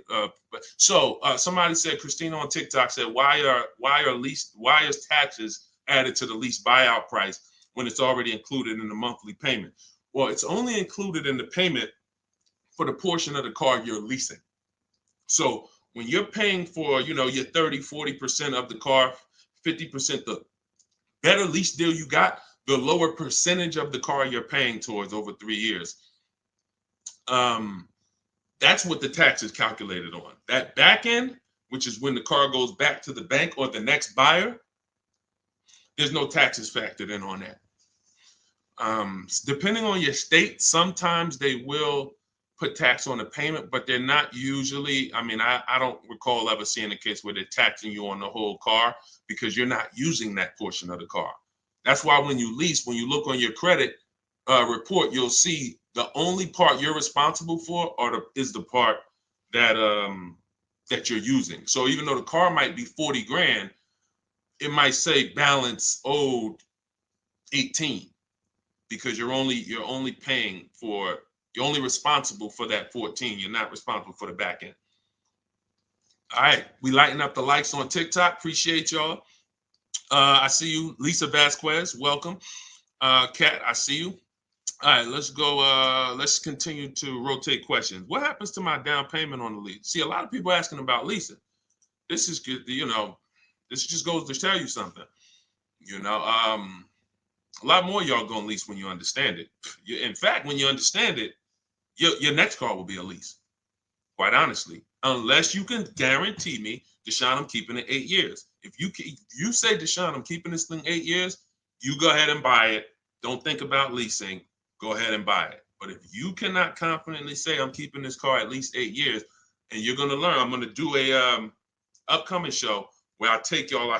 Speaker 1: Somebody said, Christina on TikTok said, why is taxes added to the lease buyout price when it's already included in the monthly payment? Well, it's only included in the payment for the portion of the car you're leasing. So when you're paying for, your 30, 40% of the car, 50%, the better lease deal you got, the lower percentage of the car you're paying towards over 3 years. That's what the tax is calculated on. That back end, which is when the car goes back to the bank or the next buyer, there's no taxes factored in on that. Depending on your state, sometimes they will put tax on the payment, but they're not usually. I don't recall ever seeing a case where they're taxing you on the whole car because you're not using that portion of the car. That's why when you lease, when you look on your credit report, you'll see the only part you're responsible for is the part that you're using. So even though the car might be 40 grand, it might say balance owed 18 because you're only responsible for that 14. You're not responsible for the back end. All right, we lighten up the likes on TikTok. Appreciate y'all. I see you, Lisa Vasquez. Welcome. Kat, I see you. All right, let's go. Let's continue to rotate questions. What happens to my down payment on the lease? See, a lot of people asking about leasing. This is good. This just goes to tell you something. A lot more y'all gonna lease when you understand it. In fact, when you understand it, your next car will be a lease. Quite honestly, unless you can guarantee me, Deshone, I'm keeping it 8 years. If you say, Deshone, I'm keeping this thing 8 years, you go ahead and buy it. Don't think about leasing. Go ahead and buy it. But if you cannot confidently say I'm keeping this car at least 8 years, and you're gonna learn, I'm gonna do a upcoming show where I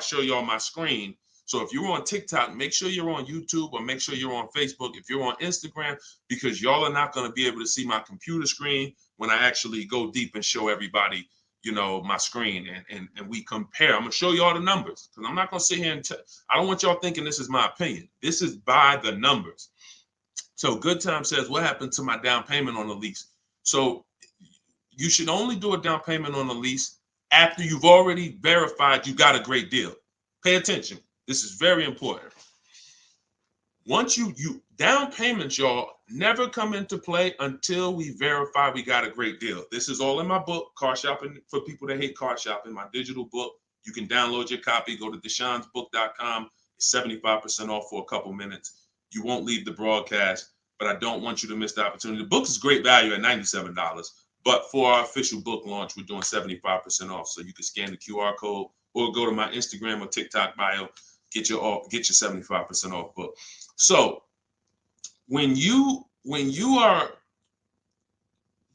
Speaker 1: show y'all my screen. So if you're on TikTok, make sure you're on YouTube or make sure you're on Facebook. If you're on Instagram, because y'all are not going to be able to see my computer screen when I actually go deep and show everybody, my screen and we compare. I'm going to show you all the numbers because I'm not going to sit here and I don't want y'all thinking this is my opinion. This is by the numbers. So Good Time says, what happened to my down payment on the lease? So you should only do a down payment on the lease after you've already verified you got a great deal. Pay attention. This is very important. Once you down payments, y'all, never come into play until we verify we got a great deal. This is all in my book, Car Shopping for People That Hate Car Shopping, my digital book. You can download your copy. Go to deshonesbook.com. It's 75% off for a couple minutes. You won't leave the broadcast, but I don't want you to miss the opportunity. The book is great value at $97, but for our official book launch, we're doing 75% off. So you can scan the QR code or go to my Instagram or TikTok bio. Get your 75% off book. So when you are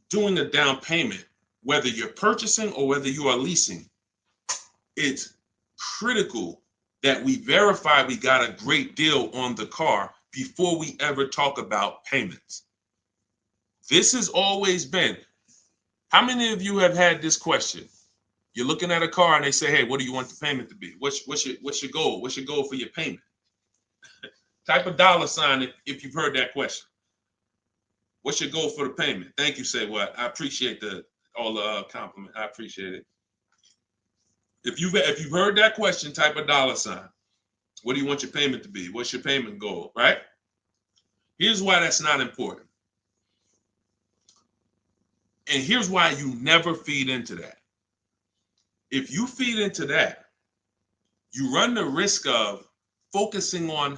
Speaker 1: doing a down payment, whether you're purchasing or whether you are leasing, it's critical that we verify we got a great deal on the car before we ever talk about payments. This has always been. How many of you have had this question? You're looking at a car and they say, hey, what do you want the payment to be? What's your goal? What's your goal for your payment? Type a $ if you've heard that question. What's your goal for the payment? Thank you, Say What. I appreciate all the compliment. I appreciate it. If you've heard that question, type a $. What do you want your payment to be? What's your payment goal, right? Here's why that's not important. And here's why you never feed into that. If you feed into that, you run the risk of focusing on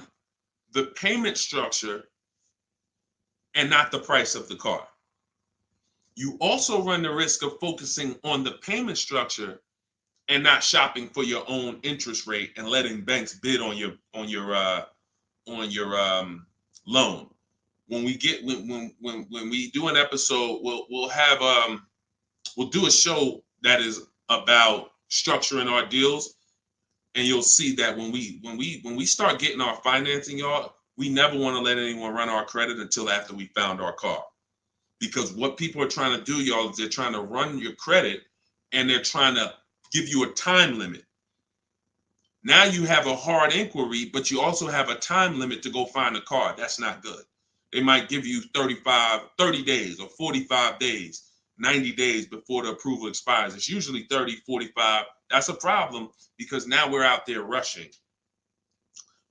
Speaker 1: the payment structure and not the price of the car. You also run the risk of focusing on the payment structure and not shopping for your own interest rate and letting banks bid on your loan. When we get when we do an episode, we'll do a show that is about structuring our deals, and you'll see that when we start getting our financing, y'all, we never want to let anyone run our credit until after we found our car. Because what people are trying to do, y'all, is they're trying to run your credit and they're trying to give you a time limit. Now you have a hard inquiry, but you also have a time limit to go find a car. That's not good. They might give you 30 days or 45 days, 90 days before the approval expires. It's usually 30, 45. That's a problem because now we're out there rushing.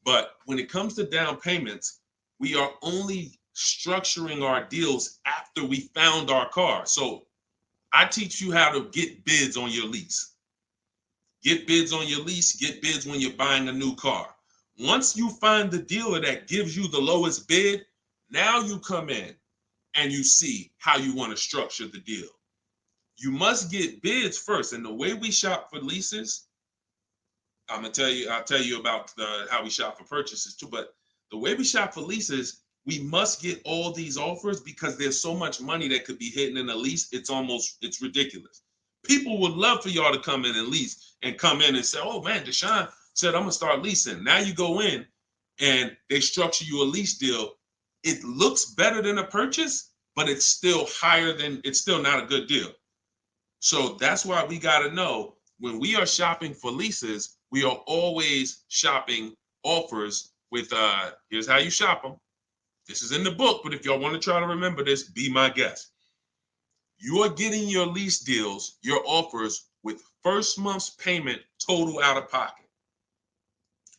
Speaker 1: But when it comes to down payments, we are only structuring our deals after we found our car. So I teach you how to get bids on your lease. Get bids on your lease, get bids when you're buying a new car. Once you find the dealer that gives you the lowest bid, now you come in and you see how you want to structure the deal. You must get bids first. And the way we shop for leases, I'll tell you about how we shop for purchases too, but the way we shop for leases, we must get all these offers because there's so much money that could be hidden in a lease. It's ridiculous. People would love for y'all to come in and lease and come in and say, oh man, Deshone said, I'm gonna start leasing. Now you go in and they structure you a lease deal. It looks better than a purchase, but it's still not a good deal. So that's why we got to know when we are shopping for leases, we are always shopping offers with, here's how you shop them. This is in the book, but if y'all want to try to remember this, be my guest. You are getting your lease deals, your offers with first month's payment total out of pocket.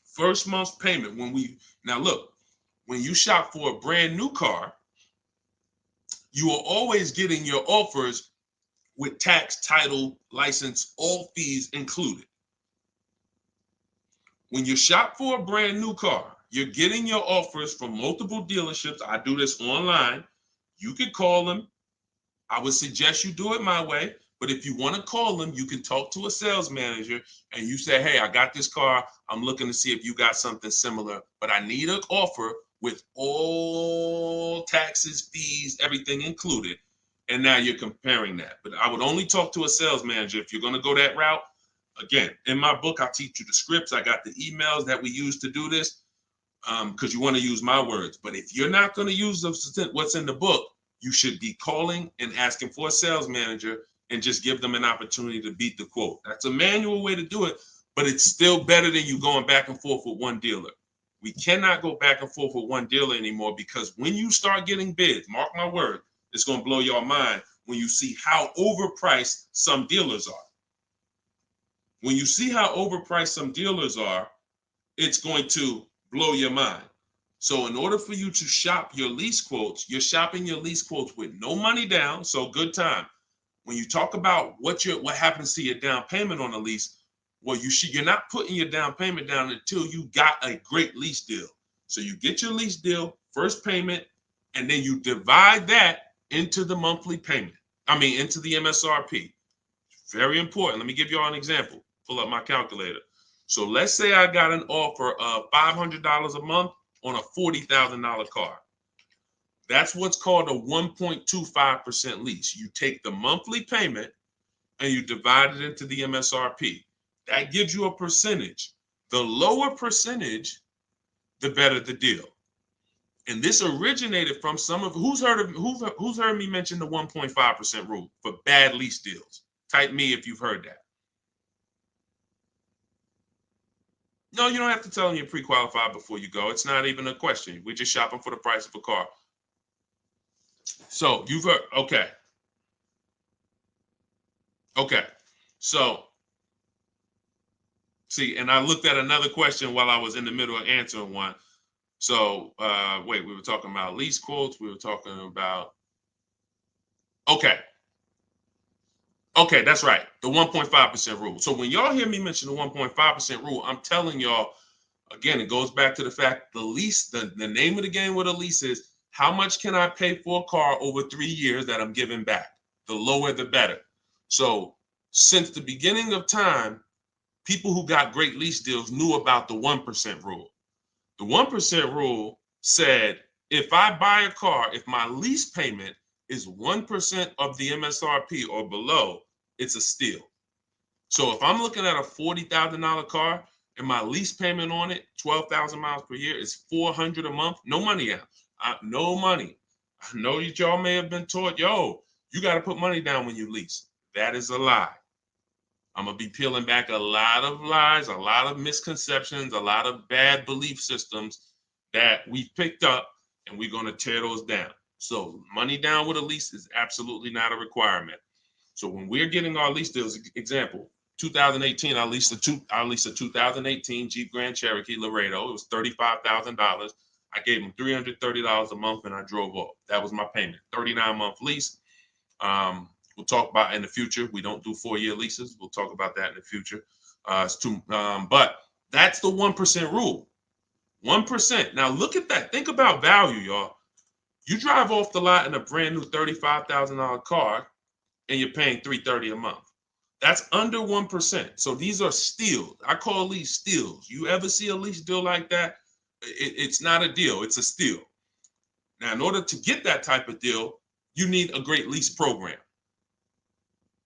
Speaker 1: First month's payment. Now look, when you shop for a brand new car, you are always getting your offers with tax, title, license, all fees included. When you shop for a brand new car, you're getting your offers from multiple dealerships. I do this online. You could call them. I would suggest you do it my way. But if you want to call them, you can talk to a sales manager and you say, hey, I got this car. I'm looking to see if you got something similar, but I need an offer with all taxes, fees, everything included. And now you're comparing that. But I would only talk to a sales manager if you're going to go that route. Again, in my book, I teach you the scripts. I got the emails that we use to do this because you want to use my words. But if you're not going to use what's in the book, you should be calling and asking for a sales manager and just give them an opportunity to beat the quote. That's a manual way to do it, but it's still better than you going back and forth with one dealer. We cannot go back and forth with one dealer anymore because when you start getting bids, mark my word, it's going to blow your mind when you see how overpriced some dealers are. When you see how overpriced some dealers are, it's going to blow your mind. So in order for you to shop your lease quotes, you're shopping your lease quotes with no money down, so good time. When you talk about what happens to your down payment on a lease, well, you're not putting your down payment down until you got a great lease deal. So you get your lease deal, first payment, and then you divide that into the monthly payment. Into the MSRP. Very important. Let me give you all an example. Pull up my calculator. So let's say I got an offer of $500 a month on a $40,000 car. That's what's called a 1.25% lease. You take the monthly payment and you divide it into the MSRP. That gives you a percentage. The lower percentage, the better the deal. And this originated from who's heard me mention the 1.5% rule for bad lease deals. Type me if you've heard that. No, you don't have to tell them you're pre-qualified before you go. It's not even a question. We're just shopping for the price of a car. So you've heard, okay. Okay. So See, and I looked at another question while I was in the middle of answering one. So wait, we were talking about lease quotes. We were talking about, okay. Okay, that's right. The 1.5% rule. So when y'all hear me mention the 1.5% rule, I'm telling y'all, again, it goes back to the fact the lease, the name of the game with a lease is how much can I pay for a car over 3 years that I'm giving back? The lower, the better. So since the beginning of time, people who got great lease deals knew about the 1% rule. The 1% rule said if I buy a car, if my lease payment is 1% of the MSRP or below, it's a steal. So if I'm looking at a $40,000 car and my lease payment on it, 12,000 miles per year, is $400 a month, no money out. No money. I know that y'all may have been taught, yo, you got to put money down when you lease. That is a lie. I'm going to be peeling back a lot of lies, a lot of misconceptions, a lot of bad belief systems that we've picked up, and we're going to tear those down. So money down with a lease is absolutely not a requirement. So when we're getting our lease deals, example, 2018, I leased a 2018 Jeep Grand Cherokee Laredo. It was $35,000. I gave them $330 a month, and I drove off. That was my payment. 39-month lease. We'll talk about in the future. We don't do 4-year leases. We'll talk about that in the future. But that's the 1% rule. 1%. Now look at that. Think about value, y'all. You drive off the lot in a brand new $35,000 car, and you're paying $330 a month. That's under 1%. So these are steals. I call these steals. You ever see a lease deal like that? It's not a deal. It's a steal. Now, in order to get that type of deal, you need a great lease program.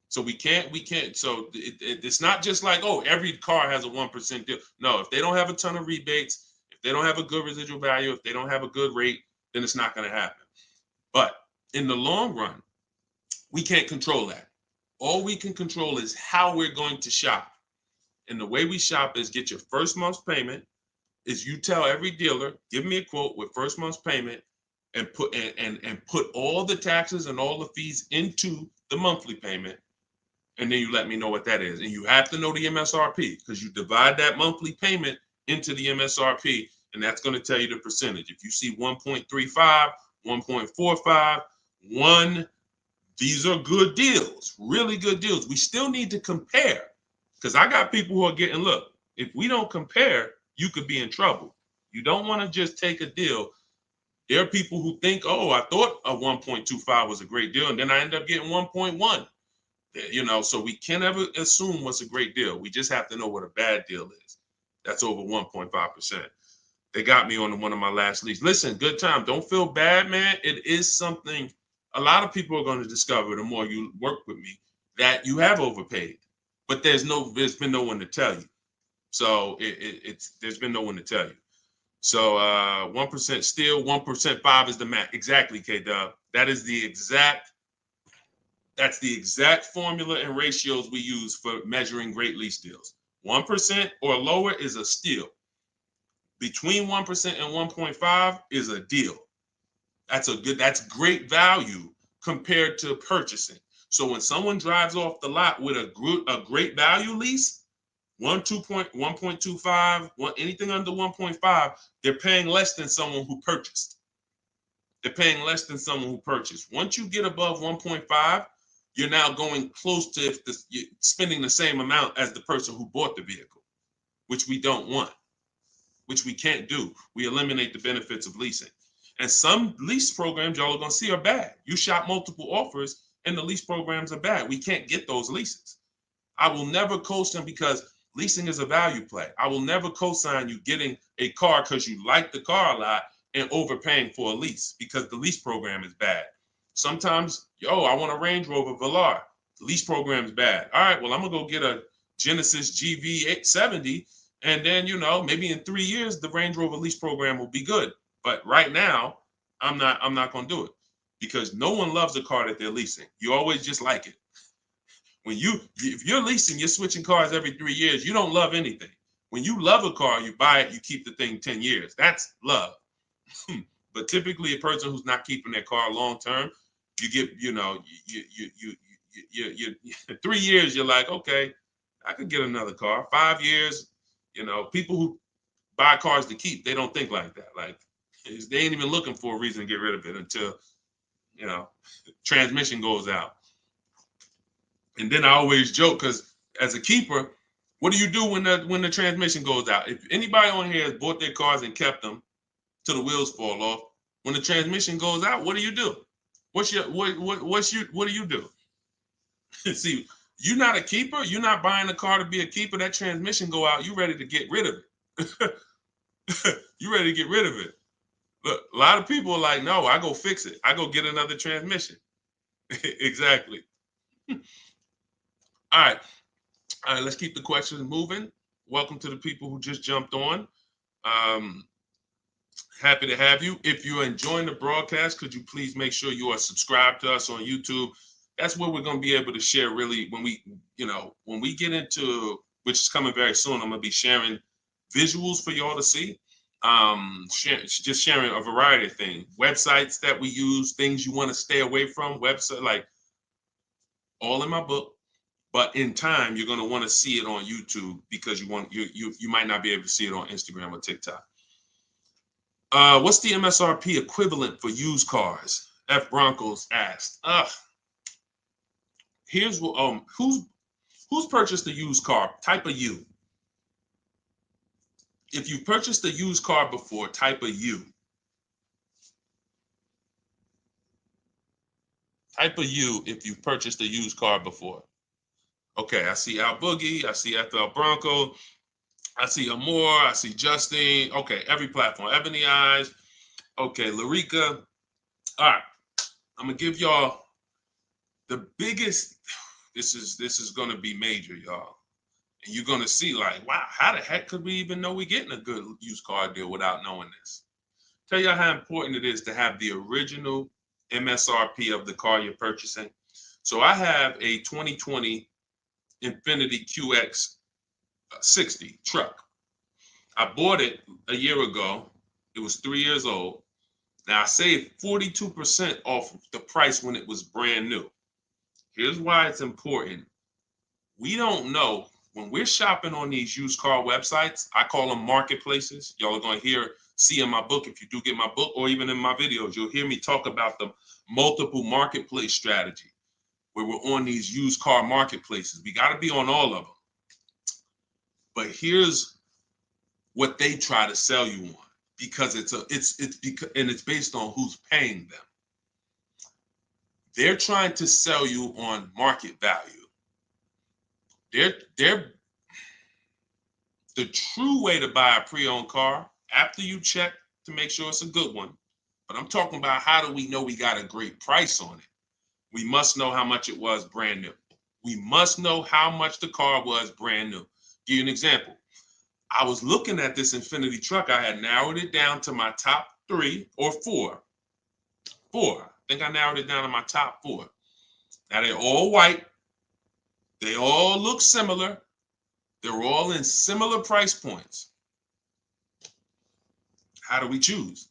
Speaker 1: So we can't. So it's not just like, oh, every car has a 1% deal. No, if they don't have a ton of rebates, if they don't have a good residual value, if they don't have a good rate, then it's not going to happen. But in the long run, we can't control that. All we can control is how we're going to shop. And the way we shop is get your first month's payment. Is you tell every dealer, give me a quote with first month's payment, and put all the taxes and all the fees into the monthly payment. And then you let me know what that is. And you have to know the MSRP, because you divide that monthly payment into the MSRP, and that's going to tell you the percentage. If you see 1.35, 1.45, 1, these are good deals, really good deals. We still need to compare, because I got people who are getting, look, if we don't compare, you could be in trouble. You don't want to just take a deal. There are people who think, oh, I thought a 1.25 was a great deal, and then I end up getting 1.1. So we can't ever assume what's a great deal. We just have to know what a bad deal is. That's over 1.5%. They got me on one of my last leases. Listen, good time. Don't feel bad, man. It is something a lot of people are going to discover the more you work with me, that you have overpaid, but there's been no one to tell you. So there's been no one to tell you. So 1% still, 1% 5 is the max. Exactly, K-Dub. That's the exact formula and ratios we use for measuring great lease deals. 1% or lower is a steal. Between 1% and 1.5 is a deal. That's great value compared to purchasing. So when someone drives off the lot with a great value lease, 1.25, anything under 1.5, they're paying less than someone who purchased. Once you get above 1.5, you're now going close to spending the same amount as the person who bought the vehicle, which we don't want, which we can't do. We eliminate the benefits of leasing. And some lease programs y'all are going to see are bad. You shop multiple offers and the lease programs are bad. We can't get those leases. I will never co-sign, because leasing is a value play. I will never co-sign you getting a car because you like the car a lot and overpaying for a lease, because the lease program is bad. Sometimes, I want a Range Rover Velar. The lease program is bad. All right, well, I'm going to go get a Genesis GV870, and then, maybe in 3 years, the Range Rover lease program will be good. But right now, I'm not going to do it, because no one loves a car that they're leasing. You always just like it. If you're leasing, you're switching cars every 3 years. You don't love anything. When you love a car, you buy it, you keep the thing 10 years. That's love. But typically, a person who's not keeping their car long term, you get, you 3 years, you're like, okay, I could get another car. 5 years, You know, people who buy cars to keep, they don't think like that. Like, they ain't even looking for a reason to get rid of it until, you know, transmission goes out. And then I always joke, because as a keeper, what do you do when the transmission goes out? If anybody on here has bought their cars and kept them till the wheels fall off, when the transmission goes out, what do you do? What do you do? See, you're not a keeper. You're not buying a car to be a keeper. That transmission go out, you ready to get rid of it. You ready to get rid of it. Look, a lot of people are like, no, I go fix it. I go get another transmission. Exactly. All right. All right, let's keep the questions moving. Welcome to the people who just jumped on. Happy to have you. If you're enjoying the broadcast, could you please make sure you are subscribed to us on YouTube? That's where we're going to be able to share really when we get into, which is coming very soon, I'm going to be sharing visuals for y'all to see. Just sharing a variety of things, websites that we use, things you want to stay away from, website, like all in my book. But in time, you're going to want to see it on YouTube because you might not be able to see it on Instagram or TikTok. What's the MSRP equivalent for used cars? F Broncos asked. Here's what who's purchased a used car? Type a U. If you purchased a used car before, type a U. Type a U if you've purchased a used car before. Okay, I see Al Boogie, I see FL Bronco, I see Amore, I see Justine. Okay, every platform. Ebony Eyes. Okay, Larica. All right, I'm gonna give y'all the biggest. This is gonna be major, y'all. And you're gonna see, like, wow, how the heck could we even know we're getting a good used car deal without knowing this? Tell y'all how important it is to have the original MSRP of the car you're purchasing. So I have a 2020 Infiniti QX 60 truck. I bought it a year ago. It was 3 years old. Now I saved 42% off the price when it was brand new. Here's why it's important. We don't know when we're shopping on these used car websites. I call them marketplaces. Y'all are going to see in my book, if you do get my book, or even in my videos, you'll hear me talk about the multiple marketplace strategy, where we're on these used car marketplaces. We got to be on all of them. But here's what they try to sell you on, because it's based on who's paying them. They're trying to sell you on market value. They're the true way to buy a pre-owned car, after you check to make sure it's a good one. But I'm talking about, how do we know we got a great price on it? We must know how much it was brand new. We must know how much the car was brand new. Give you an example. I was looking at this Infiniti truck. I had narrowed it down to my top 3 or 4. I think I narrowed it down to my top 4. Now they're all white. They all look similar. They're all in similar price points. How do we choose?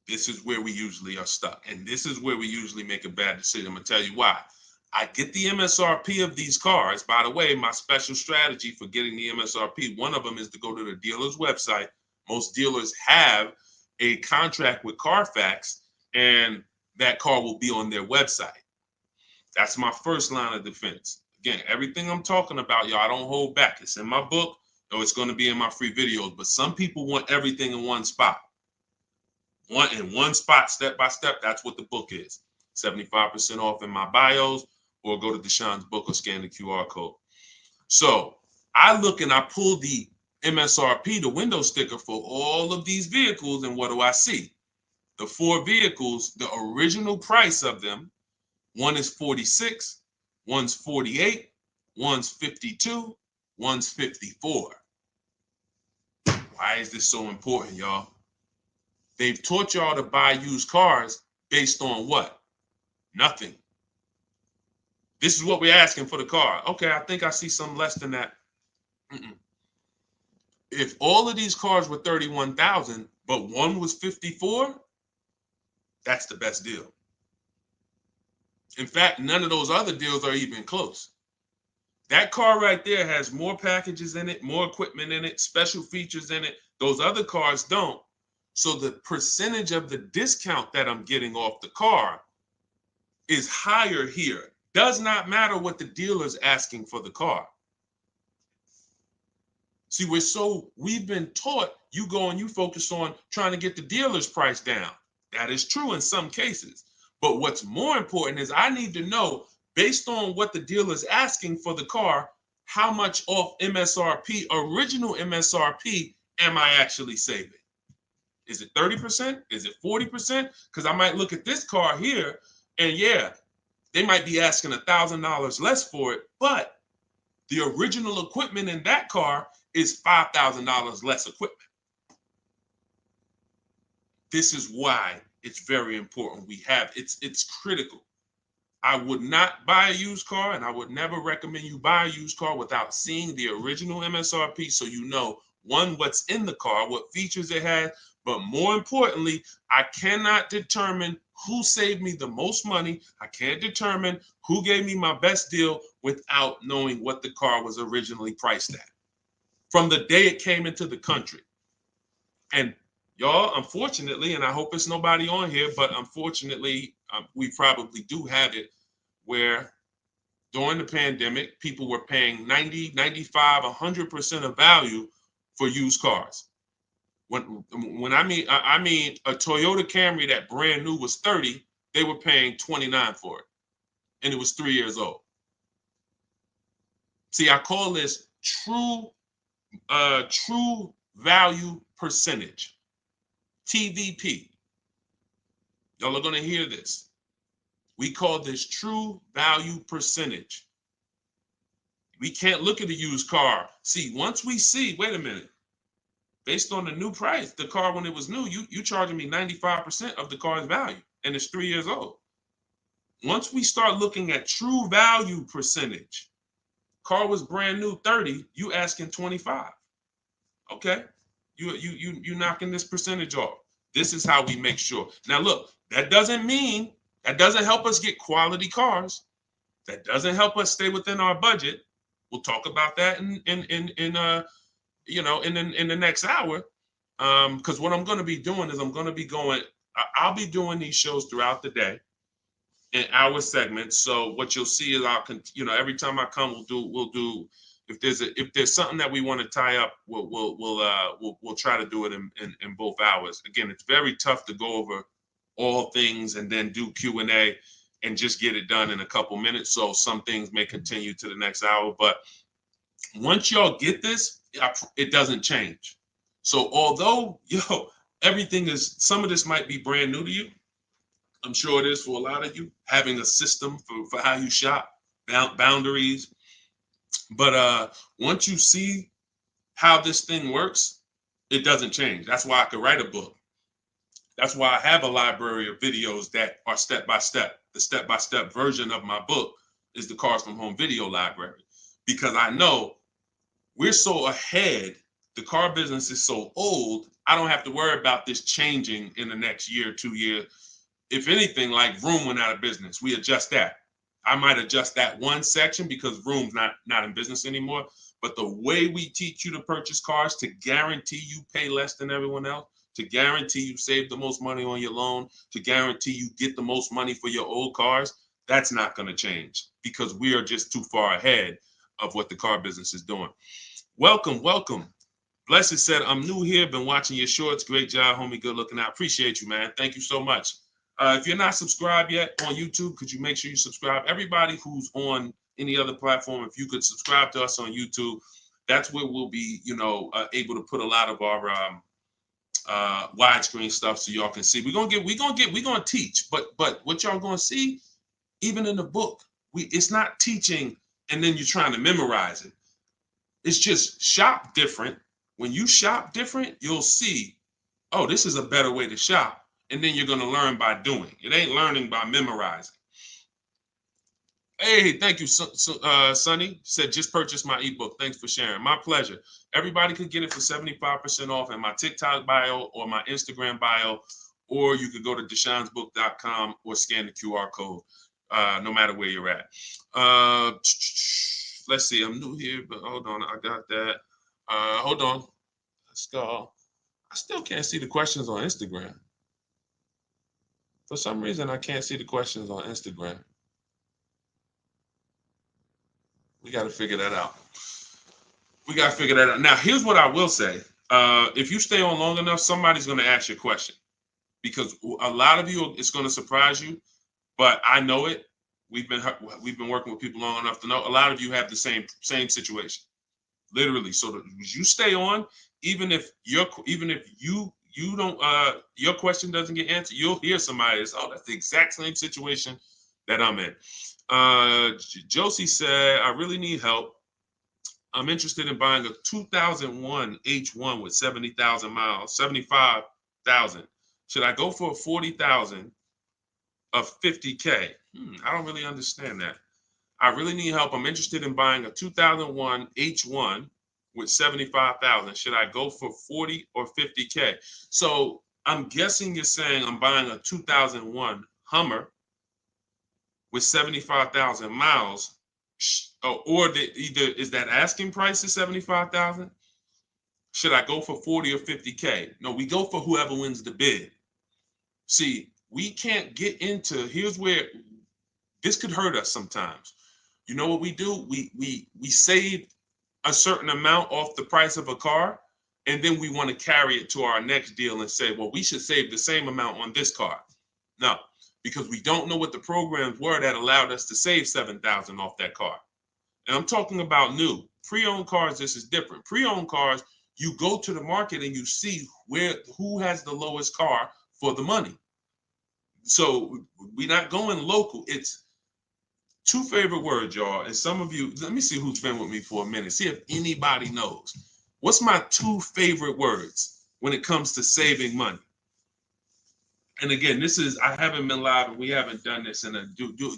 Speaker 1: This is where we usually are stuck. And this is where we usually make a bad decision. I'm going to tell you why. I get the MSRP of these cars. By the way, my special strategy for getting the MSRP, one of them is to go to the dealer's website. Most dealers have a contract with Carfax, and that car will be on their website. That's my first line of defense. Again, everything I'm talking about, y'all, I don't hold back. It's in my book, or it's going to be in my free videos. But some people want everything in one spot. One spot, step by step. That's what the book is. 75% off in my bios, or go to Deshone's book or scan the QR code. So I look and I pull the MSRP, the window sticker for all of these vehicles, and what do I see? The 4 vehicles, the original price of them, one is 46, one's 48, one's 52, one's 54. Why is this so important, y'all? They've taught y'all to buy used cars based on what? Nothing. This is what we're asking for the car. Okay, I think I see some less than that. If all of these cars were 31,000, but one was 54, that's the best deal. In fact, none of those other deals are even close. That car right there has more packages in it, more equipment in it, special features in it. Those other cars don't. So the percentage of the discount that I'm getting off the car is higher here. Does not matter what the dealer's asking for the car. See, we've been taught you go and you focus on trying to get the dealer's price down. That is true in some cases. But what's more important is I need to know, based on what the dealer's asking for the car, how much off MSRP, original MSRP, am I actually saving? Is it 30%? Is it 40%? Because I might look at this car here and yeah, they might be asking $1,000 less for it, but the original equipment in that car is $5,000 less equipment. This is why it's very important. It's critical. I would not buy a used car, and I would never recommend you buy a used car without seeing the original MSRP, so you know, one, what's in the car, what features it has, but more importantly, I cannot determine who saved me the most money. I can't determine who gave me my best deal without knowing what the car was originally priced at from the day it came into the country. And y'all, unfortunately, and I hope it's nobody on here, but unfortunately, we probably do have it where during the pandemic, people were paying 90, 95, 100% of value for used cars. When I mean a Toyota Camry that brand new was 30, they were paying 29 for it, and it was 3 years old. See, I call this true value percentage, TVP. Y'all are going to hear this. We call this true value percentage. We can't look at a used car. See, once we see, wait a minute, based on the new price, the car when it was new, you charging me 95% of the car's value, and it's 3 years old. Once we start looking at true value percentage, car was brand new 30, you asking 25. Okay, you knocking this percentage off. This is how we make sure. Now look, that doesn't help us get quality cars. That doesn't help us stay within our budget. We'll talk about that in the next hour. Because what I'm going to be doing is I'll be doing these shows throughout the day in hour segments. So what you'll see is every time I come, we'll do if there's something that we want to tie up, we'll try to do it in both hours. Again, it's very tough to go over all things and then do Q&A and just get it done in a couple minutes. So some things may continue to the next hour, but once y'all get this, it doesn't change. So although, some of this might be brand new to you. I'm sure it is for a lot of you, having a system for how you shop, boundaries. But once you see how this thing works, it doesn't change. That's why I could write a book. That's why I have a library of videos that are step-by-step. The step-by-step version of my book is the Cars from Home video library, because I know we're so ahead. The car business is so old. I don't have to worry about this changing in the next year, 2 years. If anything, like Vroom went out of business, we adjust that. I might adjust that one section because Vroom's not in business anymore. But the way we teach you to purchase cars to guarantee you pay less than everyone else, to guarantee you save the most money on your loan, to guarantee you get the most money for your old cars, that's not going to change because we are just too far ahead of what the car business is doing. Welcome. Blessed said, I'm new here, been watching your shorts. Great job, homie. Good looking out. Appreciate you, man. Thank you so much. If you're not subscribed yet on YouTube, could you make sure you subscribe? Everybody who's on any other platform, if you could subscribe to us on YouTube, that's where we'll be, able to put a lot of our widescreen stuff so y'all can see. We're gonna teach, but what y'all gonna see, even in the book, it's not teaching and then you're trying to memorize it. It's just shop different. When you shop different, you'll see, oh, this is a better way to shop. And then you're going to learn by doing. It ain't learning by memorizing. Hey, thank you, Sonny. Said, just purchased my ebook. Thanks for sharing. My pleasure. Everybody could get it for 75% off in my TikTok bio or my Instagram bio, or you could go to deshonesbook.com or scan the QR code, no matter where you're at. let's see. I'm new here, but hold on. I got that. Hold on. Let's go. I still can't see the questions on Instagram. For some reason, I can't see the questions on Instagram. We got to figure that out. We got to figure that out. Now, here's what I will say. If you stay on long enough, somebody's going to ask you a question, because a lot of you, it's going to surprise you, but I know it. We've been working with people long enough to know a lot of you have the same situation, literally. So that you stay on, even if you don't your question doesn't get answered, you'll hear somebody that's, oh, that's the exact same situation that I'm in. Josie said, I really need help. I'm interested in buying a 2001 H1 with 70,000 miles, 75,000. Should I go for a 40,000 of 50K? I don't really understand that. I really need help. I'm interested in buying a 2001 H1 with 75,000. Should I go for 40 or 50K? So I'm guessing you're saying I'm buying a 2001 Hummer with 75,000 miles, or either is that asking price is 75,000? Should I go for 40 or 50K? No, we go for whoever wins the bid. See, we can't get into, here's where this could hurt us sometimes. You know what we do? We save a certain amount off the price of a car, and then we want to carry it to our next deal and say, well, we should save the same amount on this car. No, because we don't know what the programs were that allowed us to save 7,000 off that car. And I'm talking about new. Pre-owned cars, this is different. Pre-owned cars, you go to the market and you see who has the lowest car for the money. So we're not going local. It's two favorite words, y'all. And some of you, let me see who's been with me for a minute. See if anybody knows. What's my two favorite words when it comes to saving money? And again, this is, I haven't been live and we haven't done this in a,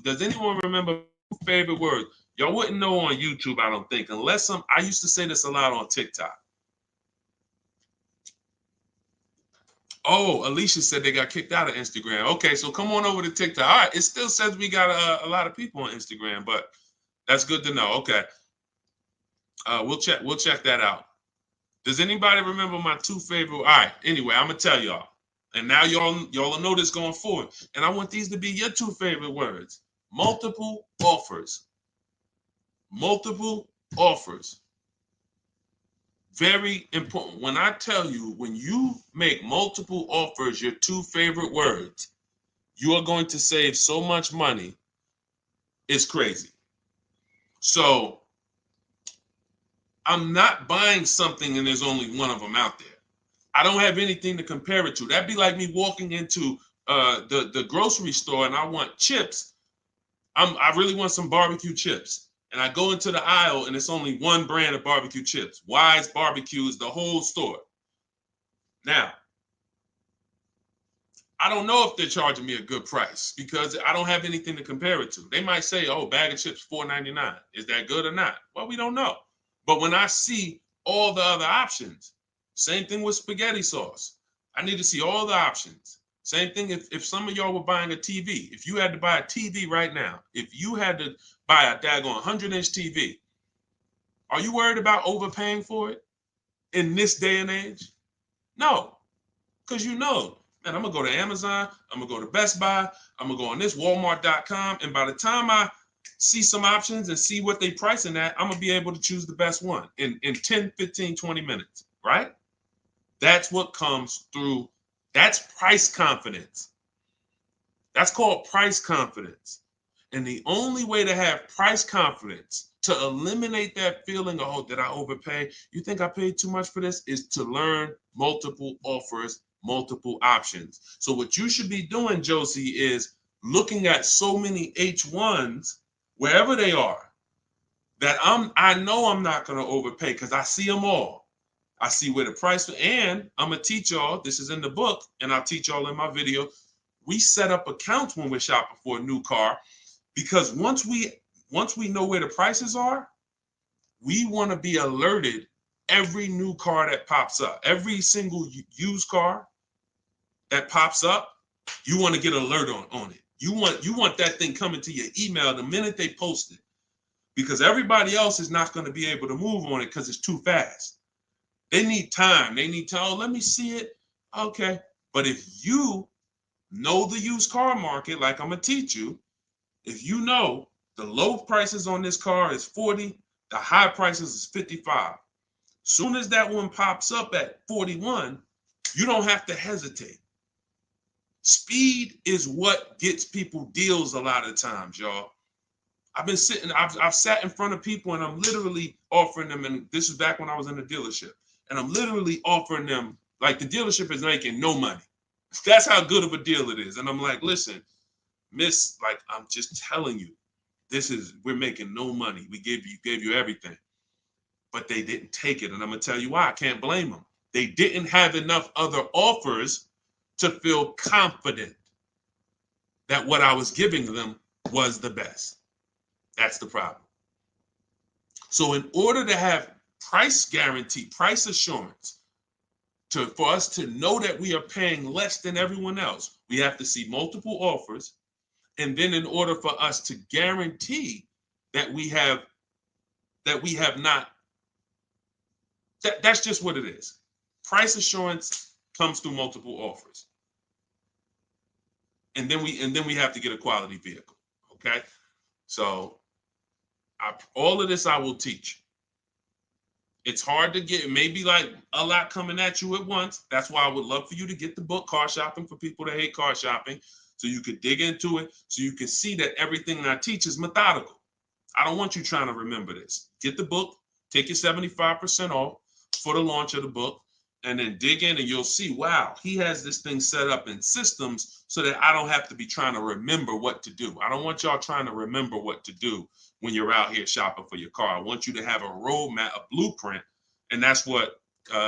Speaker 1: does anyone remember favorite words? Y'all wouldn't know on YouTube, I don't think, unless I used to say this a lot on TikTok. Oh, Alicia said they got kicked out of Instagram. Okay, so come on over to TikTok. All right, it still says we got a lot of people on Instagram, but that's good to know. Okay, we'll check that out. Does anybody remember my two favorite? All right, anyway, I'm gonna tell y'all, and now y'all will know this going forward. And I want these to be your two favorite words: multiple offers. Multiple offers. Very important. When I tell you, when you make multiple offers your two favorite words, you are going to save so much money. It's crazy. So I'm not buying something and there's only one of them out there. I don't have anything to compare it to. That'd be like me walking into the grocery store and I want chips. I really want some barbecue chips. And I go into the aisle and it's only one brand of barbecue chips. Wise Barbecue is the whole store. Now, I don't know if they're charging me a good price because I don't have anything to compare it to. They might say, oh, bag of chips, $4.99. Is that good or not? Well, we don't know. But when I see all the other options, same thing with spaghetti sauce. I need to see all the options. Same thing if some of y'all were buying a TV. If you had to buy a TV right now, if you had to buy a daggone 100-inch TV, are you worried about overpaying for it in this day and age? No, because you know, man, I'm going to go to Amazon, I'm going to go to Best Buy, I'm going to go on this Walmart.com, and by the time I see some options and see what they pricing at, I'm going to be able to choose the best one in 10, 15, 20 minutes, right? That's what comes through. That's price confidence. That's called price confidence. And the only way to have price confidence, to eliminate that feeling of, oh, did I overpay? You think I paid too much for this? Is to learn multiple offers, multiple options. So what you should be doing, Josie, is looking at so many H1s, wherever they are, that I know I'm not going to overpay because I see them all. I see where the price, and I'm going to teach y'all, this is in the book, and I'll teach y'all in my video. We set up accounts when we're shopping for a new car, because once we know where the prices are, we want to be alerted every new car that pops up. Every single used car that pops up, you want to get alert on it. You want that thing coming to your email the minute they post it. because everybody else is not going to be able to move on it because it's too fast. They need time. They need to, oh, let me see it. Okay. But if you know the used car market, like I'm going to teach you, if you know the low prices on this car is 40, the high prices is 55. Soon as that one pops up at 41, you don't have to hesitate. Speed is what gets people deals a lot of times, y'all. I've sat in front of people and I'm literally offering them, and this is back when I was in the dealership, and I'm literally offering them, like the dealership is making no money. That's how good of a deal it is. And I'm like, listen, miss, like, I'm just telling you, we're making no money. We gave you everything. But they didn't take it. And I'm gonna tell you why. I can't blame them. They didn't have enough other offers to feel confident that what I was giving them was the best. That's the problem. So in order to have price guarantee, price assurance, for us to know that we are paying less than everyone else, we have to see multiple offers. And then in order for us to guarantee that we have not, that's just what it is. Price assurance comes through multiple offers. And then we have to get a quality vehicle. Okay. So all of this I will teach. It's hard to get, maybe like a lot coming at you at once. That's why I would love for you to get the book, Car Shopping for People That Hate Car Shopping, so you could dig into it, so you can see that everything that I teach is methodical. I don't want you trying to remember this. Get the book, take your 75% off for the launch of the book, and then dig in and you'll see, wow, he has this thing set up in systems so that I don't have to be trying to remember what to do. I don't want y'all trying to remember what to do when you're out here shopping for your car. I want you to have a roadmap, a blueprint, and that's what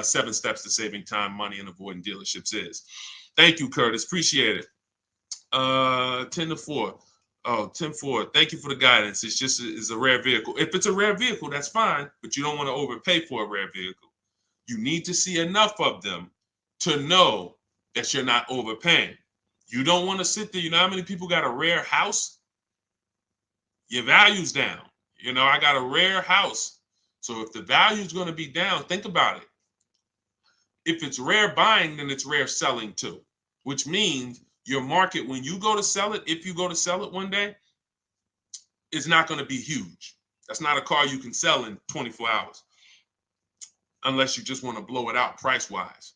Speaker 1: 7 Steps to Saving Time, Money, and Avoiding Dealerships is. Thank you, Curtis. Appreciate it. 10-4. Oh, 10-4. Thank you for the guidance. It's a rare vehicle. If it's a rare vehicle, that's fine, but you don't want to overpay for a rare vehicle. You need to see enough of them to know that you're not overpaying. You don't want to sit there. You know how many people got a rare house? Your value's down. You know, I got a rare house. So if the value is going to be down, think about it. If it's rare buying, then it's rare selling too, which means your market, when you go to sell it, if you go to sell it one day, it's not going to be huge. That's not a car you can sell in 24 hours. Unless you just want to blow it out price-wise.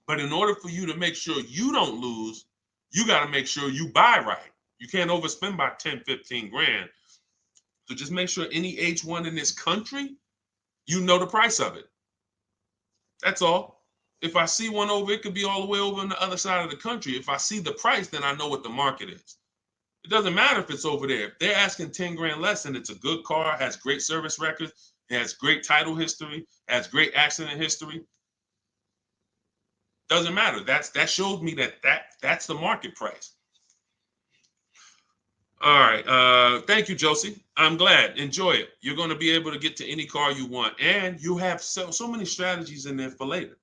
Speaker 1: But in order for you to make sure you don't lose, you got to make sure you buy right. You can't overspend by 10, 15 grand. So just make sure any H1 in this country, you know the price of it. That's all. If I see one over, it could be all the way over on the other side of the country. If I see the price, then I know what the market is. It doesn't matter if it's over there. If they're asking 10 grand less and it's a good car, has great service records, it has great title history, has great accident history. Doesn't matter. That shows me that's the market price. All right. Thank you, Josie. I'm glad. Enjoy it. You're going to be able to get to any car you want. And you have so many strategies in there for later.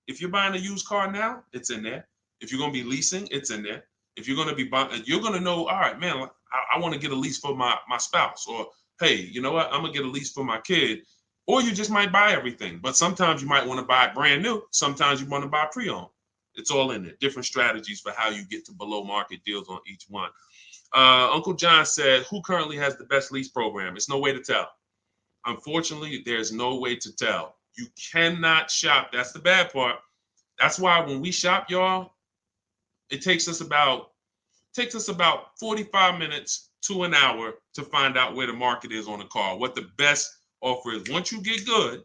Speaker 1: If you're buying a used car now, it's in there. If you're going to be leasing, it's in there. If you're going to be buying, you're going to know, all right, man, I want to get a lease for my spouse. Or, hey, you know what? I'm going to get a lease for my kid. Or you just might buy everything. But sometimes you might want to buy brand new. Sometimes you want to buy pre-owned. It's all in there. Different strategies for how you get to below market deals on each one. Uncle John said, who currently has the best lease program? It's no way to tell. Unfortunately, there's no way to tell. You cannot shop. That's the bad part. That's why when we shop, y'all, it takes us about 45 minutes to an hour to find out where the market is on a car, what the best offer is. Once you get good,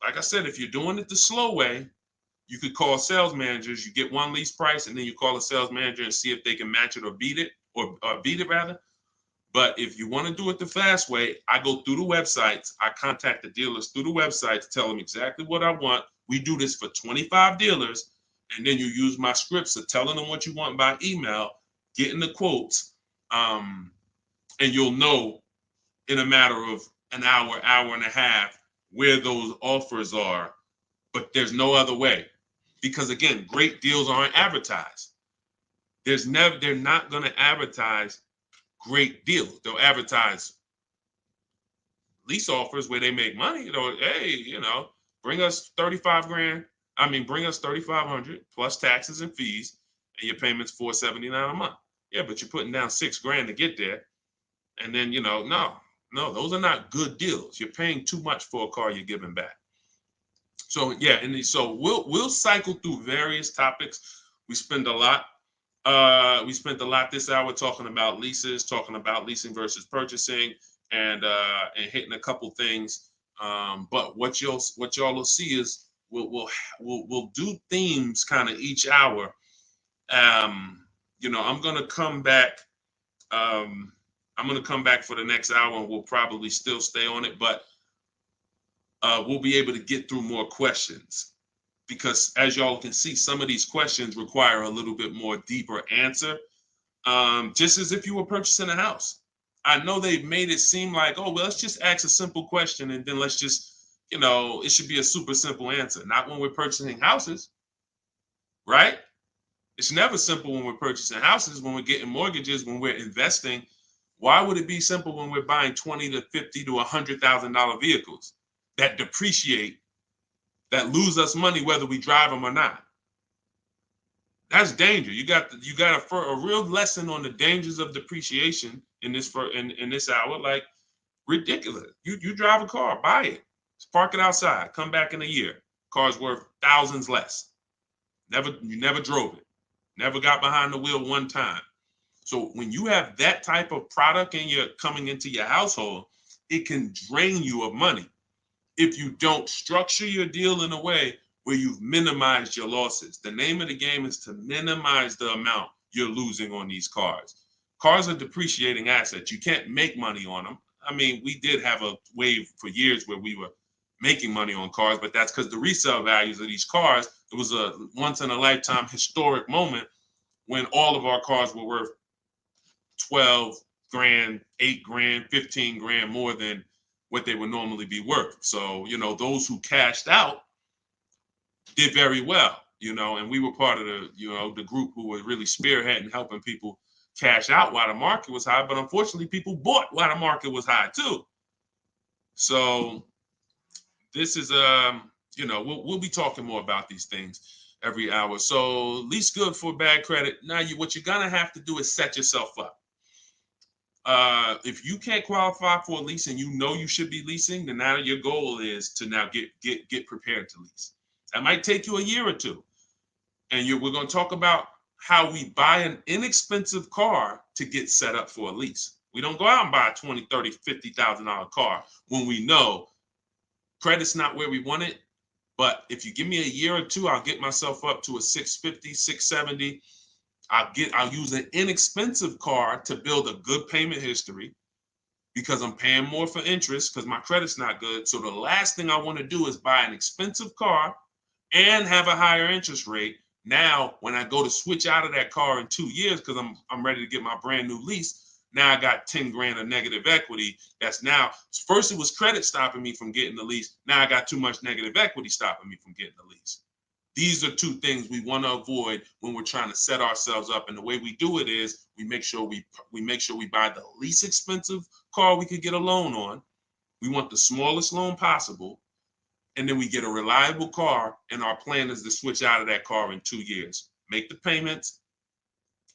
Speaker 1: like I said, if you're doing it the slow way, you could call sales managers. You get one lease price, and then you call a sales manager and see if they can match it or beat it, or beat it rather. But if you want to do it the fast way, I go through the websites. I contact the dealers through the websites, tell them exactly what I want. We do this for 25 dealers, and then you use my scripts of telling them what you want by email, getting the quotes, and you'll know in a matter of an hour, hour and a half where those offers are. But there's no other way. Because again, great deals aren't advertised. They're not going to advertise great deals. They'll advertise lease offers where they make money. Hey, bring us 35 grand. I mean, bring us 3,500 plus taxes and fees, and your payment's 479 a month. Yeah, but you're putting down 6 grand to get there, and then no, those are not good deals. You're paying too much for a car you're giving back. So yeah, so we'll cycle through various topics. We spend a lot. We spent a lot this hour talking about leases, talking about leasing versus purchasing, and hitting a couple things. But what y'all will see is we'll do themes kind of each hour. I'm gonna come back. I'm gonna come back for the next hour, and we'll probably still stay on it, but we'll be able to get through more questions, because as y'all can see, some of these questions require a little bit more deeper answer. Just as if you were purchasing a house. I know they've made it seem like, oh, well, let's just ask a simple question and then let's just, it should be a super simple answer. Not when we're purchasing houses, right? It's never simple when we're purchasing houses, when we're getting mortgages, when we're investing. Why would it be simple when we're buying $20 to $50 to $100,000 vehicles that depreciate, that lose us money whether we drive them or not? That's danger. You got a real lesson on the dangers of depreciation in this hour. Like, ridiculous. You drive a car, buy it, just park it outside, come back in a year, car's worth thousands less. You never drove it, never got behind the wheel one time. So when you have that type of product and you're coming into your household, it can drain you of money if you don't structure your deal in a way where you've minimized your losses. The name of the game is to minimize the amount you're losing on these cars. Cars are depreciating assets. You can't make money on them. I mean, we did have a wave for years where we were making money on cars, but that's because the resale values of these cars, it was a once in a lifetime historic moment when all of our cars were worth 12 grand, 8 grand, 15 grand more than what they would normally be worth. So, those who cashed out did very well, and we were part of the group who was really spearheading, helping people cash out while the market was high. But unfortunately, people bought while the market was high too. So this is, we'll be talking more about these things every hour. So lease good for bad credit. Now, what you're gonna have to do is set yourself up. If you can't qualify for a lease and you should be leasing, then now your goal is to now get prepared to lease. That might take you a year or two. And we're going to talk about how we buy an inexpensive car to get set up for a lease. We don't go out and buy a $20,000, $30,000, $50,000 car when we know credit's not where we want it. But if you give me a year or two, I'll get myself up to a 650, 670. I'll use an inexpensive car to build a good payment history, because I'm paying more for interest because my credit's not good. So the last thing I want to do is buy an expensive car and have a higher interest rate. Now, when I go to switch out of that car in 2 years, because I'm ready to get my brand new lease, now I got 10 grand of negative equity. That's now, first it was credit stopping me from getting the lease. Now I got too much negative equity stopping me from getting the lease. These are two things we want to avoid when we're trying to set ourselves up. And the way we do it is we make sure we buy the least expensive car we could get a loan on. We want the smallest loan possible. And then we get a reliable car. And our plan is to switch out of that car in 2 years. Make the payments,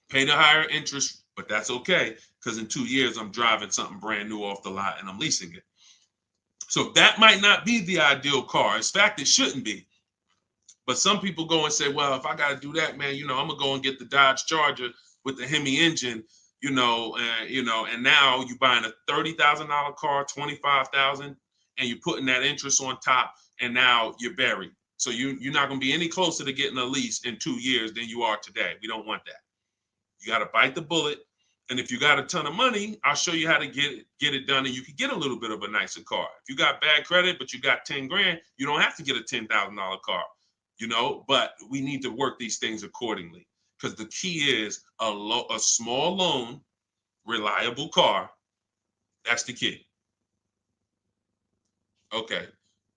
Speaker 1: pay the higher interest, but that's okay, because in 2 years, I'm driving something brand new off the lot and I'm leasing it. So that might not be the ideal car. In fact, it shouldn't be. But some people go and say, well, if I got to do that, man, I'm going to go and get the Dodge Charger with the Hemi engine, and now you're buying a $30,000 car, $25,000, and you're putting that interest on top, and now you're buried. So you're not going to be any closer to getting a lease in 2 years than you are today. We don't want that. You got to bite the bullet. And if you got a ton of money, I'll show you how to get it done, and you can get a little bit of a nicer car. If you got bad credit, but you got 10 grand, you don't have to get a $10,000 car. But we need to work these things accordingly, because the key is a small loan, reliable car. That's the key. Okay.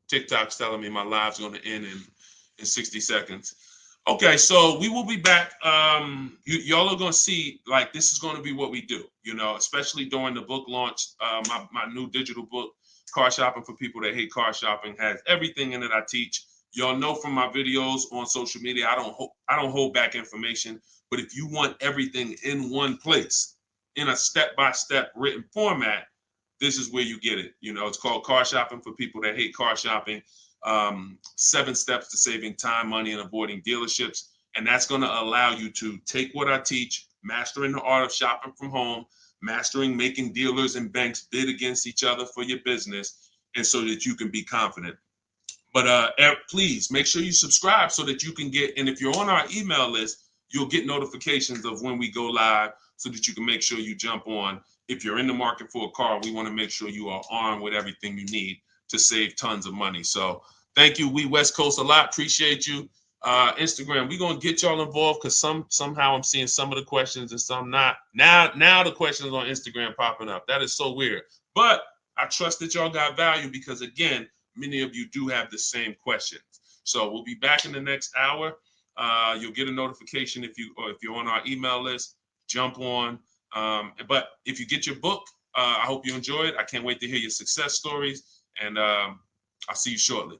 Speaker 1: TikTok's telling me my live's going to end in 60 seconds. Okay, so we will be back. Y'all are going to see, like, this is going to be what we do, especially during the book launch, my new digital book. Car Shopping for People That Hate Car Shopping has everything in it I teach. Y'all know from my videos on social media, I don't hold back information. But if you want everything in one place, in a step-by-step written format, this is where you get it. You know, it's called Car Shopping for People That Hate Car Shopping. 7 steps to saving time, money, and avoiding dealerships. And that's going to allow you to take what I teach, mastering the art of shopping from home, mastering making dealers and banks bid against each other for your business, and so that you can be confident. But please make sure you subscribe so that you can get, and if you're on our email list, you'll get notifications of when we go live so that you can make sure you jump on. If you're in the market for a car, we want to make sure you are armed with everything you need to save tons of money. So thank you, We West Coast, a lot. Appreciate you. Instagram, we're going to get y'all involved because somehow I'm seeing some of the questions and some not. Now the questions on Instagram popping up. That is so weird. But I trust that y'all got value because, again, many of you do have the same questions. So we'll be back in the next hour. You'll get a notification if you're on our email list. Jump on. But if you get your book, I hope you enjoy it. I can't wait to hear your success stories. And I'll see you shortly.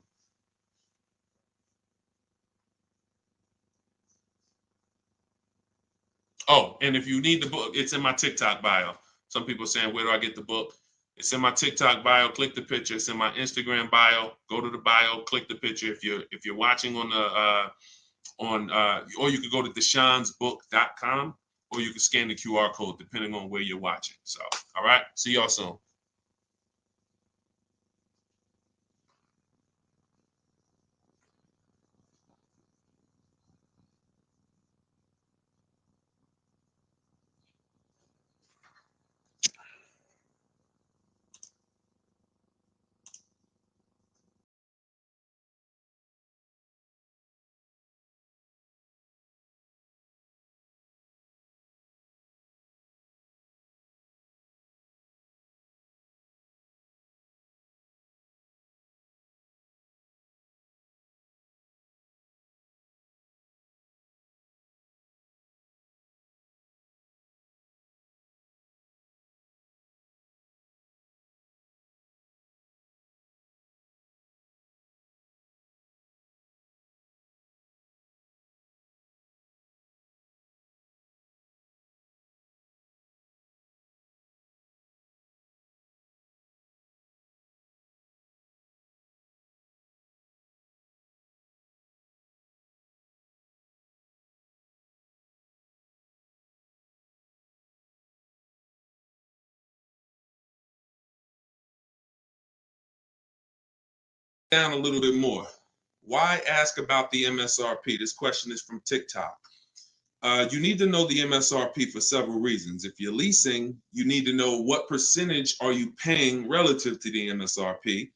Speaker 1: Oh, and if you need the book, it's in my TikTok bio. Some people are saying, where do I get the book? It's in my TikTok bio. Click the picture. It's in my Instagram bio. Go to the bio. Click the picture. If you're watching on the or you could go to deshonsbook.com, or you can scan the QR code depending on where you're watching. So, all right. See y'all soon. Down a little bit more. Why ask about the MSRP? This question is from TikTok. You need to know the MSRP for several reasons. If you're leasing, you need to know what percentage are you paying relative to the MSRP,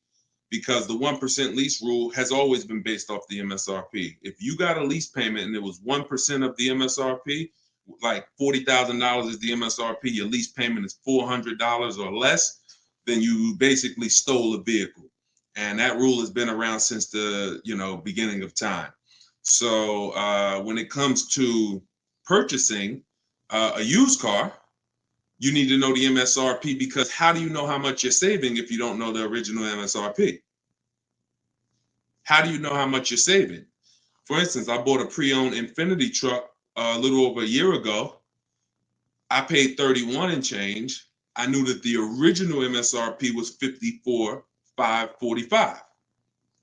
Speaker 1: because the 1% lease rule has always been based off the MSRP. If you got a lease payment and it was 1% of the MSRP, like $40,000 is the MSRP, your lease payment is $400 or less, then you basically stole a vehicle. And that rule has been around since the beginning of time. So when it comes to purchasing a used car, you need to know the MSRP, because how do you know how much you're saving if you don't know the original MSRP? How do you know how much you're saving? For instance, I bought a pre-owned Infiniti truck a little over a year ago. I paid 31 and change. I knew that the original MSRP was 54,545.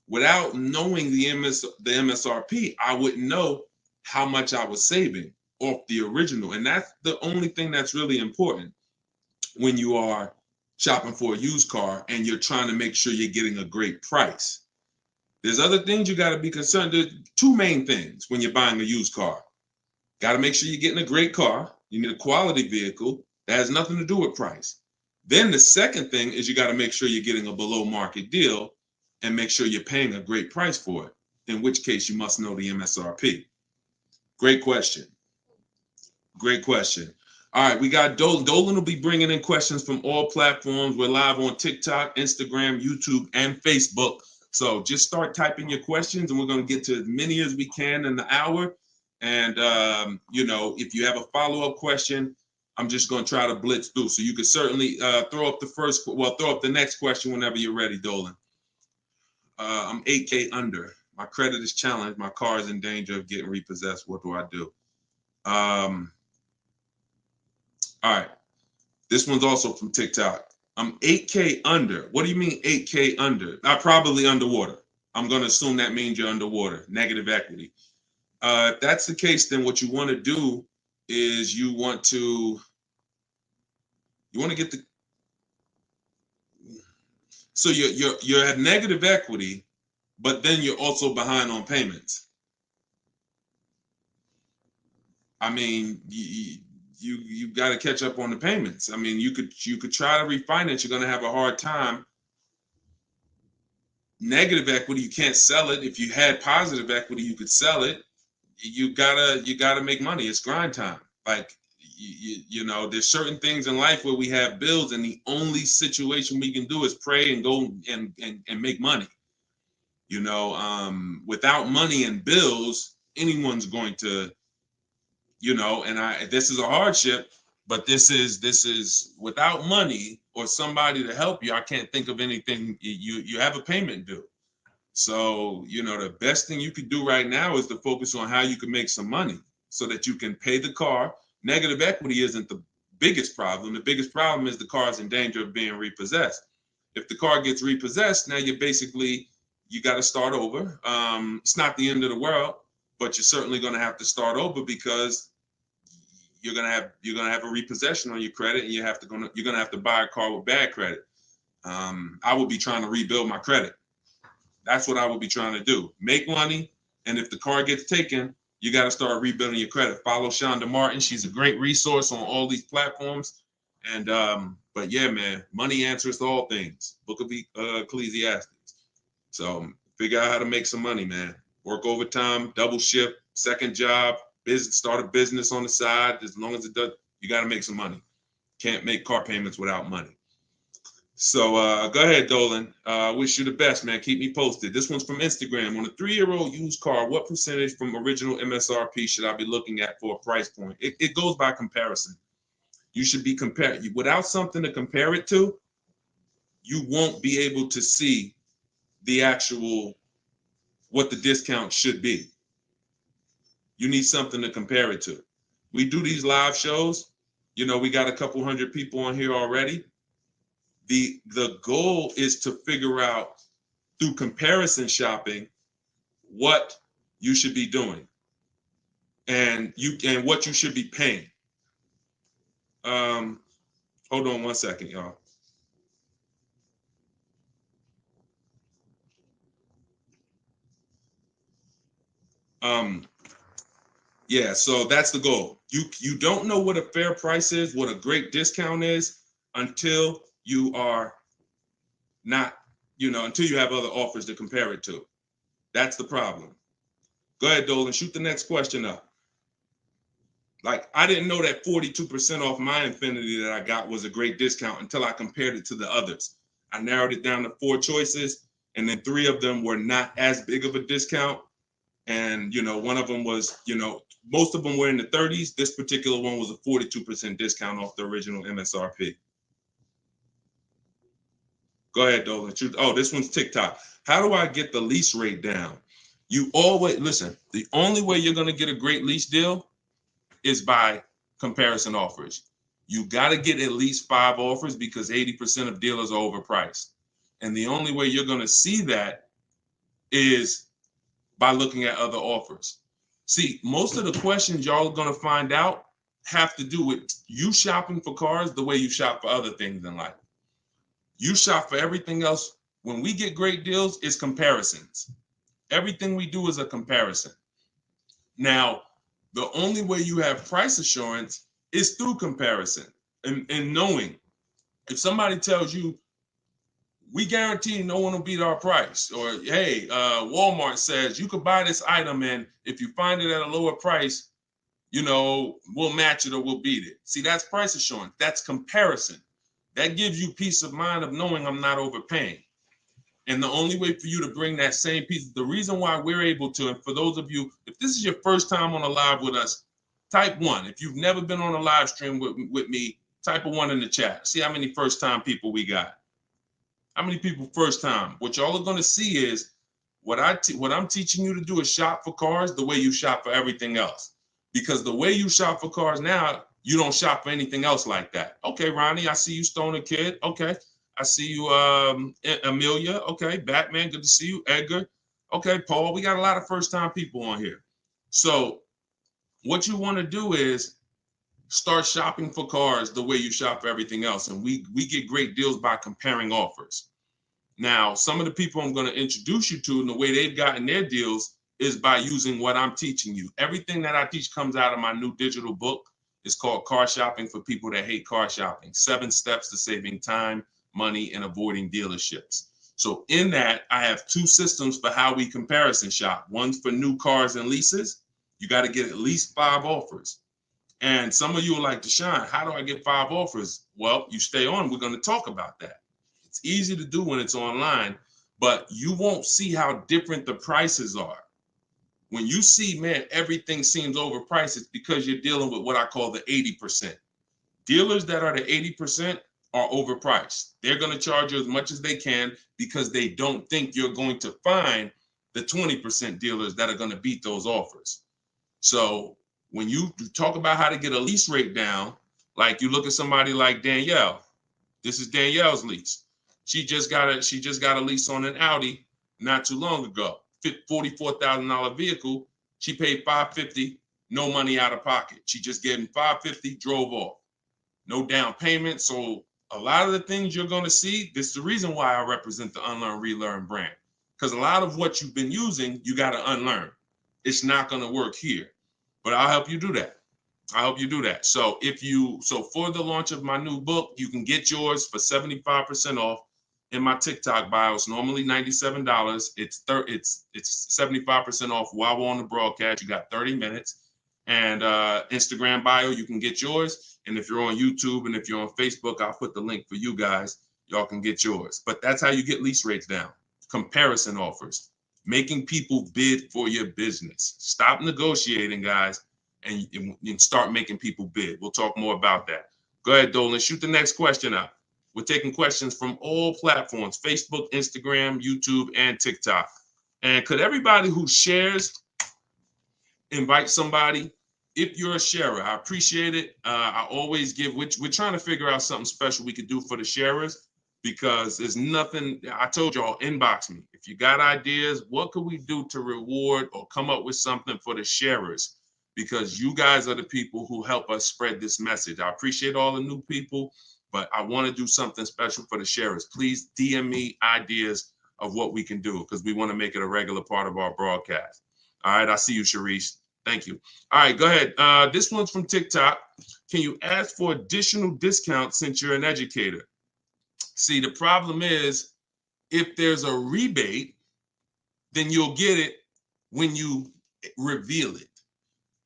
Speaker 1: Without knowing the MSRP, I wouldn't know how much I was saving off the original. And that's the only thing that's really important when you are shopping for a used car and you're trying to make sure you're getting a great price. There's other things you got to be concerned. There's 2 main things when you're buying a used car. Got to make sure you're getting a great car. You need a quality vehicle. That has nothing to do with price. Then the second thing is you got to make sure you're getting a below market deal and make sure you're paying a great price for it, in which case you must know the MSRP. Great question. Great question. All right, we got Dolan. Dolan will be bringing in questions from all platforms. We're live on TikTok, Instagram, YouTube, and Facebook. So just start typing your questions, and we're going to get to as many as we can in the hour. And, if you have a follow-up question, I'm just going to try to blitz through. So you can certainly throw up the next question whenever you're ready, Dolan. I'm 8K under. My credit is challenged. My car is in danger of getting repossessed. What do I do? All right. This one's also from TikTok. I'm 8K under. What do you mean 8K under? I'm probably underwater. I'm going to assume that means you're underwater. Negative equity. If that's the case, then what you want to do is you want to get the, so you're at negative equity, but then you're also behind on payments. I mean, you got to catch up on the payments. I mean, you could try to refinance. You're going to have a hard time. Negative equity, you can't sell it. If you had positive equity, you could sell it. You gotta make money. It's grind time. Like you know, there's certain things in life where we have bills, and the only situation we can do is pray and go and make money. You know, without money and bills, anyone's going to, you know, and this is a hardship, but this is without money or somebody to help you. I can't think of anything. You have a payment due. So, you know, the best thing you could do right now is to focus on how you can make some money so that you can pay the car. Negative equity isn't the biggest problem. The biggest problem is the car is in danger of being repossessed. If the car gets repossessed, now you got to start over. It's not the end of the world, but you're certainly going to have to start over because you're going to have a repossession on your credit, and you're going to have to buy a car with bad credit. I would be trying to rebuild my credit. That's what I would be trying to do. Make money, and if the car gets taken, you got to start rebuilding your credit. Follow Shonda Martin. She's a great resource on all these platforms. And but yeah, man, money answers to all things. Book of Ecclesiastes. So figure out how to make some money, man. Work overtime, double shift, second job, start a business on the side. As long as it does, you got to make some money. Can't make car payments without money. So go ahead, Dolan. Wish you the best, man. Keep me posted. This one's from Instagram. On a 3-year-old used car, what percentage from original MSRP should I be looking at for a price point? It goes by comparison. You should be comparing. Without something to compare it to, you won't be able to see the actual, what the discount should be. You need something to compare it to. We do these live shows. You know, we got a couple hundred people on here already. The goal is to figure out through comparison shopping what you should be doing and what you should be paying. Hold on one second, y'all. Yeah, so that's the goal. You don't know what a fair price is, what a great discount is, until you are not, until you have other offers to compare it to. That's the problem. Go ahead, Dolan, shoot the next question up. Like, I didn't know that 42% off my Infiniti that I got was a great discount until I compared it to the others. I narrowed it down to 4 choices, and then 3 of them were not as big of a discount. And, one of them was, most of them were in the 30s. This particular one was a 42% discount off the original MSRP. Go ahead, Dolan. Oh, this one's TikTok. How do I get the lease rate down? You always, listen, the only way you're going to get a great lease deal is by comparison offers. You got to get at least 5 offers because 80% of dealers are overpriced. And the only way you're going to see that is by looking at other offers. See, most of the questions y'all are going to find out have to do with you shopping for cars the way you shop for other things in life. You shop for everything else. When we get great deals, it's comparisons. Everything we do is a comparison. Now, the only way you have price assurance is through comparison and knowing. If somebody tells you, we guarantee no one will beat our price, or hey, Walmart says you could buy this item and if you find it at a lower price, we'll match it or we'll beat it. See, that's price assurance. That's comparison. That gives you peace of mind of knowing I'm not overpaying. And the only way for you to bring that same piece, the reason why we're able to, and for those of you, if this is your first time on a live with us, Type 1. If you've never been on a live stream with me, type a 1 in the chat. See how many first-time people we got. How many people first time? What y'all are going to see is what I'm teaching you to do is shop for cars the way you shop for everything else. Because the way you shop for cars now, you don't shop for anything else like that. Okay, Ronnie, I see you, Stoner Kid. Okay, I see you, Amelia. Okay, Batman, good to see you. Edgar. Okay, Paul, we got a lot of first-time people on here. So what you want to do is start shopping for cars the way you shop for everything else. And we get great deals by comparing offers. Now, some of the people I'm going to introduce you to and the way they've gotten their deals is by using what I'm teaching you. Everything that I teach comes out of my new digital book. It's called Car Shopping for People That Hate Car Shopping. 7 Steps to Saving Time, Money, and Avoiding Dealerships. So in that, I have 2 systems for how we comparison shop. One's for new cars and leases. You got to get at least 5 offers. And some of you are like, Deshone, how do I get 5 offers? Well, you stay on. We're going to talk about that. It's easy to do when it's online, but you won't see how different the prices are. When you see, man, everything seems overpriced, it's because you're dealing with what I call the 80%. Dealers that are the 80% are overpriced. They're going to charge you as much as they can because they don't think you're going to find the 20% dealers that are going to beat those offers. So when you talk about how to get a lease rate down, like you look at somebody like Danielle. This is Danielle's lease. She just got a lease on an Audi not too long ago. $44,000 vehicle. She paid $550, no money out of pocket. She just gave him $550, drove off. No down payment. So a lot of the things you're going to see, this is the reason why I represent the Unlearn, Relearn brand. Because a lot of what you've been using, you got to unlearn. It's not going to work here. But I'll help you do that. I'll help you do that. So for the launch of my new book, you can get yours for 75% off in my TikTok bio. It's normally $97. It's 75% off while we're on the broadcast. You got 30 minutes. And Instagram bio, you can get yours. And if you're on YouTube and if you're on Facebook, I'll put the link for you guys. Y'all can get yours. But that's how you get lease rates down. Comparison offers. Making people bid for your business. Stop negotiating, guys, and start making people bid. We'll talk more about that. Go ahead, Dolan. Shoot the next question up. We're taking questions from all platforms, Facebook, Instagram, YouTube, and TikTok. And could everybody who shares invite somebody? If you're a sharer, I appreciate it. I always give, we're trying to figure out something special we could do for the sharers because there's nothing, I told y'all, inbox me. If you got ideas, what could we do to reward or come up with something for the sharers? Because you guys are the people who help us spread this message. I appreciate all the new people, but I want to do something special for the sharers. Please DM me ideas of what we can do because we want to make it a regular part of our broadcast. All right, I see you, Sharice. Thank you. All right, go ahead. This one's from TikTok. Can you ask for additional discounts since you're an educator? See, the problem is if there's a rebate, then you'll get it when you reveal it.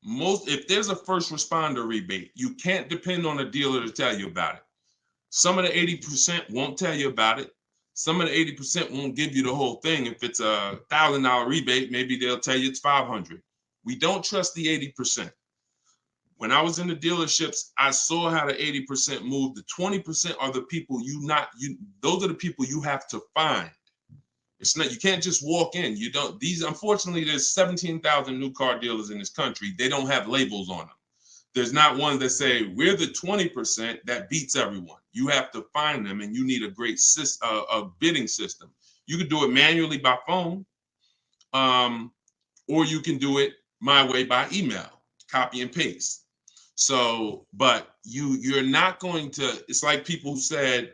Speaker 1: If there's a first responder rebate, you can't depend on a dealer to tell you about it. Some of the 80% won't tell you about it. Some of the 80% won't give you the whole thing. If it's a $1,000 rebate, maybe they'll tell you it's $500. We don't trust the 80%. When I was in the dealerships, I saw how the 80% moved. The 20% are the people those are the people you have to find. It's not, you can't just walk in. Unfortunately, there's 17,000 new car dealers in this country. They don't have labels on them. There's not one that say, we're the 20% that beats everyone. You have to find them and you need a great a bidding system. You can do it manually by phone, or you can do it my way by email, copy and paste. So, but you're not going to, it's like people who said,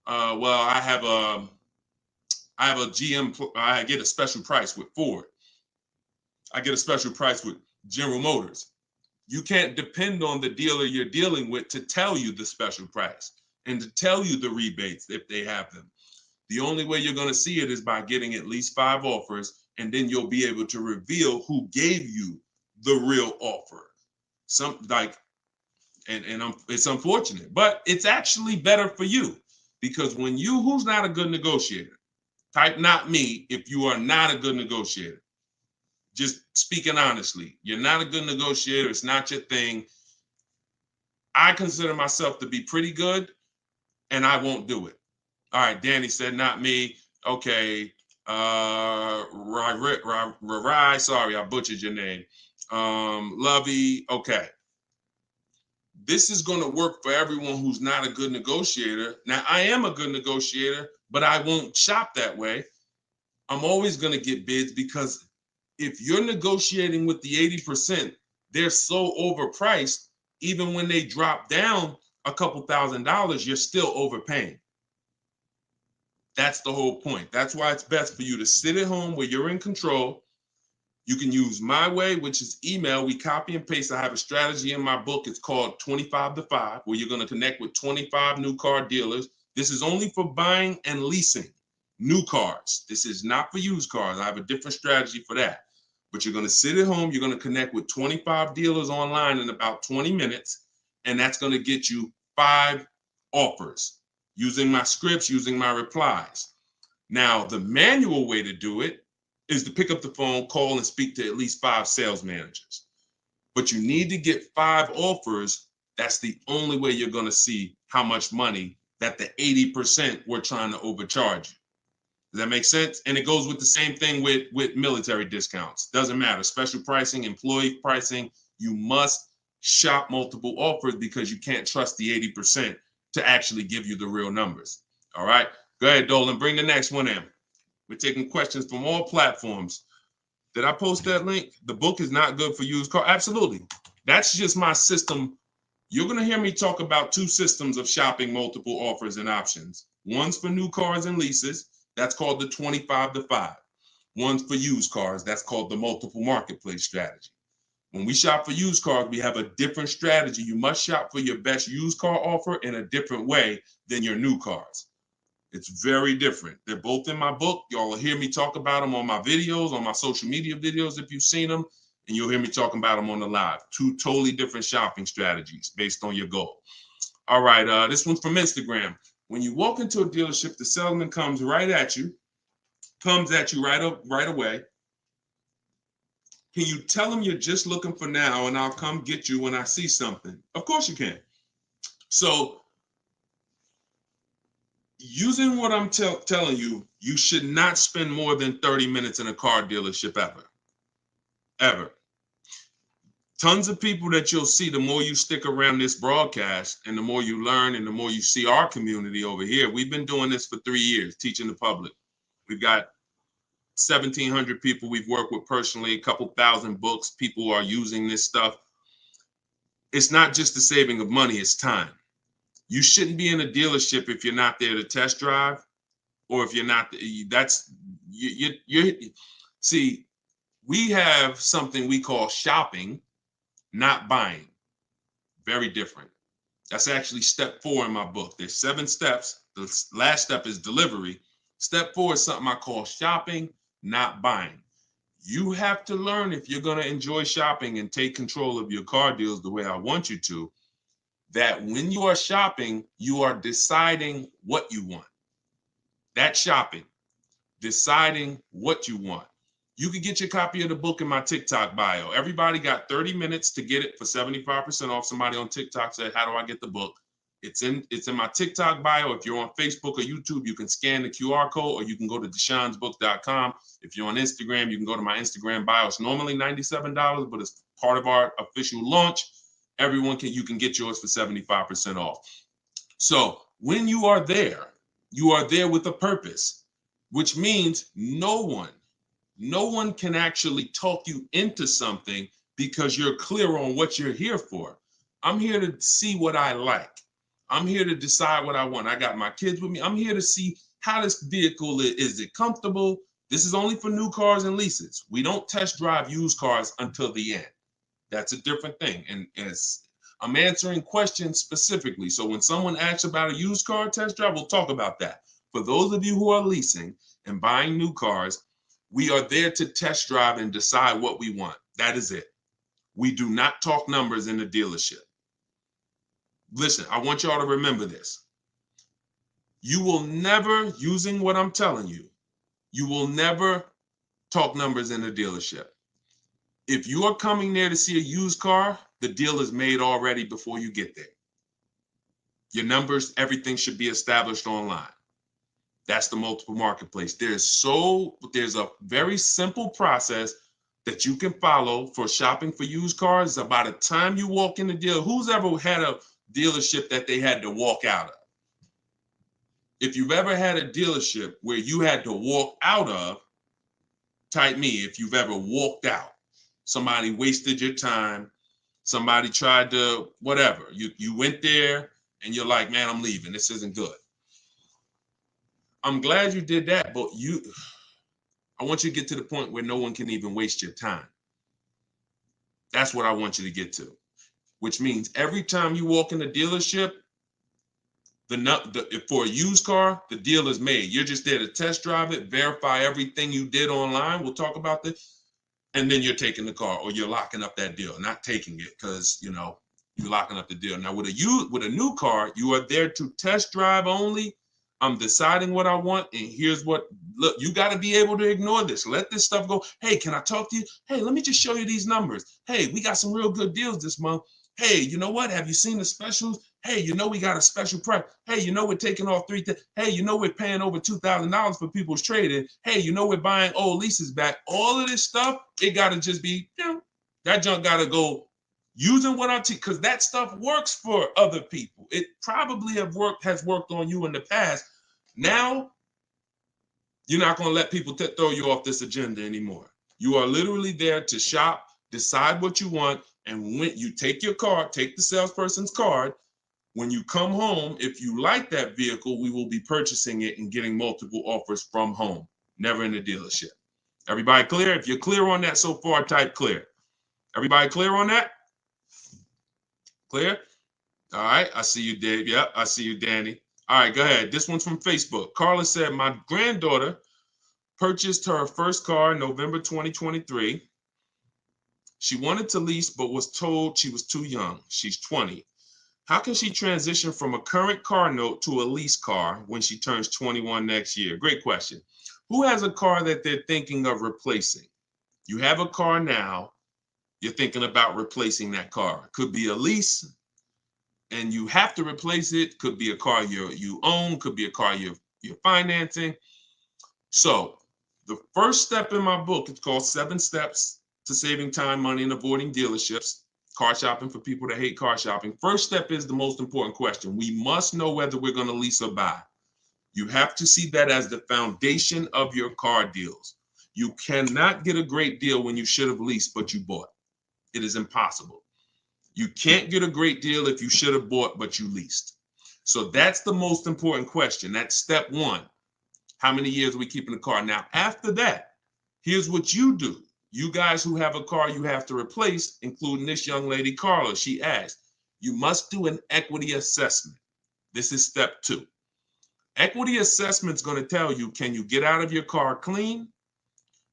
Speaker 1: well, I have a GM, I get a special price with Ford. I get a special price with General Motors. You can't depend on the dealer you're dealing with to tell you the special price and to tell you the rebates if they have them. The only way you're going to see it is by getting at least 5 offers, and then you'll be able to reveal who gave you the real offer. It's unfortunate, but it's actually better for you because who's not a good negotiator? Type not me if you are not a good negotiator. Just speaking honestly, you're not a good negotiator. It's not your thing. I consider myself to be pretty good, and I won't do it. All right, Danny said, not me. Okay. Rai, sorry, I butchered your name. Lovey, okay. This is going to work for everyone who's not a good negotiator. Now, I am a good negotiator, but I won't shop that way. I'm always going to get bids because if you're negotiating with the 80%, they're so overpriced. Even when they drop down a couple $1,000s, you're still overpaying. That's the whole point. That's why it's best for you to sit at home where you're in control. You can use my way, which is email. We copy and paste. I have a strategy in my book. It's called 25 to 5, where you're going to connect with 25 new car dealers. This is only for buying and leasing new cars. This is not for used cars. I have a different strategy for that. But you're going to sit at home. You're going to connect with 25 dealers online in about 20 minutes. And that's going to get you 5 offers using my scripts, using my replies. Now, the manual way to do it is to pick up the phone, call, and speak to at least 5 sales managers. But you need to get 5 offers. That's the only way you're going to see how much money that the 80% we're trying to overcharge you. Does that make sense? And it goes with the same thing with military discounts. Doesn't matter. Special pricing, employee pricing. You must shop multiple offers because you can't trust the 80% to actually give you the real numbers. All right. Go ahead, Dolan. Bring the next one in. We're taking questions from all platforms. Did I post that link? The book is not good for used car. Absolutely. That's just my system. You're going to hear me talk about 2 systems of shopping multiple offers and options. One's for new cars and leases. That's called the 25 to 5. One's for used cars. That's called the multiple marketplace strategy. When we shop for used cars, we have a different strategy. You must shop for your best used car offer in a different way than your new cars. It's very different. They're both in my book. Y'all will hear me talk about them on my videos, on my social media videos if you've seen them, and you'll hear me talking about them on the live. 2 totally different shopping strategies based on your goal. All right, this one's from Instagram. When you walk into a dealership, the salesman comes right at you, right away. Can you tell him you're just looking for now and I'll come get you when I see something? Of course you can. So using what I'm telling you, you should not spend more than 30 minutes in a car dealership ever. Tons of people that you'll see, the more you stick around this broadcast and the more you learn and the more you see our community over here. We've been doing this for 3 years, teaching the public. We've got 1,700 people we've worked with personally, a couple thousand books. People are using this stuff. It's not just the saving of money, it's time. You shouldn't be in a dealership if you're not there to test drive, or if you're not, see, we have something we call shopping, not buying. Very different. That's actually step 4 in my book. There's 7 steps. The last step is delivery. Step 4 is something I call shopping, not buying. You have to learn, if you're going to enjoy shopping and take control of your car deals the way I want you to, that when you are shopping, you are deciding what you want. That's shopping, deciding what you want. You can get your copy of the book in my TikTok bio. Everybody got 30 minutes to get it for 75% off. Somebody on TikTok said, how do I get the book? It's in my TikTok bio. If you're on Facebook or YouTube, you can scan the QR code, or you can go to deshonsbook.com. If you're on Instagram, you can go to my Instagram bio. It's normally $97, but it's part of our official launch. You can get yours for 75% off. So when you are there with a purpose, which means no one can actually talk you into something because you're clear on what you're here for. I'm here to see what I like. I'm here to decide what I want. I got my kids with me. I'm here to see how this vehicle is it comfortable? This is only for new cars and leases. We don't test drive used cars until the end. That's a different thing. And I'm answering questions specifically. So when someone asks about a used car test drive, we'll talk about that. For those of you who are leasing and buying new cars, we are there to test drive and decide what we want. That is it. We do not talk numbers in the dealership. Listen, I want y'all to remember this. You will never, using what I'm telling you, you will never talk numbers in the dealership. If you are coming there to see a used car, the deal is made already before you get there. Your numbers, everything should be established online. That's the multiple marketplace. There's a very simple process that you can follow for shopping for used cars. By the time you walk in the deal, who's ever had a dealership that they had to walk out of? If you've ever had a dealership where you had to walk out of, type me if you've ever walked out. Somebody wasted your time. Somebody tried to, whatever. You went there and you're like, man, I'm leaving. This isn't good. I'm glad you did that, but I want you to get to the point where no one can even waste your time. That's what I want you to get to, which means every time you walk in the dealership, for a used car, the deal is made. You're just there to test drive it, verify everything you did online. We'll talk about this. And then you're taking the car, or you're locking up that deal, not taking it because, you're locking up the deal. Now, with a new car, you are there to test drive only. I'm deciding what I want, and here's what, look, you got to be able to ignore this. Let this stuff go. Hey, can I talk to you? Hey, let me just show you these numbers. Hey, we got some real good deals this month. Hey, you know what? Have you seen the specials? Hey, we got a special price. Hey, we're taking off Hey, we're paying over $2,000 for people's trading. Hey, we're buying old leases back. All of this stuff, it got to just be, that junk got to go using what I teach, because that stuff works for other people. It probably has worked on you in the past. Now, you're not going to let people throw you off this agenda anymore. You are literally there to shop, decide what you want, and when you take your card, take the salesperson's card. When you come home, if you like that vehicle, we will be purchasing it and getting multiple offers from home, never in the dealership. Everybody clear? If you're clear on that so far, type clear. Everybody clear on that? Clear? All right, I see you, Dave. Yep, I see you, Danny. All right, go ahead. This one's from Facebook. Carla said, my granddaughter purchased her first car in November 2023. She wanted to lease, but was told she was too young. She's 20. How can she transition from a current car note to a lease car when she turns 21 next year? Great question. Who has a car that they're thinking of replacing? You have a car now. You're thinking about replacing that car. Could be a lease, and you have to replace it. Could be a car you own. Could be a car you're financing. So the first step in my book, it's called 7 Steps to Saving Time, Money, and Avoiding Dealerships. Car shopping for people that hate car shopping. First step is the most important question. We must know whether we're going to lease or buy. You have to see that as the foundation of your car deals. You cannot get a great deal when you should have leased, but you bought. It is impossible. You can't get a great deal if you should have bought, but you leased. So that's the most important question. That's step 1. How many years are we keeping the car? Now, after that, here's what you do. You guys who have a car you have to replace, including this young lady, Carla, she asked, you must do an equity assessment. This is step 2. Equity assessment is going to tell you, can you get out of your car clean?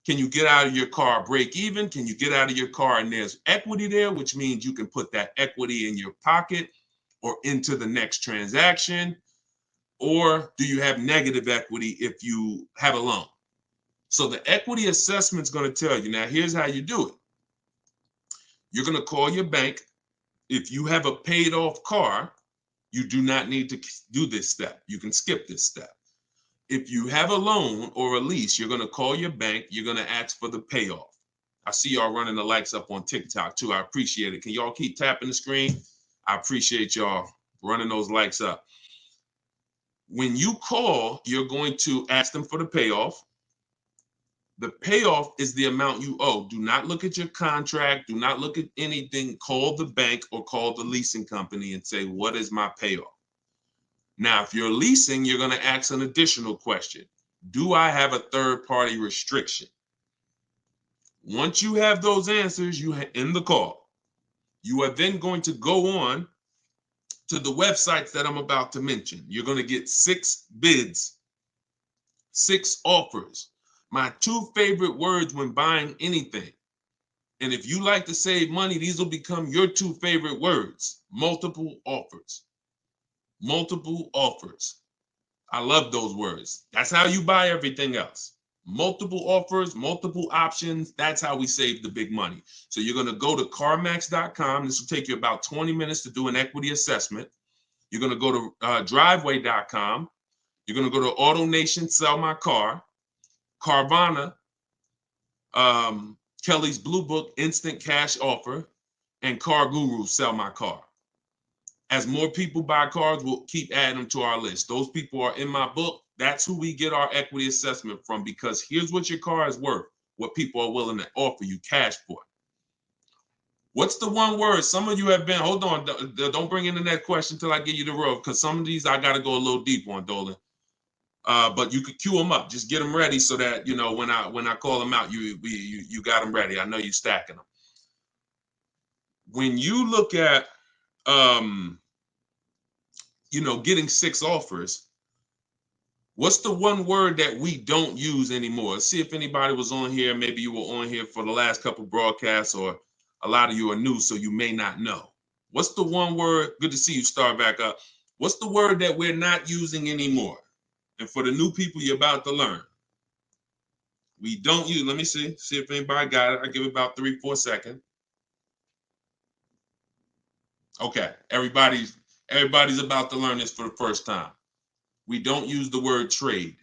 Speaker 1: Can you get out of your car break even? Can you get out of your car and there's equity there, which means you can put that equity in your pocket or into the next transaction? Or do you have negative equity if you have a loan? So the equity assessment is going to tell you. Now, here's how you do it. You're going to call your bank. If you have a paid off car, you do not need to do this step. You can skip this step. If you have a loan or a lease, you're going to call your bank. You're going to ask for the payoff. I see y'all running the likes up on TikTok too. I appreciate it. Can y'all keep tapping the screen? I appreciate y'all running those likes up. When you call, you're going to ask them for the payoff. The payoff is the amount you owe. Do not look at your contract. Do not look at anything. Call the bank or call the leasing company and say, what is my payoff? Now, if you're leasing, you're going to ask an additional question. Do I have a third-party restriction? Once you have those answers, you end the call. You are then going to go on to the websites that I'm about to mention. You're going to get 6 bids, 6 offers. My 2 favorite words when buying anything. And if you like to save money, these will become your 2 favorite words. Multiple offers. Multiple offers. I love those words. That's how you buy everything else. multiple offers, multiple options. That's how we save the big money. So you're going to go to carmax.com. This will take you about 20 minutes to do an equity assessment. You're going to go to driveway.com. You're going to go to AutoNation, Sell My Car, Carvana, Kelly's Blue Book, Instant Cash Offer, and Car Guru, Sell My Car. As more people buy cars, we'll keep adding them to our list. Those people are in my book. That's who we get our equity assessment from, because here's what your car is worth, what people are willing to offer you cash for. What's the one word? Some of you have been, hold on, don't bring in the next question until I give you the road, because some of these I got to go a little deep on, Dolan. But you could queue them up. Just get them ready so that, you know, when I call them out, you got them ready. I know you're stacking them. When you look at, you know, getting 6 offers, what's the one word that we don't use anymore? Let's see if anybody was on here. Maybe you were on here for the last couple broadcasts, or a lot of you are new, so you may not know. What's the one word? Good to see you start back up. What's the word that we're not using anymore? And for the new people, you're about to learn. We don't use, let me see if anybody got it. I give it about 3-4 seconds. Okay, everybody's about to learn this for the first time. We don't use the word trade.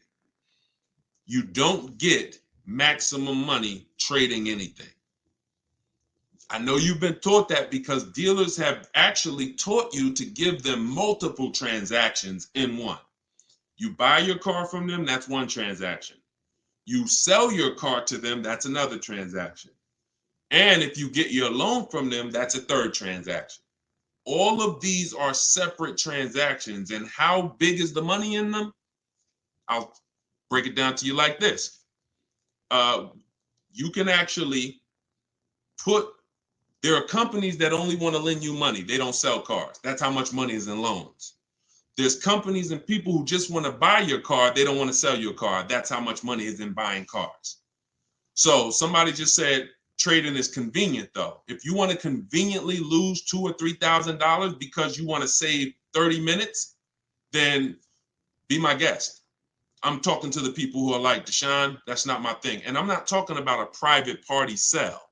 Speaker 1: You don't get maximum money trading anything. I know you've been taught that because dealers have actually taught you to give them multiple transactions in one. You buy your car from them, that's one transaction. You sell your car to them, that's another transaction. And if you get your loan from them, that's a third transaction. All of these are separate transactions. And how big is the money in them? I'll break it down to you like this. You can actually there are companies that only want to lend you money. They don't sell cars. That's how much money is in loans. There's companies and people who just want to buy your car. They don't want to sell your car. That's how much money is in buying cars. So somebody just said trading is convenient, though. If you want to conveniently lose $2,000 or $3,000 because you want to save 30 minutes, then be my guest. I'm talking to the people who are like, Deshone, that's not my thing. And I'm not talking about a private party sale.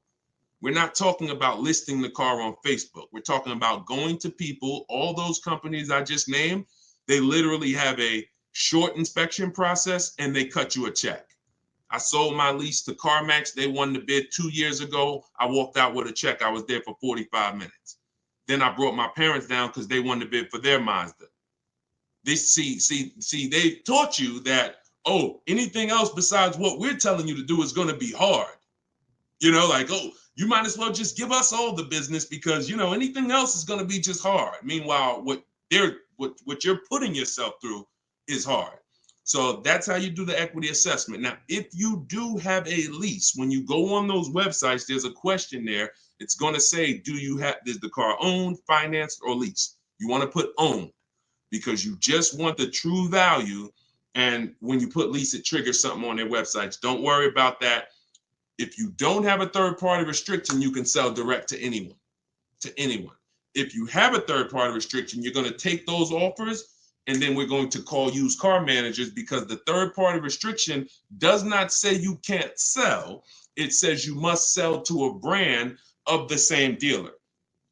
Speaker 1: We're not talking about listing the car on Facebook. We're talking about going to people, all those companies I just named, they literally have a short inspection process and they cut you a check. I sold my lease to CarMax. They won the bid 2 years ago. I walked out with a check. I was there for 45 minutes. Then I brought my parents down because they won the bid for their Mazda. They taught you that, oh, anything else besides what we're telling you to do is going to be hard. You know, like, oh, you might as well just give us all the business because, you know, anything else is going to be just hard. Meanwhile, what you're putting yourself through is hard. So that's how you do the equity assessment. Now, if you do have a lease, when you go on those websites, there's a question there. It's going to say, is the car owned, financed, or leased? You want to put owned because you just want the true value. And when you put lease, it triggers something on their websites. Don't worry about that. If you don't have a third-party restriction, you can sell direct to anyone. If you have a third-party restriction, you're going to take those offers, and then we're going to call used car managers because the third-party restriction does not say you can't sell. It says you must sell to a brand of the same dealer,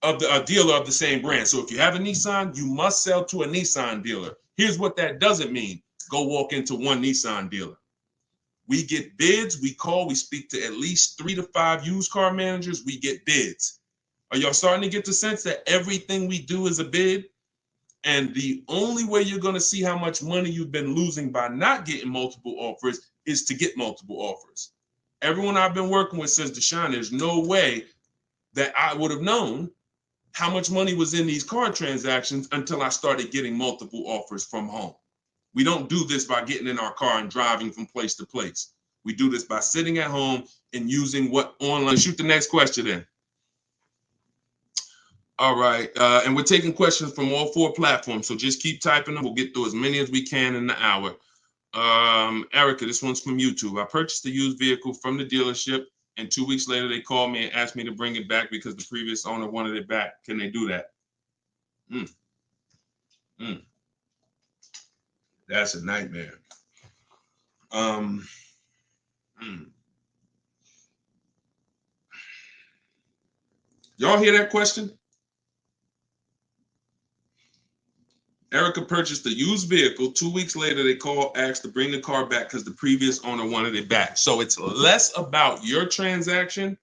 Speaker 1: a dealer of the same brand. So if you have a Nissan, you must sell to a Nissan dealer. Here's what that doesn't mean. Go walk into one Nissan dealer. We get bids, we speak to at least 3 to 5 used car managers, we get bids. Are y'all starting to get the sense that everything we do is a bid? And the only way you're going to see how much money you've been losing by not getting multiple offers is to get multiple offers. Everyone I've been working with says, Deshone, there's no way that I would have known how much money was in these car transactions until I started getting multiple offers from home. We don't do this by getting in our car and driving from place to place. We do this by sitting at home and using what online. Shoot the next question in. All right. And we're taking questions from all 4 platforms. So just keep typing them. We'll get through as many as we can in the hour. Erica, this one's from YouTube. I purchased a used vehicle from the dealership, and 2 weeks later, they called me and asked me to bring it back because the previous owner wanted it back. Can they do that? That's a nightmare. Y'all hear that question? Erica purchased a used vehicle. 2 weeks later, they call, asked to bring the car back because the previous owner wanted it back. So it's less about your transaction,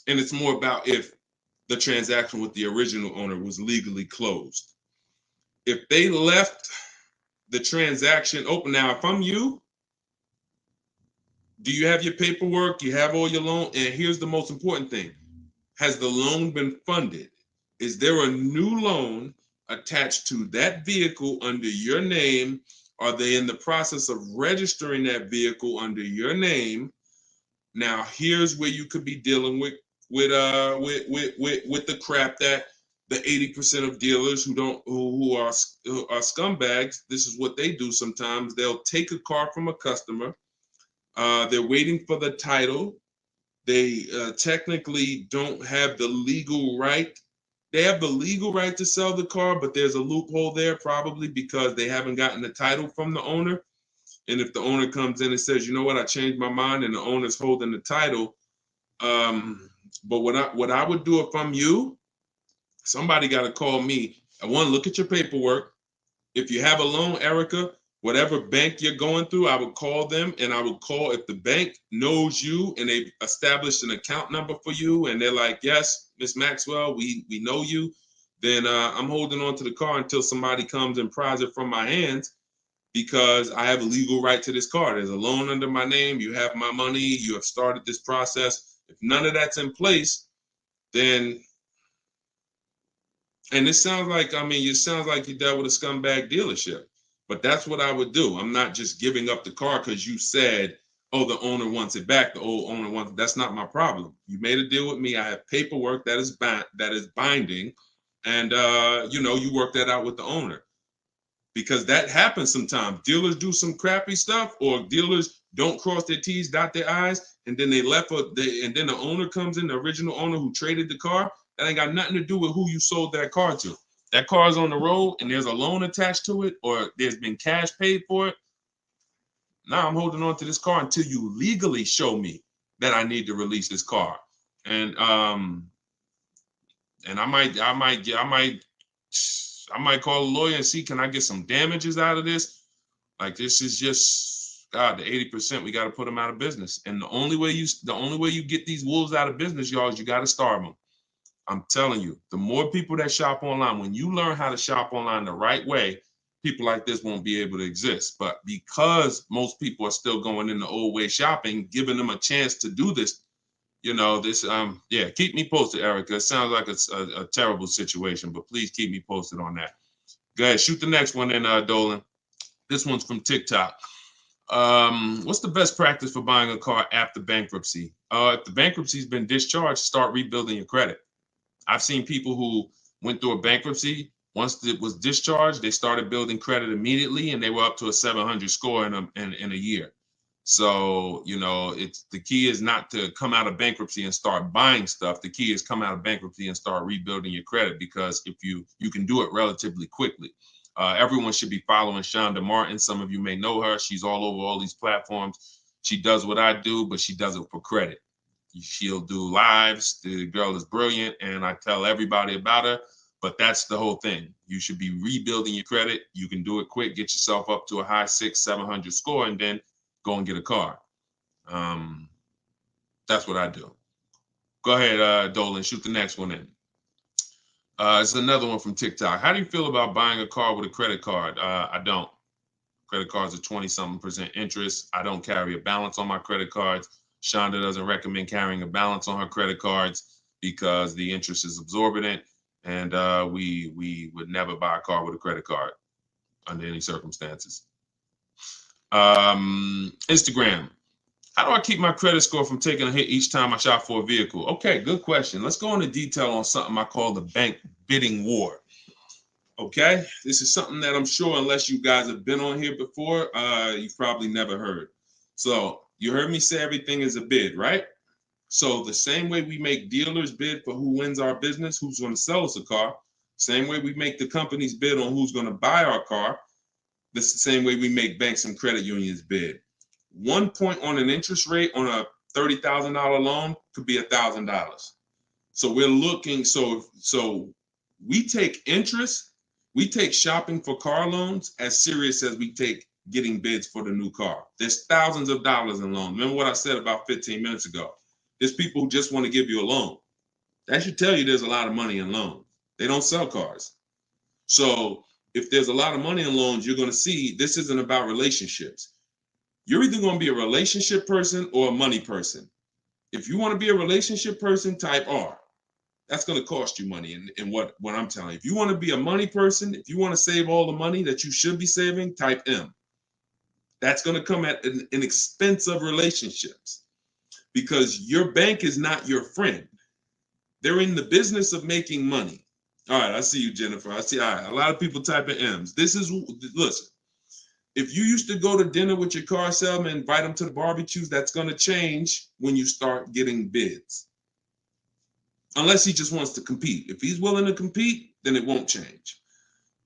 Speaker 1: and it's more about if the transaction with the original owner was legally closed. If they left the transaction open, now if I'm you, do you have your paperwork? You have all your loan? And here's the most important thing. Has the loan been funded? Is there a new loan attached to that vehicle under your name? Are they in the process of registering that vehicle under your name? Now, here's where you could be dealing with the crap that the 80% of dealers who are scumbags. This is what they do sometimes. They'll take a car from a customer. They're waiting for the title. They technically don't have the legal right. They have the legal right to sell the car, but there's a loophole there probably because they haven't gotten the title from the owner. And if the owner comes in and says, you know what, I changed my mind, and the owner's holding the title. But what I would do if I'm you, somebody got to call me. I want to look at your paperwork. If you have a loan, Erica, whatever bank you're going through, I would call them, and I would call if the bank knows you and they've established an account number for you, and they're like, yes, Miss Maxwell, we know you, then I'm holding on to the car until somebody comes and pries it from my hands because I have a legal right to this car. There's a loan under my name. You have my money. You have started this process. If none of that's in place, then, and it sounds like, it sounds like you dealt with a scumbag dealership, but that's what I would do. I'm not just giving up the car because you said, oh, the owner wants it back. The old owner wants it. That's not my problem. You made a deal with me. I have paperwork that is binding, and you work that out with the owner. Because that happens sometimes. Dealers do some crappy stuff, or dealers don't cross their T's, dot their I's, and then and then the owner comes in, the original owner who traded the car. That ain't got nothing to do with who you sold that car to. That car is on the road, and there's a loan attached to it, or there's been cash paid for it. Now I'm holding on to this car until you legally show me that I need to release this car, and I might call a lawyer and see, can I get some damages out of this? Like, this is just, God, the 80%, we got to put them out of business. And the only way you get these wolves out of business, y'all, is you got to starve them. I'm telling you, the more people that shop online, when you learn how to shop online the right way, people like this won't be able to exist. But because most people are still going in the old way shopping, giving them a chance to do this, keep me posted, Erica. It sounds like it's a terrible situation, but please keep me posted on that. Go ahead, shoot the next one in, Dolan. This one's from TikTok. What's the best practice for buying a car after bankruptcy? If the bankruptcy's been discharged, start rebuilding your credit. I've seen people who went through a bankruptcy. Once it was discharged, they started building credit immediately, and they were up to a 700 score in a year. So, it's the key is not to come out of bankruptcy and start buying stuff. The key is come out of bankruptcy and start rebuilding your credit, because if you can do it relatively quickly. Everyone should be following Shonda Martin. Some of you may know her. She's all over all these platforms. She does what I do, but she does it for credit. She'll do lives. The girl is brilliant, and I tell everybody about her. But that's the whole thing. You should be rebuilding your credit. You can do it quick. Get yourself up to a high 600-700 score, and then go and get a car. That's what I do. Go ahead, Dolan. Shoot the next one in. It's another one from TikTok. How do you feel about buying a car with a credit card? I don't. Credit cards are 20-something% interest. I don't carry a balance on my credit cards. Shonda doesn't recommend carrying a balance on her credit cards because the interest is exorbitant, and we would never buy a car with a credit card under any circumstances. Instagram. How do I keep my credit score from taking a hit each time I shop for a vehicle? Okay, good question. Let's go into detail on something I call the bank bidding war. Okay, this is something that I'm sure, unless you guys have been on here before, you've probably never heard. So you heard me say everything is a bid, right? So the same way we make dealers bid for who wins our business, who's going to sell us a car, same way we make the companies bid on who's going to buy our car, that's the same way we make banks and credit unions bid. 1 point on an interest rate on a $30,000 loan could be $1,000. So we're looking, so we take interest, we take shopping for car loans as serious as we take getting bids for the new car. There's thousands of dollars in loans. Remember what I said about 15 minutes ago? There's people who just want to give you a loan. That should tell you there's a lot of money in loans. They don't sell cars. So if there's a lot of money in loans, you're going to see this isn't about relationships. You're either going to be a relationship person or a money person. If you want to be a relationship person, type R. That's going to cost you money in what I'm telling you. If you want to be a money person, if you want to save all the money that you should be saving, type M. That's going to come at an expense of relationships because your bank is not your friend. They're in the business of making money. All right, I see you, Jennifer. I see. All right, a lot of people typing M's. Listen, if you used to go to dinner with your car salesman, invite them to the barbecues, that's going to change when you start getting bids. Unless he just wants to compete. If he's willing to compete, then it won't change.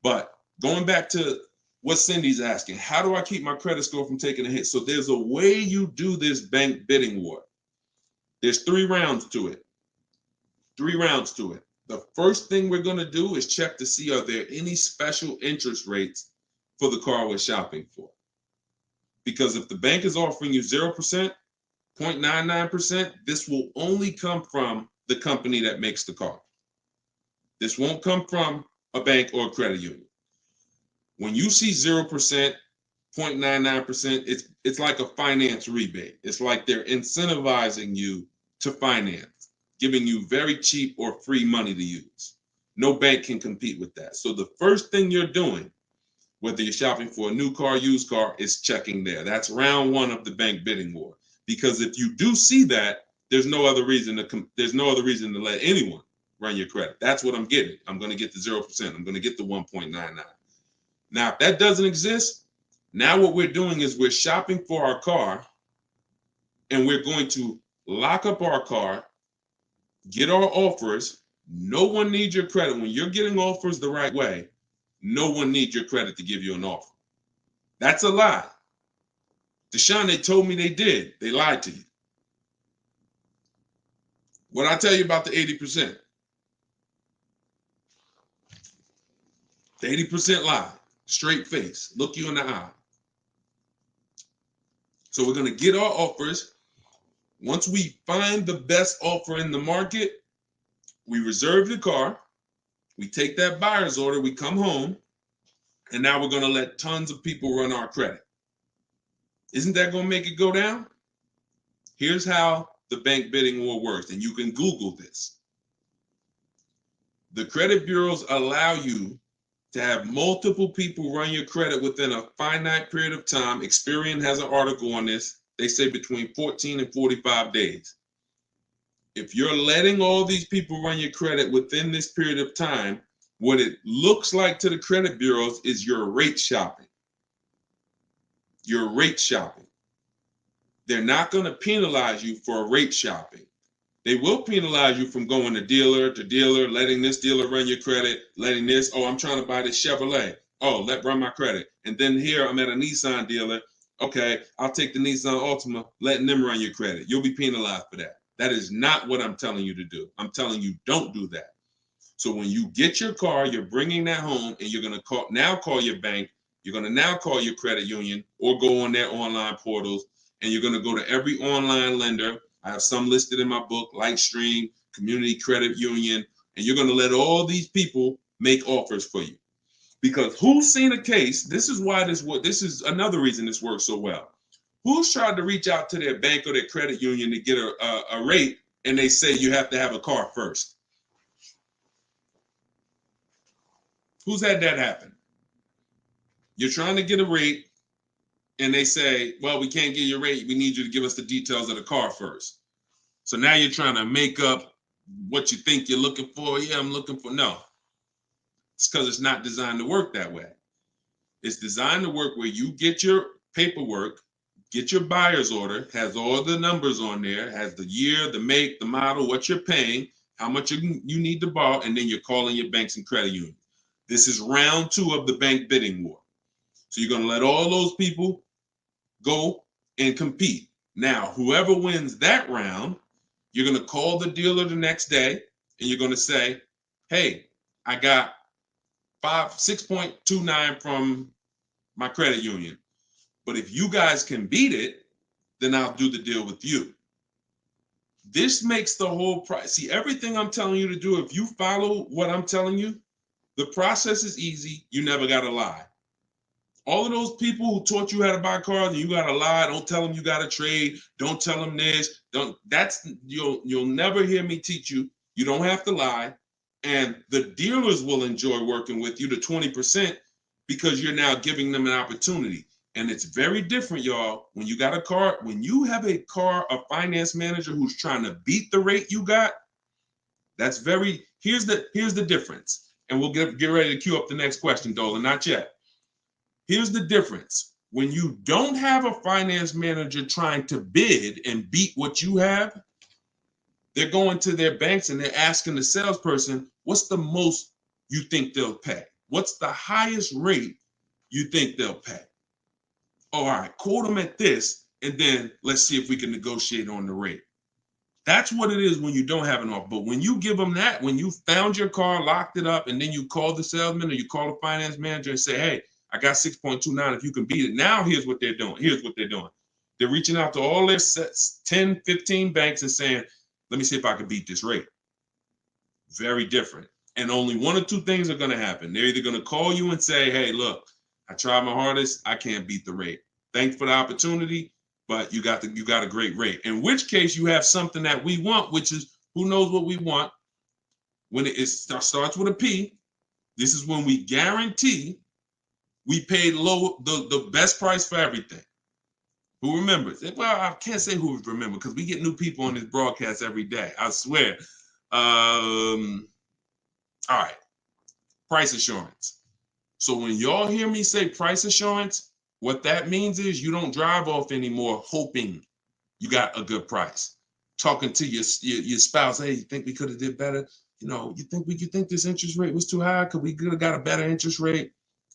Speaker 1: But going back to what Cindy's asking, how do I keep my credit score from taking a hit? So there's a way you do this bank bidding war. There's 3 rounds to it. 3 rounds to it. The first thing we're going to do is check to see are there any special interest rates for the car we're shopping for. Because if the bank is offering you 0%, 0.99%, this will only come from the company that makes the car. This won't come from a bank or a credit union. When you see 0%, 0.99%, it's like a finance rebate. It's like they're incentivizing you to finance, giving you very cheap or free money to use. No bank can compete with that. So the first thing you're doing, whether you're shopping for a new car, used car, is checking there. That's round 1 of the bank bidding war. Because if you do see that, there's no other reason to let anyone run your credit. That's what I'm getting. I'm going to get the 0%. I'm going to get the 1.99. Now, if that doesn't exist, now what we're doing is we're shopping for our car and we're going to lock up our car, get our offers. No one needs your credit. When you're getting offers the right way, no one needs your credit to give you an offer. That's a lie. Deshone, they told me they did. They lied to you. What I tell you about the 80%? The 80% lie. Straight face. Look you in the eye. So we're going to get our offers. Once we find the best offer in the market, we reserve the car. We take that buyer's order. We come home. And now we're going to let tons of people run our credit. Isn't that going to make it go down? Here's how the bank bidding war works. And you can Google this. The credit bureaus allow you to have multiple people run your credit within a finite period of time. Experian has an article on this. They say between 14 and 45 days. If you're letting all these people run your credit within this period of time, what it looks like to the credit bureaus is you're rate shopping. You're rate shopping. They're not going to penalize you for rate shopping. They will penalize you from going to dealer, letting this dealer run your credit, letting this, oh, I'm trying to buy this Chevrolet. Oh, let run my credit. And then here I'm at a Nissan dealer. Okay, I'll take the Nissan Altima, letting them run your credit. You'll be penalized for that. That is not what I'm telling you to do. I'm telling you, don't do that. So when you get your car, you're bringing that home and you're going to call your bank. You're going to now call your credit union or go on their online portals and you're going to go to every online lender. I have some listed in my book, Lightstream, Community Credit Union, and you're going to let all these people make offers for you. Because who's seen a case? This is another reason this works so well. Who's tried to reach out to their bank or their credit union to get a rate and they say you have to have a car first? Who's had that happen? You're trying to get a rate and they say, well, we can't get your rate. We need you to give us the details of the car first. So now you're trying to make up what you think you're looking for. Yeah, I'm looking for. No, it's because it's not designed to work that way. It's designed to work where you get your paperwork, get your buyer's order, has all the numbers on there, has the year, the make, the model, what you're paying, how much you need to borrow, and then you're calling your banks and credit unions. This is round 2 of the bank bidding war. So you're going to let all those people go and compete. Now, whoever wins that round, you're going to call the dealer the next day and you're going to say, hey, I got 6.29 from my credit union. But if you guys can beat it, then I'll do the deal with you. This makes the whole price. See, everything I'm telling you to do, if you follow what I'm telling you, the process is easy. You never got to lie. All of those people who taught you how to buy cars and you got to lie, don't tell them you got to trade, don't tell them this, you'll never hear me teach you. You don't have to lie. And the dealers will enjoy working with you, the 20%, because you're now giving them an opportunity. And it's very different, y'all. When you got a car, when you have a finance manager who's trying to beat the rate you got, here's the difference. And we'll get ready to queue up the next question, Dolan, not yet. Here's the difference. When you don't have a finance manager trying to bid and beat what you have, they're going to their banks and they're asking the salesperson, what's the most you think they'll pay? What's the highest rate you think they'll pay? All right, quote them at this, and then let's see if we can negotiate on the rate. That's what it is when you don't have an offer. But when you give them that, when you found your car, locked it up, and then you call the salesman or you call the finance manager and say, hey, I got 6.29 if you can beat it. Now here's what they're doing. They're reaching out to all their 10, 15 banks and saying, let me see if I can beat this rate. Very different. And only one or two things are going to happen. They're either going to call you and say, hey, look, I tried my hardest. I can't beat the rate. Thanks for the opportunity, but you got a great rate. In which case you have something that we want, which is, who knows what we want. When it starts with a P, this is when we guarantee we paid low, the best price for everything. Who remembers? Well, I can't say who remembers because we get new people on this broadcast every day. I swear. All right. Price assurance. So when y'all hear me say price assurance, what that means is you don't drive off anymore hoping you got a good price. Talking to your spouse, hey, you think we could have did better? You think this interest rate was too high? Could we have got a better interest rate?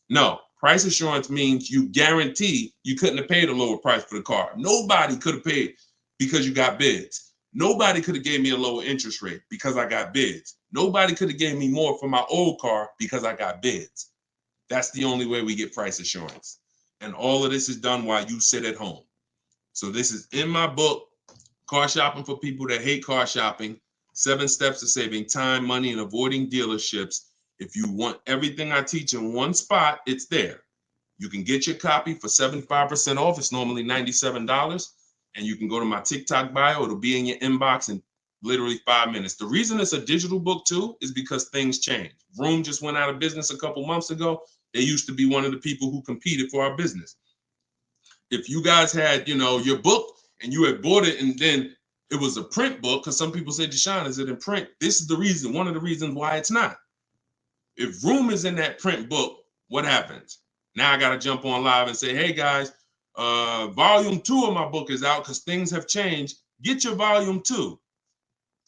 Speaker 1: No. Price assurance means you guarantee you couldn't have paid a lower price for the car. Nobody could have paid because you got bids. Nobody could have gave me a lower interest rate because I got bids. Nobody could have gave me more for my old car because I got bids. That's the only way we get price assurance. And all of this is done while you sit at home. So this is in my book, Car Shopping for People That Hate Car Shopping, 7 Steps to Saving Time, Money, and Avoiding Dealerships. If you want everything I teach in one spot, it's there. You can get your copy for 75% off. It's normally $97. And you can go to my TikTok bio. It'll be in your inbox in literally 5 minutes. The reason it's a digital book too is because things change. Vroom just went out of business a couple months ago. They used to be one of the people who competed for our business. If you guys had, your book and you had bought it and then it was a print book, because some people say, Deshone, is it in print? This is the reason, one of the reasons why it's not. If Vroom is in that print book, what happens? Now I got to jump on live and say, hey guys, volume 2 of my book is out because things have changed. Get your volume 2.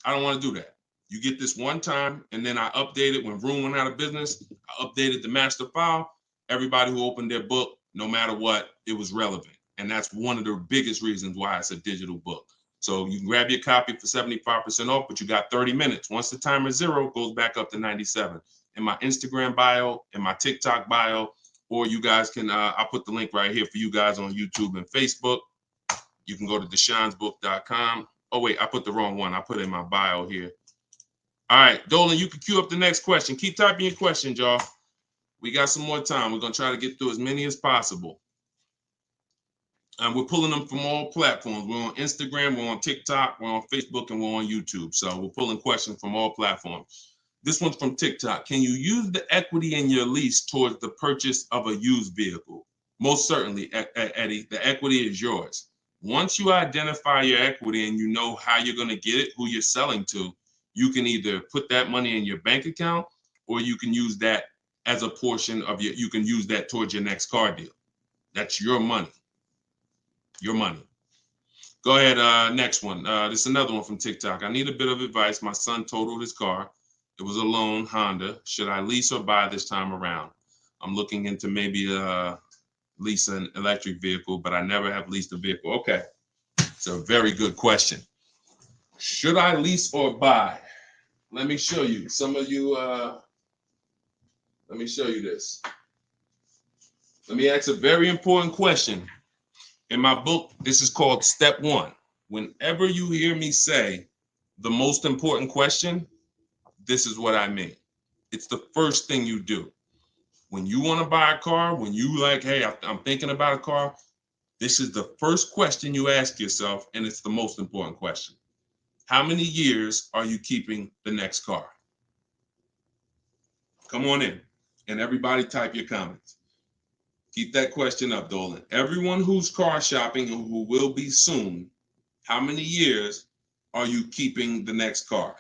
Speaker 1: I don't want to do that. You get this one time, and then I update it when Vroom went out of business. I updated the master file. Everybody who opened their book, no matter what, it was relevant. And that's one of the biggest reasons why it's a digital book. So you can grab your copy for 75% off, but you got 30 minutes. Once the timer is 0, it goes back up to 97. In my Instagram bio, in my TikTok bio, or you guys can, I'll put the link right here for you guys on YouTube and Facebook. You can go to deshonesbook.com. Oh, wait, I put the wrong one. I put it in my bio here. All right, Dolan, you can queue up the next question. Keep typing your questions, y'all. We got some more time. We're going to try to get through as many as possible. And we're pulling them from all platforms. We're on Instagram, we're on TikTok, we're on Facebook, and we're on YouTube. So we're pulling questions from all platforms. This one's from TikTok. Can you use the equity in your lease towards the purchase of a used vehicle? Most certainly, Eddie. The equity is yours. Once you identify your equity and you know how you're going to get it, who you're selling to, you can either put that money in your bank account or you can use that as a portion of you can use that towards your next car deal. That's your money. Your money. Go ahead. Next one. This is another one from TikTok. I need a bit of advice. My son totaled his car. It was a loan Honda. Should I lease or buy this time around? I'm looking into maybe lease an electric vehicle, but I never have leased a vehicle. Okay, it's a very good question. Should I lease or buy? Let me show you. Some of you, let me show you this. Let me ask a very important question. In my book, this is called Step 1. Whenever you hear me say the most important question, this is what I mean. It's the first thing you do. When you want to buy a car, when you like, hey, I'm thinking about a car, this is the first question you ask yourself, and it's the most important question. How many years are you keeping the next car? Come on in, and everybody type your comments. Keep that question up, Dolan. Everyone who's car shopping and who will be soon, how many years are you keeping the next car?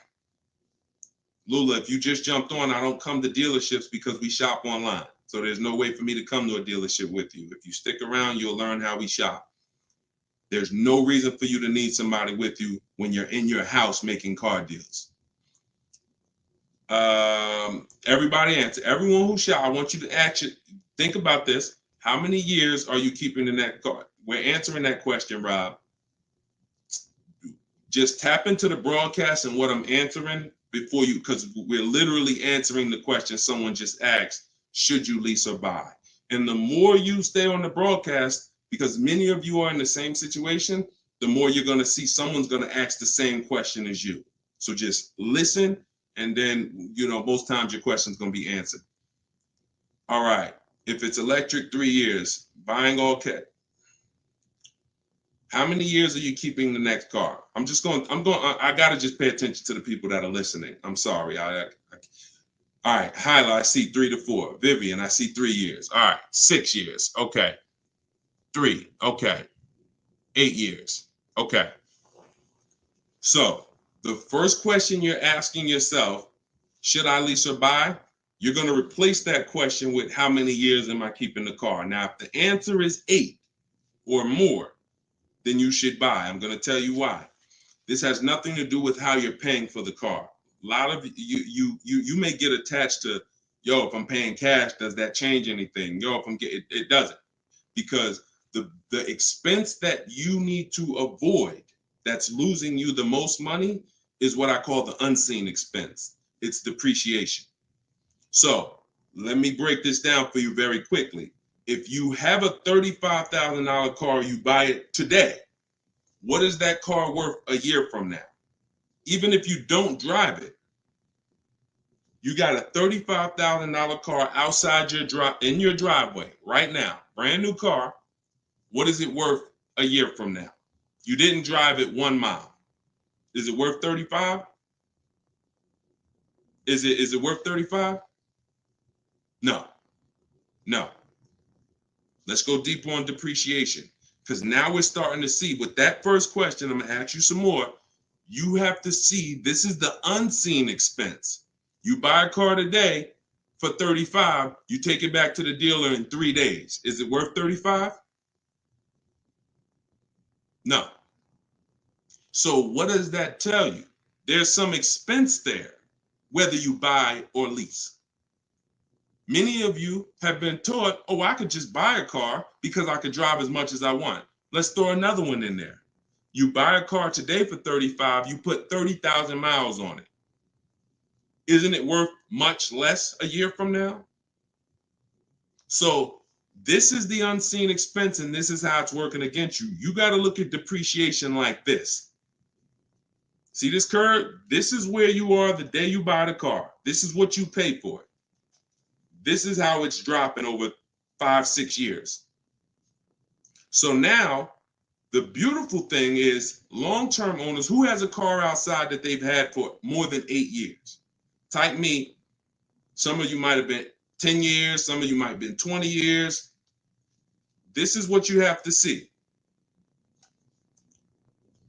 Speaker 1: Lula, if you just jumped on, I don't come to dealerships because we shop online. So there's no way for me to come to a dealership with you. If you stick around, you'll learn how we shop. There's no reason for you to need somebody with you when you're in your house making car deals. Everybody answer. Everyone who shop, I want you to actually think about this. How many years are you keeping in that car? We're answering that question, Rob. Just tap into the broadcast and what I'm answering before you, because we're literally answering the question someone just asked, should you lease or buy? And the more you stay on the broadcast, because many of you are in the same situation, the more you're going to see someone's going to ask the same question as you. So just listen, and then, most times your question's going to be answered. All right. If it's electric, 3 years. Buying all cash. How many years are you keeping the next car? I got to just pay attention to the people that are listening. I'm sorry. All right. Hyla, I see 3 to 4. Vivian, I see 3 years. All right. 6 years. Okay. 3. Okay. 8 years. Okay. So the first question you're asking yourself, should I lease or buy? You're going to replace that question with how many years am I keeping the car? Now, if the answer is 8 or more, then you should buy. I'm going to tell you why. This has nothing to do with how you're paying for the car. A lot of you may get attached to, if I'm paying cash, does that change anything? If I'm getting it doesn't, because the expense that you need to avoid that's losing you the most money is what I call the unseen expense. It's depreciation. So let me break this down for you very quickly. If you have a $35,000 car, you buy it today, what is that car worth a year from now? Even if you don't drive it, you got a $35,000 car outside in your driveway right now, brand new car. What is it worth a year from now? You didn't drive it 1 mile. Is it worth 35? Is it worth 35? No. Let's go deeper on depreciation, because now we're starting to see with that first question. I'm going to ask you some more. You have to see this is the unseen expense. You buy a car today for 35, you take it back to the dealer in 3 days. Is it worth 35? No. So what does that tell you? There's some expense there, whether you buy or lease. Many of you have been taught, I could just buy a car because I could drive as much as I want. Let's throw another one in there. You buy a car today for 35, you put 30,000 miles on it. Isn't it worth much less a year from now? So this is the unseen expense, and this is how it's working against you. You got to look at depreciation like this. See this curve? This is where you are the day you buy the car. This is what you pay for it. This is how it's dropping over 5-6 years. So now the beautiful thing is long-term owners, who has a car outside that they've had for more than 8 years? Type me. Some of you might have been 10 years. Some of you might have been 20 years. This is what you have to see.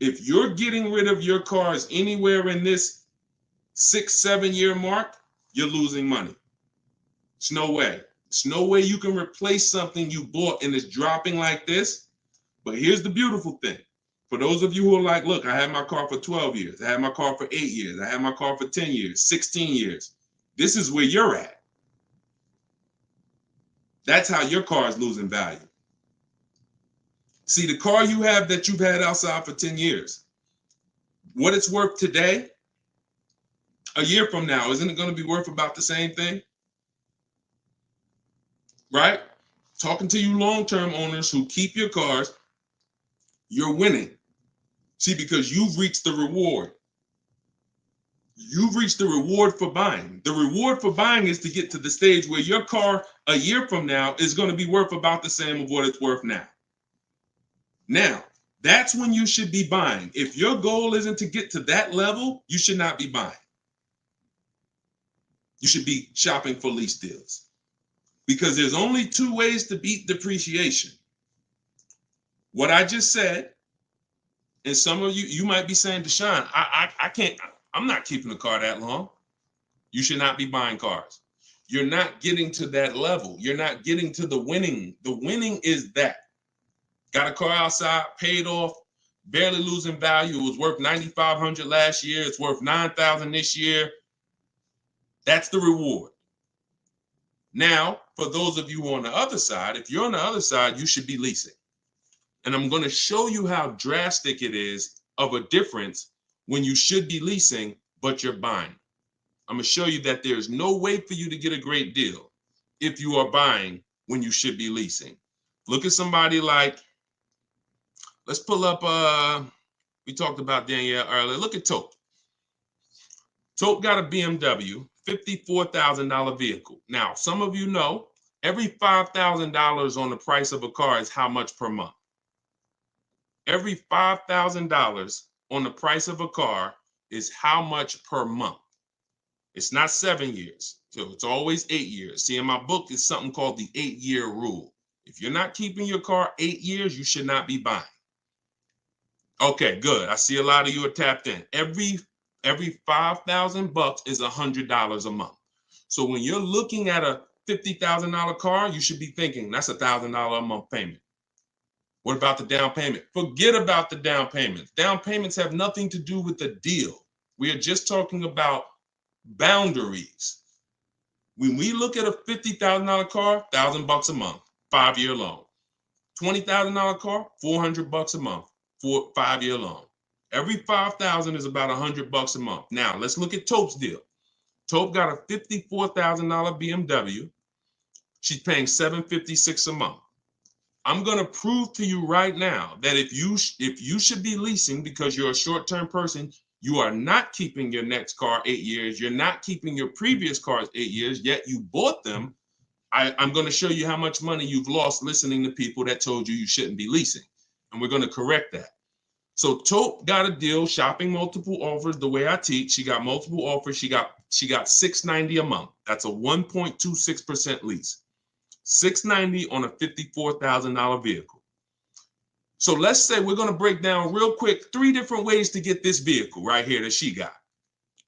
Speaker 1: If you're getting rid of your cars anywhere in this 6-7 year mark, you're losing money. It's no way. It's no way you can replace something you bought and it's dropping like this. But here's the beautiful thing. For those of you who are like, look, I had my car for 12 years. I had my car for 8 years. I had my car for 10 years, 16 years. This is where you're at. That's how your car is losing value. See, the car you have that you've had outside for 10 years, what it's worth today, a year from now, isn't it going to be worth about the same thing? Right? Talking to you long-term owners who keep your cars, you're winning. See, because you've reached the reward. You've reached the reward for buying. The reward for buying is to get to the stage where your car a year from now is going to be worth about the same of what it's worth now. Now, that's when you should be buying. If your goal isn't to get to that level, you should not be buying. You should be shopping for lease deals. Because there's only two ways to beat depreciation. What I just said, and some of you might be saying, Deshone, I can't, I'm not keeping a car that long. You should not be buying cars. You're not getting to that level. You're not getting to the winning. The winning is that. Got a car outside, paid off, barely losing value. It was worth $9,500 last year. It's worth $9,000 this year. That's the reward. Now, for those of you on the other side, if you're on the other side, you should be leasing. And I'm going to show you how drastic it is of a difference when you should be leasing, but you're buying. I'm going to show you that there's no way for you to get a great deal if you are buying when you should be leasing. Look at somebody like, let's pull up, we talked about Danielle earlier. Look at Tope. Tope got a BMW, $54,000 vehicle. Now, some of you know, every $5,000 on the price of a car is how much per month? Every $5,000 on the price of a car is how much per month? It's not 7 years, so it's always 8 years. See, in my book, it's something called the 8-year rule. If you're not keeping your car 8 years, you should not be buying. Okay, good. I see a lot of you are tapped in. Every $5,000 is $100 a month. So when you're looking at a $50,000 car, you should be thinking that's $1,000 a month payment. What about the down payment? Forget about the down payments. Down payments have nothing to do with the deal. We are just talking about boundaries. When we look at a $50,000 car, $1,000 a month, 5-year loan. $20,000 car, $400 a month, 5-year loan. Every 5,000 is about $100 a month. Now let's look at Tope's deal. Tope got a $54,000 BMW. She's paying $756 a month. I'm going to prove to you right now that if you should be leasing because you're a short-term person, you are not keeping your next car 8 years. You're not keeping your previous cars 8 years, yet you bought them. I'm going to show you how much money you've lost listening to people that told you shouldn't be leasing. And we're going to correct that. So Tope got a deal, shopping multiple offers the way I teach. She got multiple offers. She got $690 a month. That's a 1.26% lease. $690 on a $54,000 vehicle. So let's say we're going to break down real quick 3 different ways to get this vehicle right here that she got.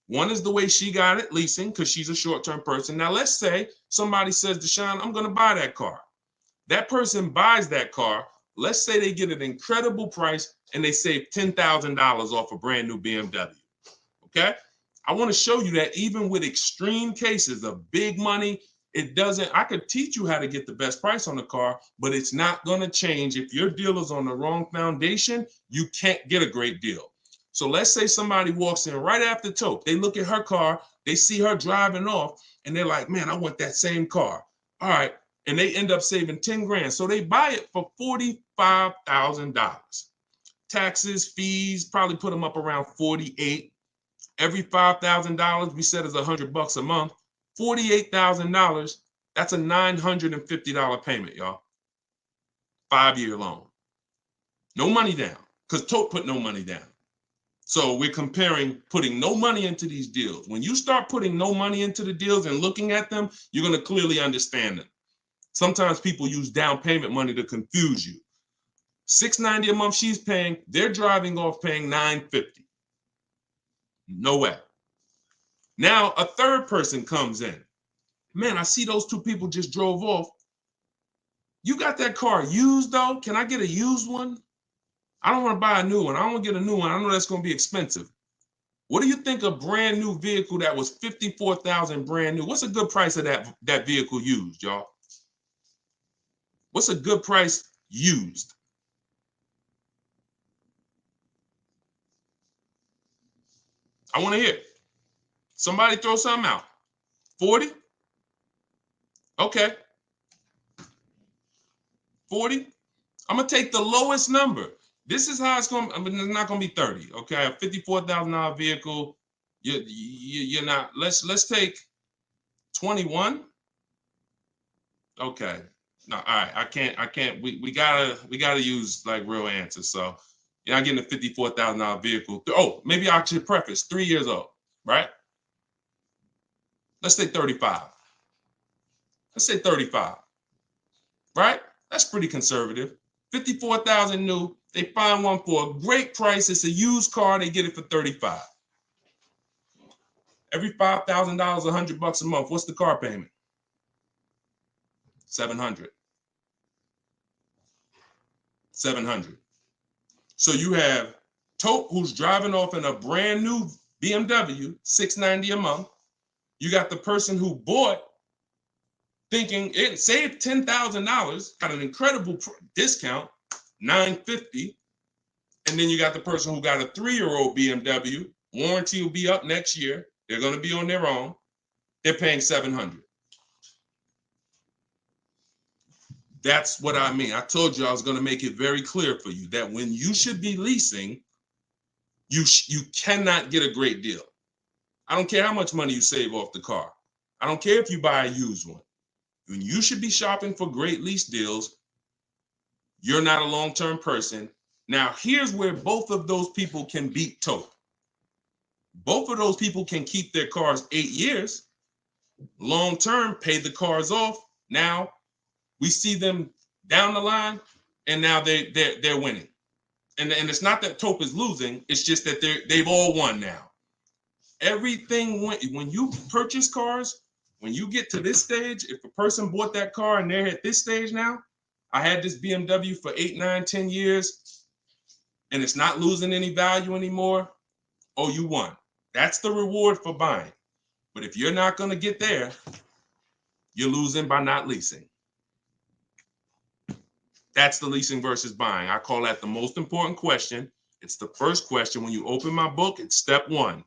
Speaker 1: One is the way she got it, leasing, because she's a short-term person. Now let's say somebody says, Deshone, I'm going to buy that car. That person buys that car. Let's say they get an incredible price and they save $10,000 off a brand new BMW. Okay? I want to show you that even with extreme cases of big money, I could teach you how to get the best price on the car, but it's not going to change. If your deal is on the wrong foundation, you can't get a great deal. So let's say somebody walks in right after Tope. They look at her car, they see her driving off, and they're like, man, I want that same car. All right. And they end up saving 10 grand. So they buy it for $45,000. Taxes, fees, probably put them up around 48. Every $5,000 we said is $100 a month. $48,000, that's a $950 payment, y'all. 5-year loan. No money down, because Tope put no money down. So we're comparing putting no money into these deals. When you start putting no money into the deals and looking at them, you're going to clearly understand them. Sometimes people use down payment money to confuse you. $690 a month she's paying, they're driving off paying $950. No way. Now a third person comes in. Man, I see those 2 people just drove off. You got that car used though? Can I get a used one? I don't want to buy a new one. I don't want to get a new one. I know that's going to be expensive. What do you think a brand new vehicle that was $54,000 brand new? What's a good price of that vehicle used, y'all? What's a good price used? I want to hear it. Somebody throw something out. 40? Okay. 40? I'm going to take the lowest number. This is how it's going to, I mean, it's not going to be 30. Okay. A $54,000 vehicle. You're not, let's take 21. Okay. No, all right. I can't, we gotta use like real answers. So you're not getting a $54,000 vehicle. Oh, maybe I should preface 3 years old, right? Let's say 35. Let's say 35, right? That's pretty conservative. 54,000 new. They find one for a great price. It's a used car. They get it for 35. Every $5,000, $100 a month. What's the car payment? 700. 700. So you have Tope, who's driving off in a brand new BMW, $690 a month. You got the person who bought thinking it saved $10,000, got an incredible discount, $950. And then you got the person who got a 3-year-old BMW. Warranty will be up next year. They're going to be on their own. They're paying $700. That's what I mean. I told you I was going to make it very clear for you that when you should be leasing, you cannot get a great deal. I don't care how much money you save off the car. I don't care if you buy a used one. When you should be shopping for great lease deals, you're not a long-term person. Now, here's where both of those people can beat Tope. Both of those people can keep their cars 8 years. Long-term, pay the cars off. Now, we see them down the line, and now they're winning. And it's not that Tope is losing. It's just that they've all won now. Everything when you purchase cars, when you get to this stage, if a person bought that car and they're at this stage now, I had this BMW for 8, 9, 10 years, and it's not losing any value anymore. Oh, you won. That's the reward for buying. But if you're not going to get there, you're losing by not leasing. That's the leasing versus buying. I call that the most important question. It's the first question. When you open my book, it's step 1.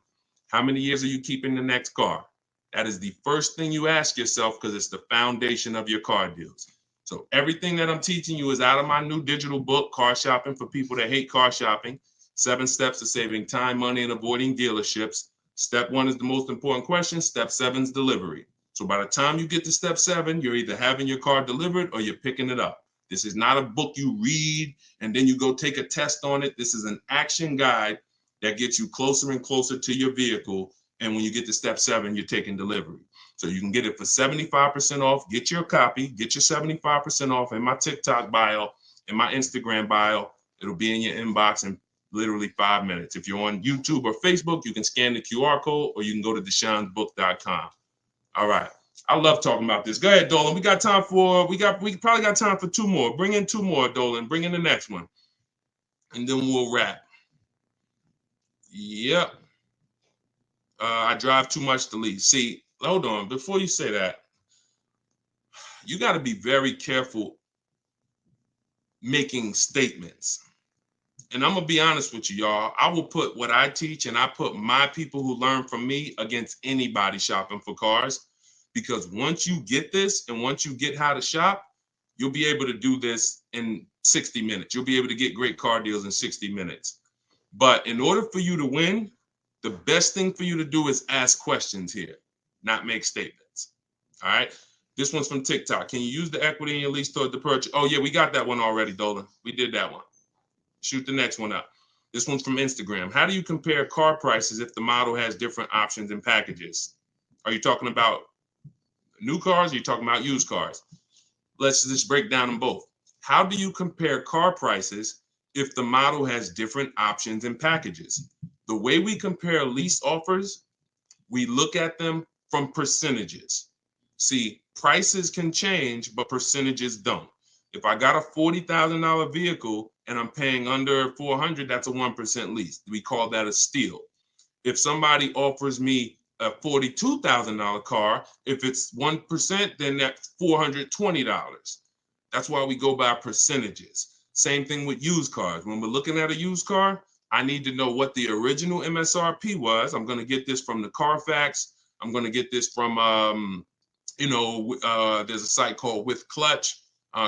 Speaker 1: How many years are you keeping the next car? That is the first thing you ask yourself because it's the foundation of your car deals. So everything that I'm teaching you is out of my new digital book, Car Shopping for People That Hate Car Shopping. 7 steps to saving time, money, and avoiding dealerships. Step 1 is the most important question. Step 7 is delivery. So by the time you get to step 7, you're either having your car delivered or you're picking it up. This is not a book you read and then you go take a test on it. This is an action guide that gets you closer and closer to your vehicle. And when you get to step 7, you're taking delivery. So you can get it for 75% off. Get your copy. Get your 75% off in my TikTok bio, in my Instagram bio. It'll be in your inbox in literally 5 minutes. If you're on YouTube or Facebook, you can scan the QR code or you can go to Deshone'sBook.com. All right. I love talking about this. Go ahead, Dolan. We got time for, we probably got time for 2 more. Bring in 2 more, Dolan. Bring in the next one. And then we'll wrap. Yep. I drive too much to lease. See, hold on. Before you say that, you got to be very careful making statements. And I'm going to be honest with you, y'all. I will put what I teach and I put my people who learn from me against anybody shopping for cars. Because once you get this and once you get how to shop, you'll be able to do this in 60 minutes. You'll be able to get great car deals in 60 minutes. But in order for you to win, the best thing for you to do is ask questions here, not make statements. All right. This one's from TikTok. Can you use the equity in your lease toward the purchase? Oh, yeah, we got that one already, Dolan. We did that one. Shoot the next one up. This one's from Instagram. How do you compare car prices if the model has different options and packages? Are you talking about new cars? Or are you talking about used cars? Let's just break down them both. How do you compare car prices if the model has different options and packages? The way we compare lease offers, we look at them from percentages. See, prices can change, but percentages don't. If I got a $40,000 vehicle and I'm paying under $400, that's a 1% lease. We call that a steal. If somebody offers me a $42,000 car, if it's 1%, then that's $420. That's why we go by percentages. Same thing with used cars. When we're looking at a used car, I need to know what the original MSRP was. I'm going to get this from the Carfax. I'm going to get this from, there's a site called With Clutch.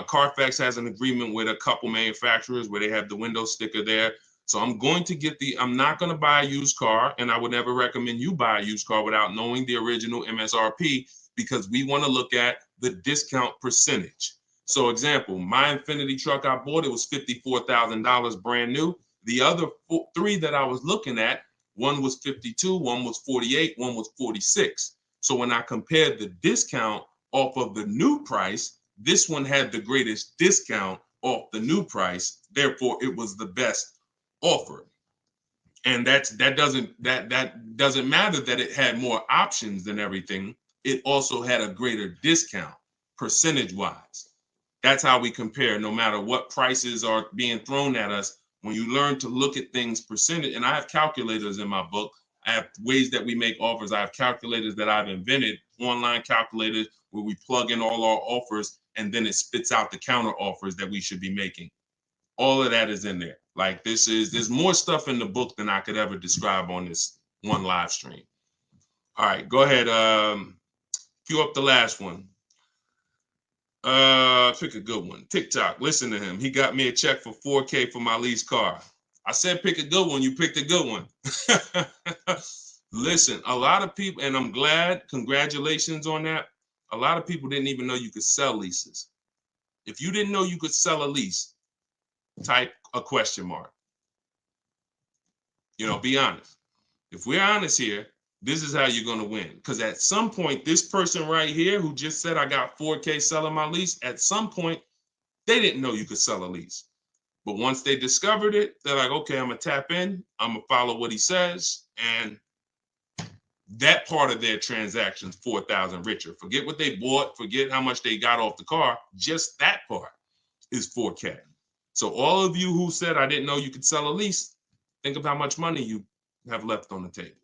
Speaker 1: Carfax has an agreement with a couple manufacturers where they have the window sticker there. So I'm going to get I'm not going to buy a used car, and I would never recommend you buy a used car without knowing the original MSRP, because we want to look at the discount percentage. So example, my Infiniti truck I bought, it was $54,000 brand new. The other three that I was looking at, one was 52, one was 48, one was 46. So when I compared the discount off of the new price, this one had the greatest discount off the new price. Therefore, it was the best offer. And that doesn't matter that it had more options than everything. It also had a greater discount percentage wise. That's how we compare, no matter what prices are being thrown at us. When you learn to look at things percentage, and I have calculators in my book. I have ways that we make offers. I have calculators that I've invented, online calculators where we plug in all our offers and then it spits out the counter offers that we should be making. All of that is in there. Like there's more stuff in the book than I could ever describe on this one live stream. All right, go ahead. Cue up the last one. Pick a good one. TikTok. Listen to him. He got me a check for $4K for my lease car. I said pick a good one. You picked a good one. Listen, a lot of people, and I'm glad, congratulations on that. A lot of people didn't even know you could sell leases. If you didn't know you could sell a lease, type a question mark. Be honest. If we're honest here, this is how you're going to win. Because at some point, this person right here who just said I got $4K selling my lease, at some point, they didn't know you could sell a lease. But once they discovered it, they're like, okay, I'm going to tap in. I'm going to follow what he says. And that part of their transaction's 4,000 richer. Forget what they bought. Forget how much they got off the car. Just that part is 4K. So all of you who said I didn't know you could sell a lease, think of how much money you have left on the table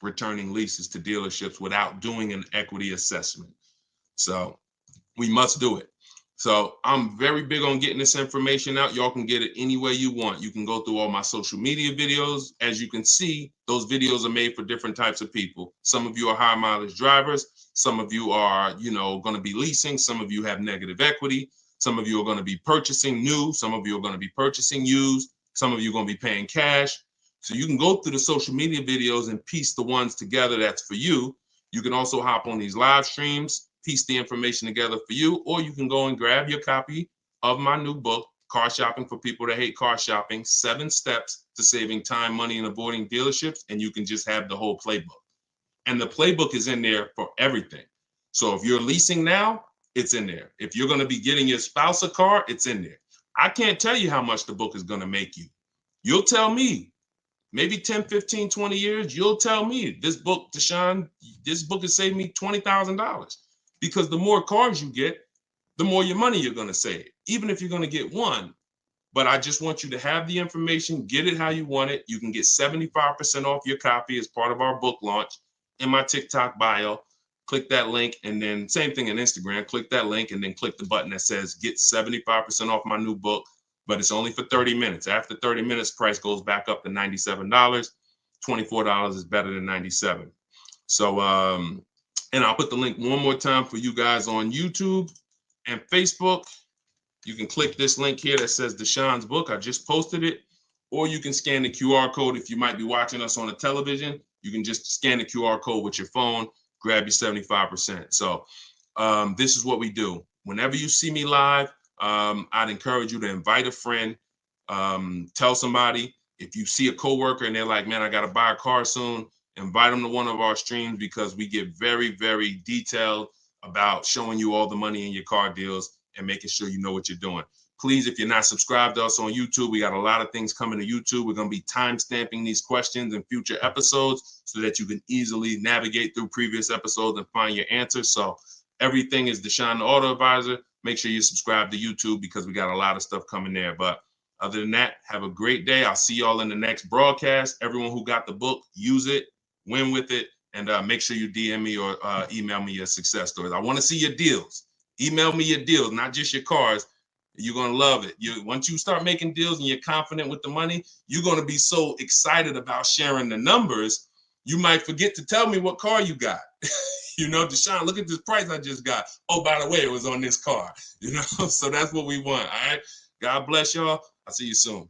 Speaker 1: returning leases to dealerships without doing an equity assessment. So we must do it. So I'm very big on getting this information out. Y'all can get it any way you want. You can go through all my social media videos. As you can see, those videos are made for different types of people. Some of you are high mileage drivers. Some of you are, going to be leasing. Some of you have negative equity. Some of you are going to be purchasing new. Some of you are going to be purchasing used. Some of you are going to be paying cash. So you can go through the social media videos and piece the ones together that's for you. You can also hop on these live streams, piece the information together for you, or you can go and grab your copy of my new book, Car Shopping for People That Hate Car Shopping, 7 Steps to Saving Time, Money, and Avoiding Dealerships, and you can just have the whole playbook. And the playbook is in there for everything. So if you're leasing now, it's in there. If you're going to be getting your spouse a car, it's in there. I can't tell you how much the book is going to make you. You'll tell me. Maybe 10, 15, 20 years, you'll tell me, this book, Deshone, this book has saved me $20,000. Because the more cars you get, the more your money you're going to save, even if you're going to get one. But I just want you to have the information, get it how you want it. You can get 75% off your copy as part of our book launch in my TikTok bio. Click that link, and then same thing on Instagram. Click that link and then click the button that says get 75% off my new book. But it's only for 30 minutes. After 30 minutes, price goes back up to $97. $24 is better than $97. So, and I'll put the link one more time for you guys on YouTube and Facebook. You can click this link here that says Deshone's book. I just posted it. Or you can scan the QR code if you might be watching us on a television. You can just scan the QR code with your phone, grab your 75%. So this is what we do. Whenever you see me live, I'd encourage you to invite a friend, tell somebody. If you see a coworker and they're like, man, I got to buy a car soon, invite them to one of our streams, because we get very, very detailed about showing you all the money in your car deals and making sure you know what you're doing. Please, if you're not subscribed to us on YouTube, we got a lot of things coming to YouTube. We're going to be time stamping these questions in future episodes so that you can easily navigate through previous episodes and find your answers. So everything is Deshone the Auto Advisor. Make sure you subscribe to YouTube because we got a lot of stuff coming there. But other than that, have a great day. I'll see y'all in the next broadcast. Everyone who got the book, use it, win with it, and make sure you DM me or email me your success stories. I want to see your deals. Email me your deals, not just your cars. You're gonna love it. Once you start making deals and you're confident with the money, you're gonna be so excited about sharing the numbers, you might forget to tell me what car you got. You know, Deshone, look at this price I just got. Oh, by the way, it was on this car. You know, so that's what we want. All right. God bless y'all. I'll see you soon.